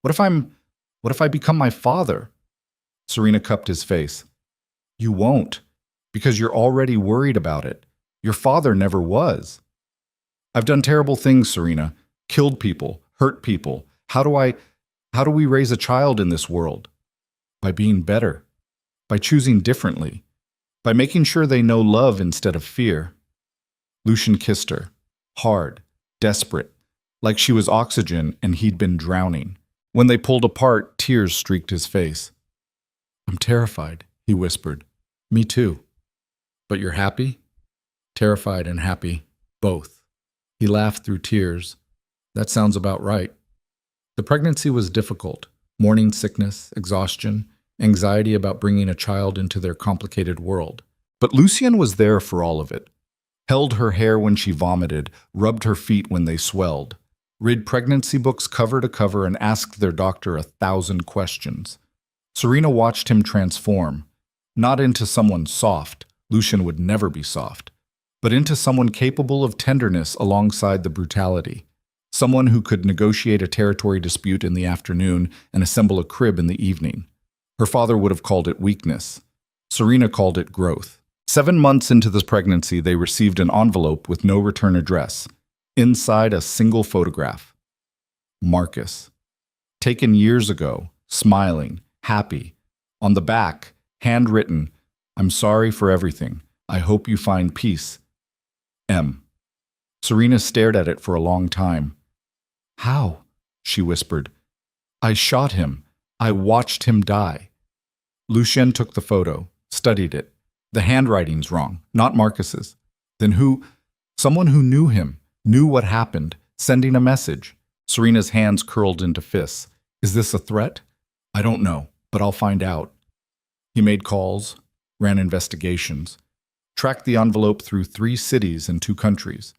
Speaker 1: What if I become my father? Serena cupped his face. You won't, because you're already worried about it. Your father never was. I've done terrible things, Serena. Killed people, hurt people. How do we raise a child in this world? By being better. By choosing differently. By making sure they know love instead of fear. Lucien kissed her. Hard. Desperate. Like she was oxygen and he'd been drowning. When they pulled apart, tears streaked his face. I'm terrified, he whispered. Me too. But you're happy? Terrified and happy, both. He laughed through tears. That sounds about right. The pregnancy was difficult. Morning sickness, exhaustion, anxiety about bringing a child into their complicated world. But Lucien was there for all of it. Held her hair when she vomited, rubbed her feet when they swelled, read pregnancy books cover to cover and asked their doctor 1,000 questions. Serena watched him transform, not into someone soft, Lucien would never be soft, but into someone capable of tenderness alongside the brutality. Someone who could negotiate a territory dispute in the afternoon and assemble a crib in the evening. Her father would have called it weakness. Serena called it growth. 7 months into this pregnancy, they received an envelope with no return address. Inside, a single photograph. Marcus. Taken years ago, smiling, happy. On the back, handwritten, I'm sorry for everything. I hope you find peace. M. Serena stared at it for a long time. How? She whispered. I shot him. I watched him die. Lucien took the photo, studied it. The handwriting's wrong, not Marcus's. Then who? Someone who knew him, knew what happened, sending a message. Serena's hands curled into fists. Is this a threat? I don't know, but I'll find out. He made calls, ran investigations, tracked the envelope through 3 cities and 2 countries.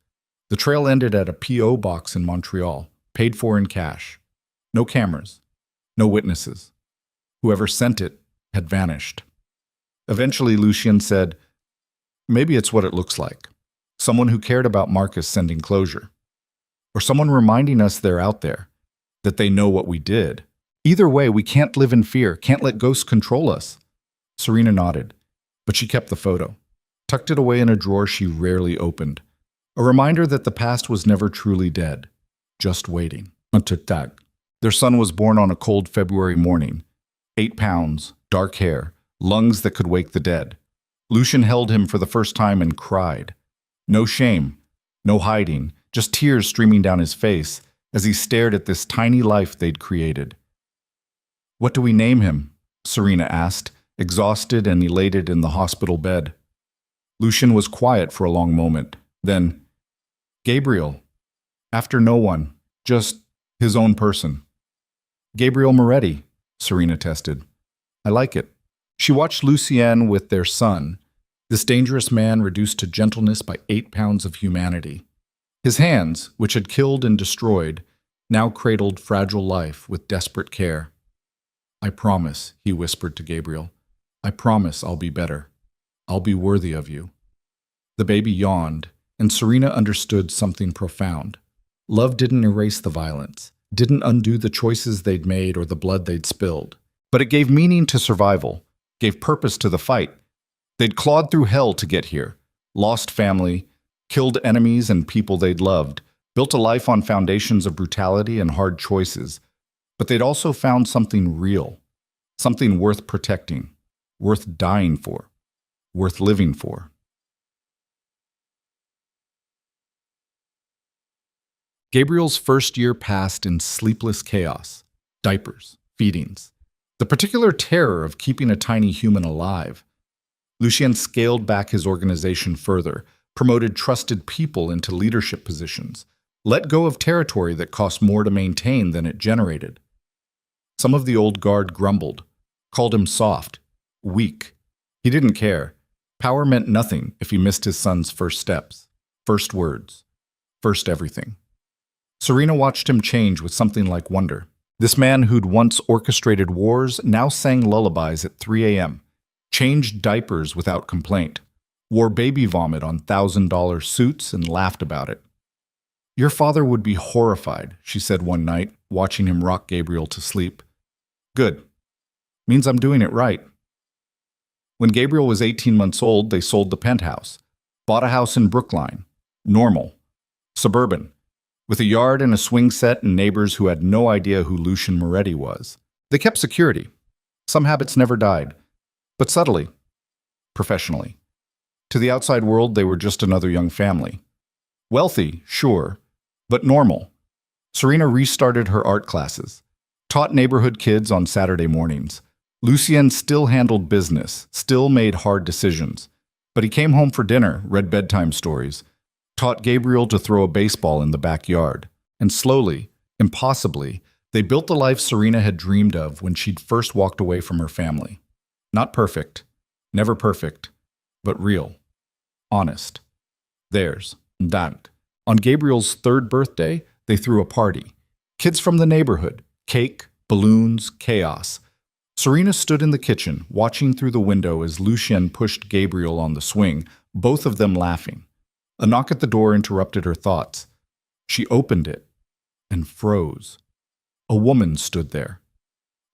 Speaker 1: The trail ended at a P.O. box in Montreal, paid for in cash. No cameras, no witnesses. Whoever sent it had vanished. Eventually, Lucien said, maybe it's what it looks like. Someone who cared about Marcus sending closure. Or someone reminding us they're out there, that they know what we did. Either way, we can't live in fear, can't let ghosts control us. Serena nodded, but she kept the photo, tucked it away in a drawer she rarely opened. A reminder that the past was never truly dead, just waiting. Their son was born on a cold February morning. 8 pounds, dark hair, lungs that could wake the dead. Lucien held him for the first time and cried. No shame, no hiding, just tears streaming down his face as he stared at this tiny life they'd created. "What do we name him?" Serena asked, exhausted and elated in the hospital bed. Lucian was quiet for a long moment. Then, "Gabriel. After no one. Just his own person." "Gabriel Moretti," Serena tested. "I like it." She watched Lucien with their son, this dangerous man reduced to gentleness by 8 pounds of humanity. His hands, which had killed and destroyed, now cradled fragile life with desperate care. "I promise," he whispered to Gabriel. "I promise I'll be better. I'll be worthy of you." The baby yawned, and Serena understood something profound. Love didn't erase the violence, didn't undo the choices they'd made or the blood they'd spilled. But it gave meaning to survival, gave purpose to the fight. They'd clawed through hell to get here, lost family, killed enemies and people they'd loved, built a life on foundations of brutality and hard choices. But they'd also found something real, something worth protecting, worth dying for, worth living for. Gabriel's first year passed in sleepless chaos, diapers, feedings, the particular terror of keeping a tiny human alive. Lucien scaled back his organization further, promoted trusted people into leadership positions, let go of territory that cost more to maintain than it generated. Some of the old guard grumbled, called him soft, weak. He didn't care. Power meant nothing if he missed his son's first steps, first words, first everything. Serena watched him change with something like wonder. This man who'd once orchestrated wars now sang lullabies at 3 a.m., changed diapers without complaint, wore baby vomit on $1,000 suits and laughed about it. "Your father would be horrified," she said one night, watching him rock Gabriel to sleep. "Good. Means I'm doing it right." When Gabriel was 18 months old, they sold the penthouse, bought a house in Brookline, normal, suburban, with a yard and a swing set and neighbors who had no idea who Lucien Moretti was. They kept security. Some habits never died, but subtly, professionally. To the outside world, they were just another young family. Wealthy, sure, but normal. Serena restarted her art classes, taught neighborhood kids on Saturday mornings. Lucien still handled business, still made hard decisions. But he came home for dinner, read bedtime stories, taught Gabriel to throw a baseball in the backyard. And slowly, impossibly, they built the life Serena had dreamed of when she'd first walked away from her family. Not perfect, never perfect, but real, honest. Theirs, that. On Gabriel's 3rd birthday, they threw a party. Kids from the neighborhood, cake, balloons, chaos. Serena stood in the kitchen, watching through the window as Lucien pushed Gabriel on the swing, both of them laughing. A knock at the door interrupted her thoughts. She opened it and froze. A woman stood there.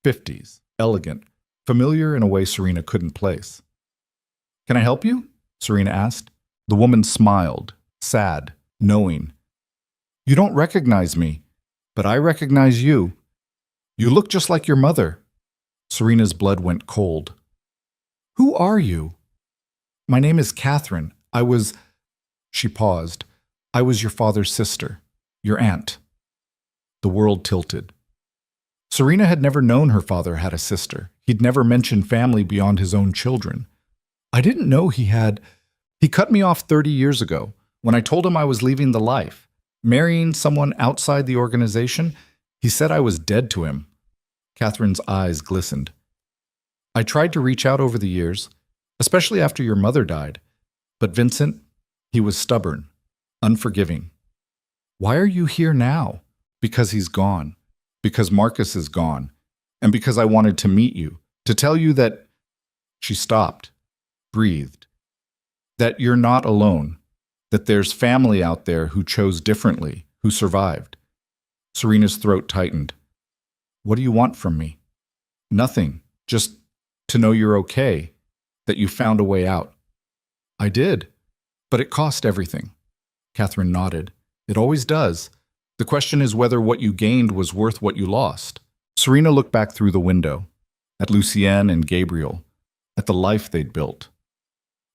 Speaker 1: 50s, elegant, familiar in a way Serena couldn't place. "Can I help you?" Serena asked. The woman smiled, sad, knowing. "You don't recognize me, but I recognize you. You look just like your mother." Serena's blood went cold. "Who are you?" "My name is Catherine. She paused. "I was your father's sister, your aunt." The world tilted. Serena had never known her father had a sister. He'd never mentioned family beyond his own children. "I didn't know he had. He cut me off 30 years ago, when I told him I was leaving the life, marrying someone outside the organization. He said I was dead to him." Catherine's eyes glistened. "I tried to reach out over the years, especially after your mother died. But Vincent, he was stubborn, unforgiving." "Why are you here now?" "Because he's gone. Because Marcus is gone. And because I wanted to meet you, to tell you that—" She stopped, breathed. "That you're not alone. That there's family out there who chose differently, who survived." Serena's throat tightened. "What do you want from me?" "Nothing. Just to know you're okay, that you found a way out." "I did. But it cost everything." Catherine nodded. "It always does. The question is whether what you gained was worth what you lost." Serena looked back through the window, at Lucien and Gabriel, at the life they'd built.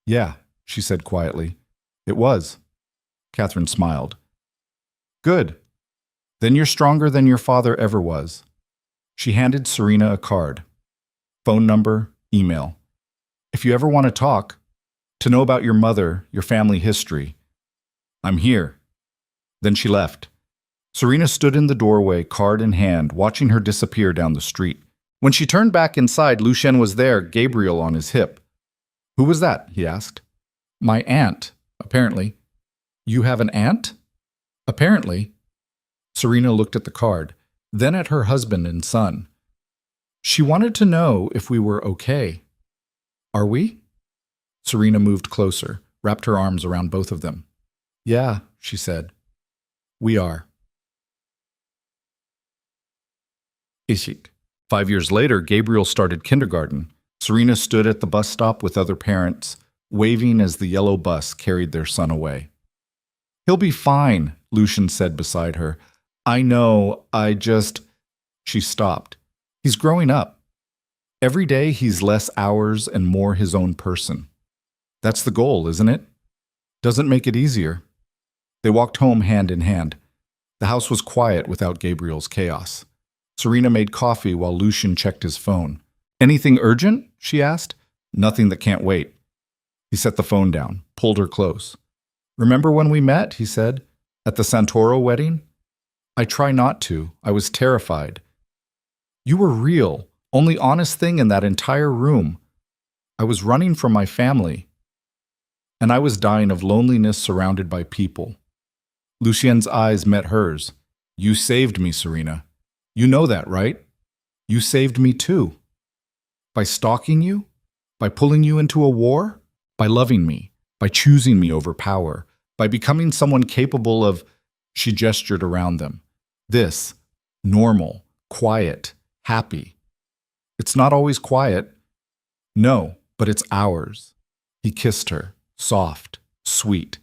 Speaker 1: "Yeah," she said quietly. "It was." Catherine smiled. Good. Then you're stronger than your father ever was. She handed Serena a card. Phone number, email. If you ever want to talk, to know about your mother, your family history, I'm here. Then she left. Serena stood in the doorway, card in hand, watching her disappear down the street. When she turned back inside, Lucien was there, Gabriel on his hip. Who was that? He asked. My aunt, apparently. You have an aunt? Apparently. Serena looked at the card, then at her husband and son. She wanted to know if we were okay. Are we? Serena moved closer, wrapped her arms around both of them. Yeah, she said. We are. Ishik. 5 years later, Gabriel started kindergarten. Serena stood at the bus stop with other parents, waving as the yellow bus carried their son away. He'll be fine, Lucien said beside her. I know, She stopped. He's growing up. Every day he's less ours and more his own person. That's the goal, isn't it? Doesn't make it easier. They walked home hand in hand. The house was quiet without Gabriel's chaos. Serena made coffee while Lucien checked his phone. Anything urgent? She asked. Nothing that can't wait. He set the phone down, pulled her close. Remember when we met, he said, at the Santoro wedding? I try not to. I was terrified. You were real, only honest thing in that entire room. I was running from my family. And I was dying of loneliness surrounded by people. Lucien's eyes met hers. You saved me, Serena. You know that, right? You saved me too. By stalking you? By pulling you into a war? By loving me? By choosing me over power? By becoming someone capable of… She gestured around them. This, normal, quiet, happy. It's not always quiet. No, but it's ours. He kissed her, soft, sweet,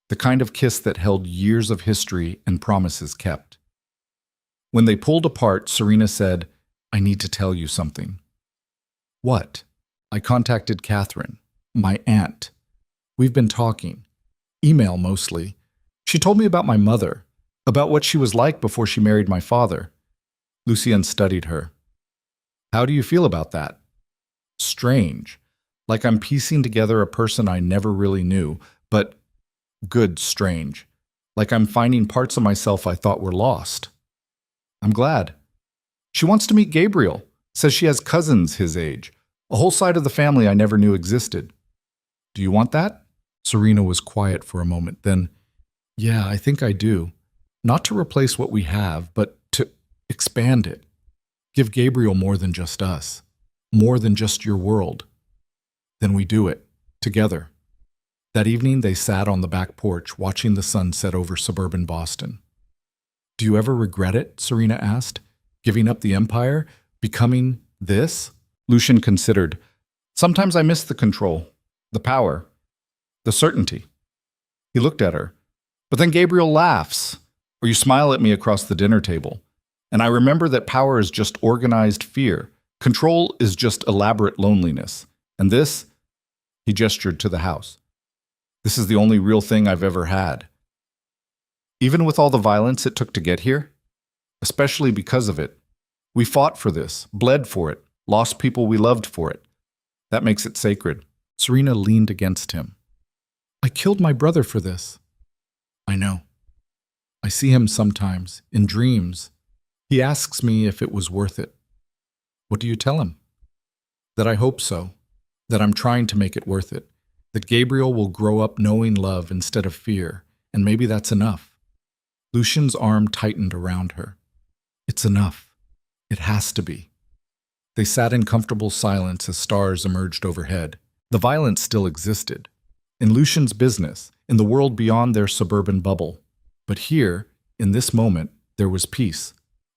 Speaker 1: the kind of kiss that held years of history and promises kept. When they pulled apart, Serena said, I need to tell you something. What? I contacted Catherine, my aunt. We've been talking. Email mostly. She told me about my mother, about what she was like before she married my father. Lucien studied her. How do you feel about that? Strange. Like I'm piecing together a person I never really knew, but good strange. Like I'm finding parts of myself I thought were lost. I'm glad. She wants to meet Gabriel, says she has cousins his age, a whole side of the family I never knew existed. Do you want that? Serena was quiet for a moment, then, yeah, I think I do. Not to replace what we have, but to expand it. Give Gabriel more than just us, more than just your world. Then we do it, together. That evening they sat on the back porch watching the sun set over suburban Boston. Do you ever regret it? Serena asked. Giving up the empire? Becoming this? Lucien considered. Sometimes I miss the control, the power, the certainty. He looked at her. But then Gabriel laughs, or you smile at me across the dinner table. And I remember that power is just organized fear. Control is just elaborate loneliness. And this, he gestured to the house. This is the only real thing I've ever had. Even with all the violence it took to get here, especially because of it, we fought for this, bled for it, lost people we loved for it. That makes it sacred. Serena leaned against him. I killed my brother for this. I know. I see him sometimes, in dreams. He asks me if it was worth it. What do you tell him? That I hope so, that I'm trying to make it worth it, that Gabriel will grow up knowing love instead of fear, and maybe that's enough. Lucien's arm tightened around her. It's enough. It has to be. They sat in comfortable silence as stars emerged overhead. The violence still existed. In Lucien's business, in the world beyond their suburban bubble. But here, in this moment, there was peace.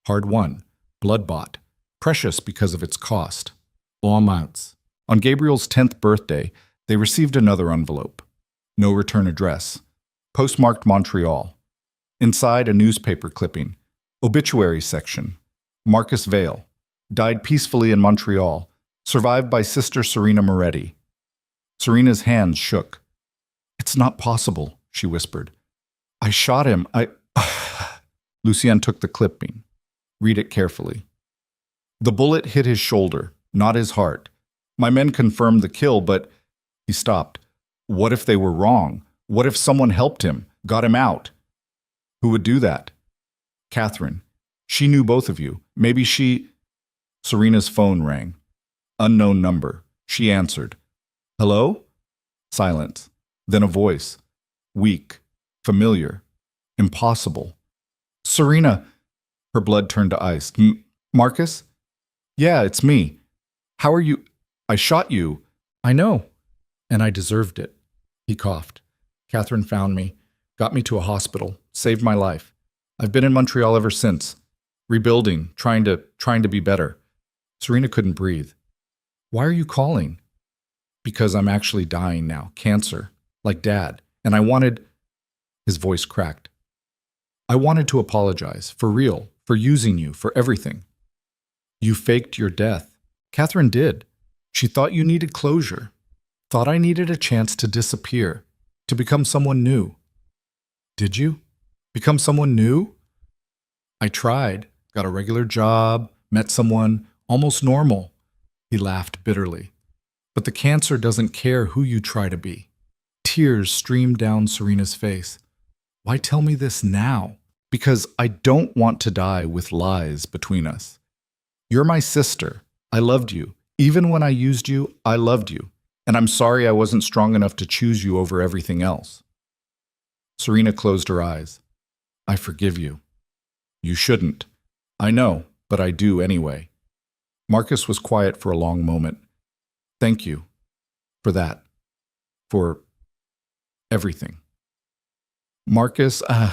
Speaker 1: Hard-won, blood-bought, precious because of its cost. Low amounts. On Gabriel's 10th birthday, they received another envelope. No return address. Postmarked Montreal. Inside, a newspaper clipping. Obituary section. Marcus Vale. Died peacefully in Montreal. Survived by Sister Serena Moretti. Serena's hands shook. It's not possible, she whispered. I shot him. Lucien took the clipping. Read it carefully. The bullet hit his shoulder, not his heart. My men confirmed the kill, but he stopped. What if they were wrong? What if someone helped him, got him out? Who would do that? Catherine. She knew both of you. Maybe she... Serena's phone rang. Unknown number. She answered. Hello? Silence. Then a voice. Weak. Familiar. Impossible. Serena. Her blood turned to ice. Marcus? Yeah, it's me. How are you? I shot you. I know. And I deserved it. He coughed. Catherine found me, got me to a hospital, saved my life. I've been in Montreal ever since, rebuilding, trying to be better. Serena couldn't breathe. Why are you calling? Because I'm actually dying now, cancer, like Dad. And I wanted... His voice cracked. I wanted to apologize, for real, for using you, for everything. You faked your death. Catherine did. She thought you needed closure. Thought I needed a chance to disappear, to become someone new. Did you? Become someone new? I tried, got a regular job, met someone, almost normal. He laughed bitterly. But the cancer doesn't care who you try to be. Tears streamed down Serena's face. Why tell me this now? Because I don't want to die with lies between us. You're my sister. I loved you. Even when I used you, I loved you. And I'm sorry I wasn't strong enough to choose you over everything else. Serena closed her eyes. I forgive you. You shouldn't. I know, but I do anyway. Marcus was quiet for a long moment. Thank you. For that. For everything. Marcus, I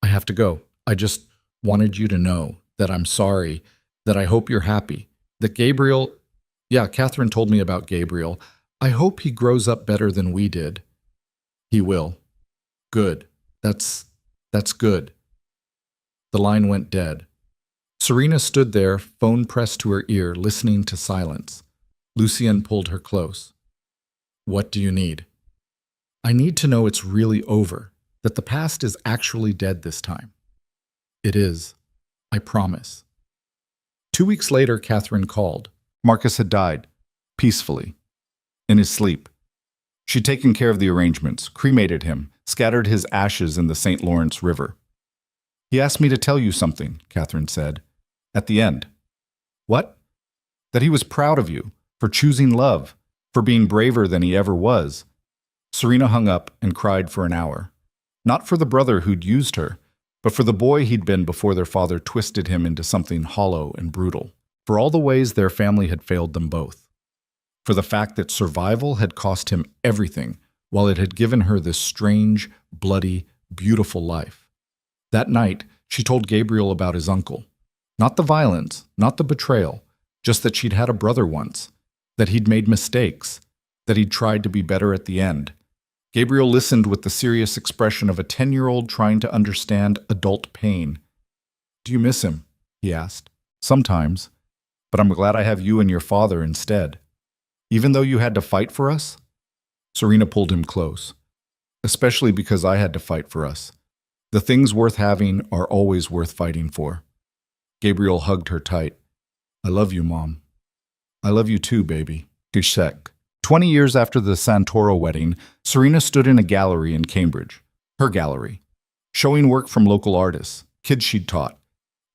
Speaker 1: have to go. I just wanted you to know that I'm sorry, that I hope you're happy, that Gabriel... Yeah, Catherine told me about Gabriel. I hope he grows up better than we did. He will. Good. That's good. The line went dead. Serena stood there, phone pressed to her ear, listening to silence. Lucien pulled her close. What do you need? I need to know it's really over, that the past is actually dead this time. It is. I promise. 2 weeks later, Catherine called. Marcus had died, peacefully, in his sleep. She'd taken care of the arrangements, cremated him, scattered his ashes in the St. Lawrence River. He asked me to tell you something, Catherine said, at the end. What? That he was proud of you, for choosing love, for being braver than he ever was. Serena hung up and cried for an hour. Not for the brother who'd used her, but for the boy he'd been before their father twisted him into something hollow and brutal. For all the ways their family had failed them both. For the fact that survival had cost him everything, while it had given her this strange, bloody, beautiful life. That night, she told Gabriel about his uncle. Not the violence, not the betrayal, just that she'd had a brother once, that he'd made mistakes, that he'd tried to be better at the end. Gabriel listened with the serious expression of a 10-year-old trying to understand adult pain. Do you miss him? He asked. Sometimes. But I'm glad I have you and your father instead. Even though you had to fight for us? Serena pulled him close. Especially because I had to fight for us. The things worth having are always worth fighting for. Gabriel hugged her tight. I love you, Mom. I love you too, baby. Gishek. 20 years after the Santoro wedding, Serena stood in a gallery in Cambridge. Her gallery. Showing work from local artists, kids she'd taught,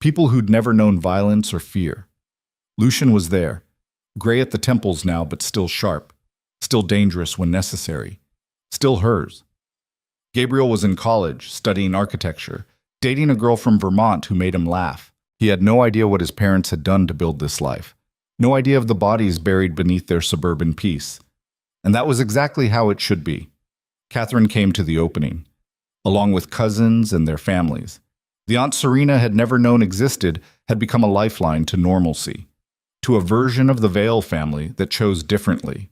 Speaker 1: people who'd never known violence or fear. Lucien was there, gray at the temples now, but still sharp, still dangerous when necessary, still hers. Gabriel was in college, studying architecture, dating a girl from Vermont who made him laugh. He had no idea what his parents had done to build this life, no idea of the bodies buried beneath their suburban peace. And that was exactly how it should be. Catherine came to the opening, along with cousins and their families. The aunt Serena had never known existed had become a lifeline to normalcy, to a version of the Vale family that chose differently.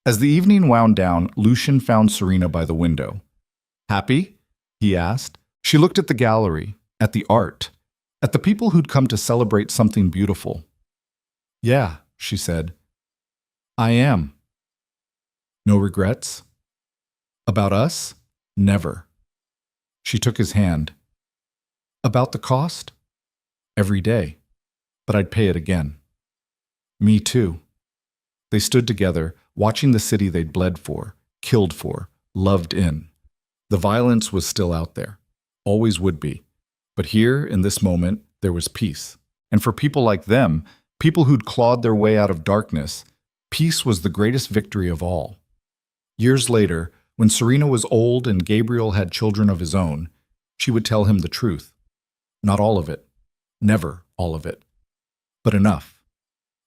Speaker 1: As the evening wound down, Lucien found Serena by the window. Happy? He asked. She looked at the gallery, at the art, at the people who'd come to celebrate something beautiful. Yeah, she said. I am. No regrets? About us? Never. She took his hand. About the cost? Every day. But I'd pay it again. Me too. They stood together, watching the city they'd bled for, killed for, loved in. The violence was still out there. Always would be. But here, in this moment, there was peace. And for people like them, people who'd clawed their way out of darkness, peace was the greatest victory of all. Years later, when Serena was old and Gabriel had children of his own, she would tell him the truth. Not all of it. Never all of it. But enough.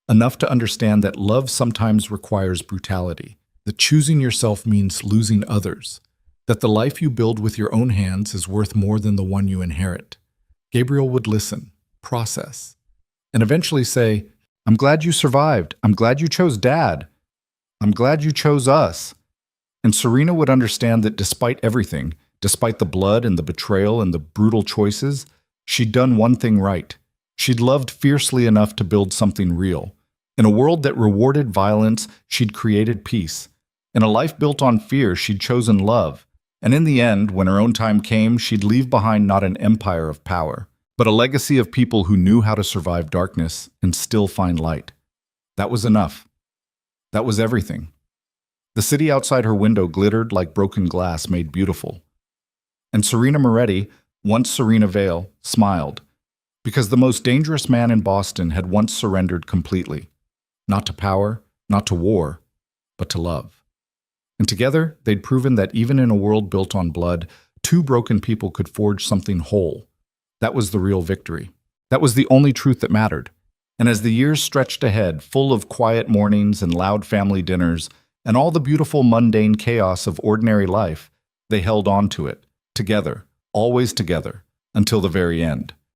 Speaker 1: Enough to understand that love sometimes requires brutality, that choosing yourself means losing others, that the life you build with your own hands is worth more than the one you inherit. Gabriel would listen, process, and eventually say, "I'm glad you survived. I'm glad you chose Dad. I'm glad you chose us." And Serena would understand that despite everything, despite the blood and the betrayal and the brutal choices, she'd done one thing right. She'd loved fiercely enough to build something real. In a world that rewarded violence, she'd created peace. In a life built on fear, she'd chosen love. And in the end, when her own time came, she'd leave behind not an empire of power, but a legacy of people who knew how to survive darkness and still find light. That was enough. That was everything. The city outside her window glittered like broken glass made beautiful. And Serena Moretti, once Serena Vale, smiled, because the most dangerous man in Boston had once surrendered completely. Not to power, not to war, but to love. And together, they'd proven that even in a world built on blood, two broken people could forge something whole. That was the real victory. That was the only truth that mattered. And as the years stretched ahead, full of quiet mornings and loud family dinners, and all the beautiful mundane chaos of ordinary life, they held on to it, together, always together, until the very end.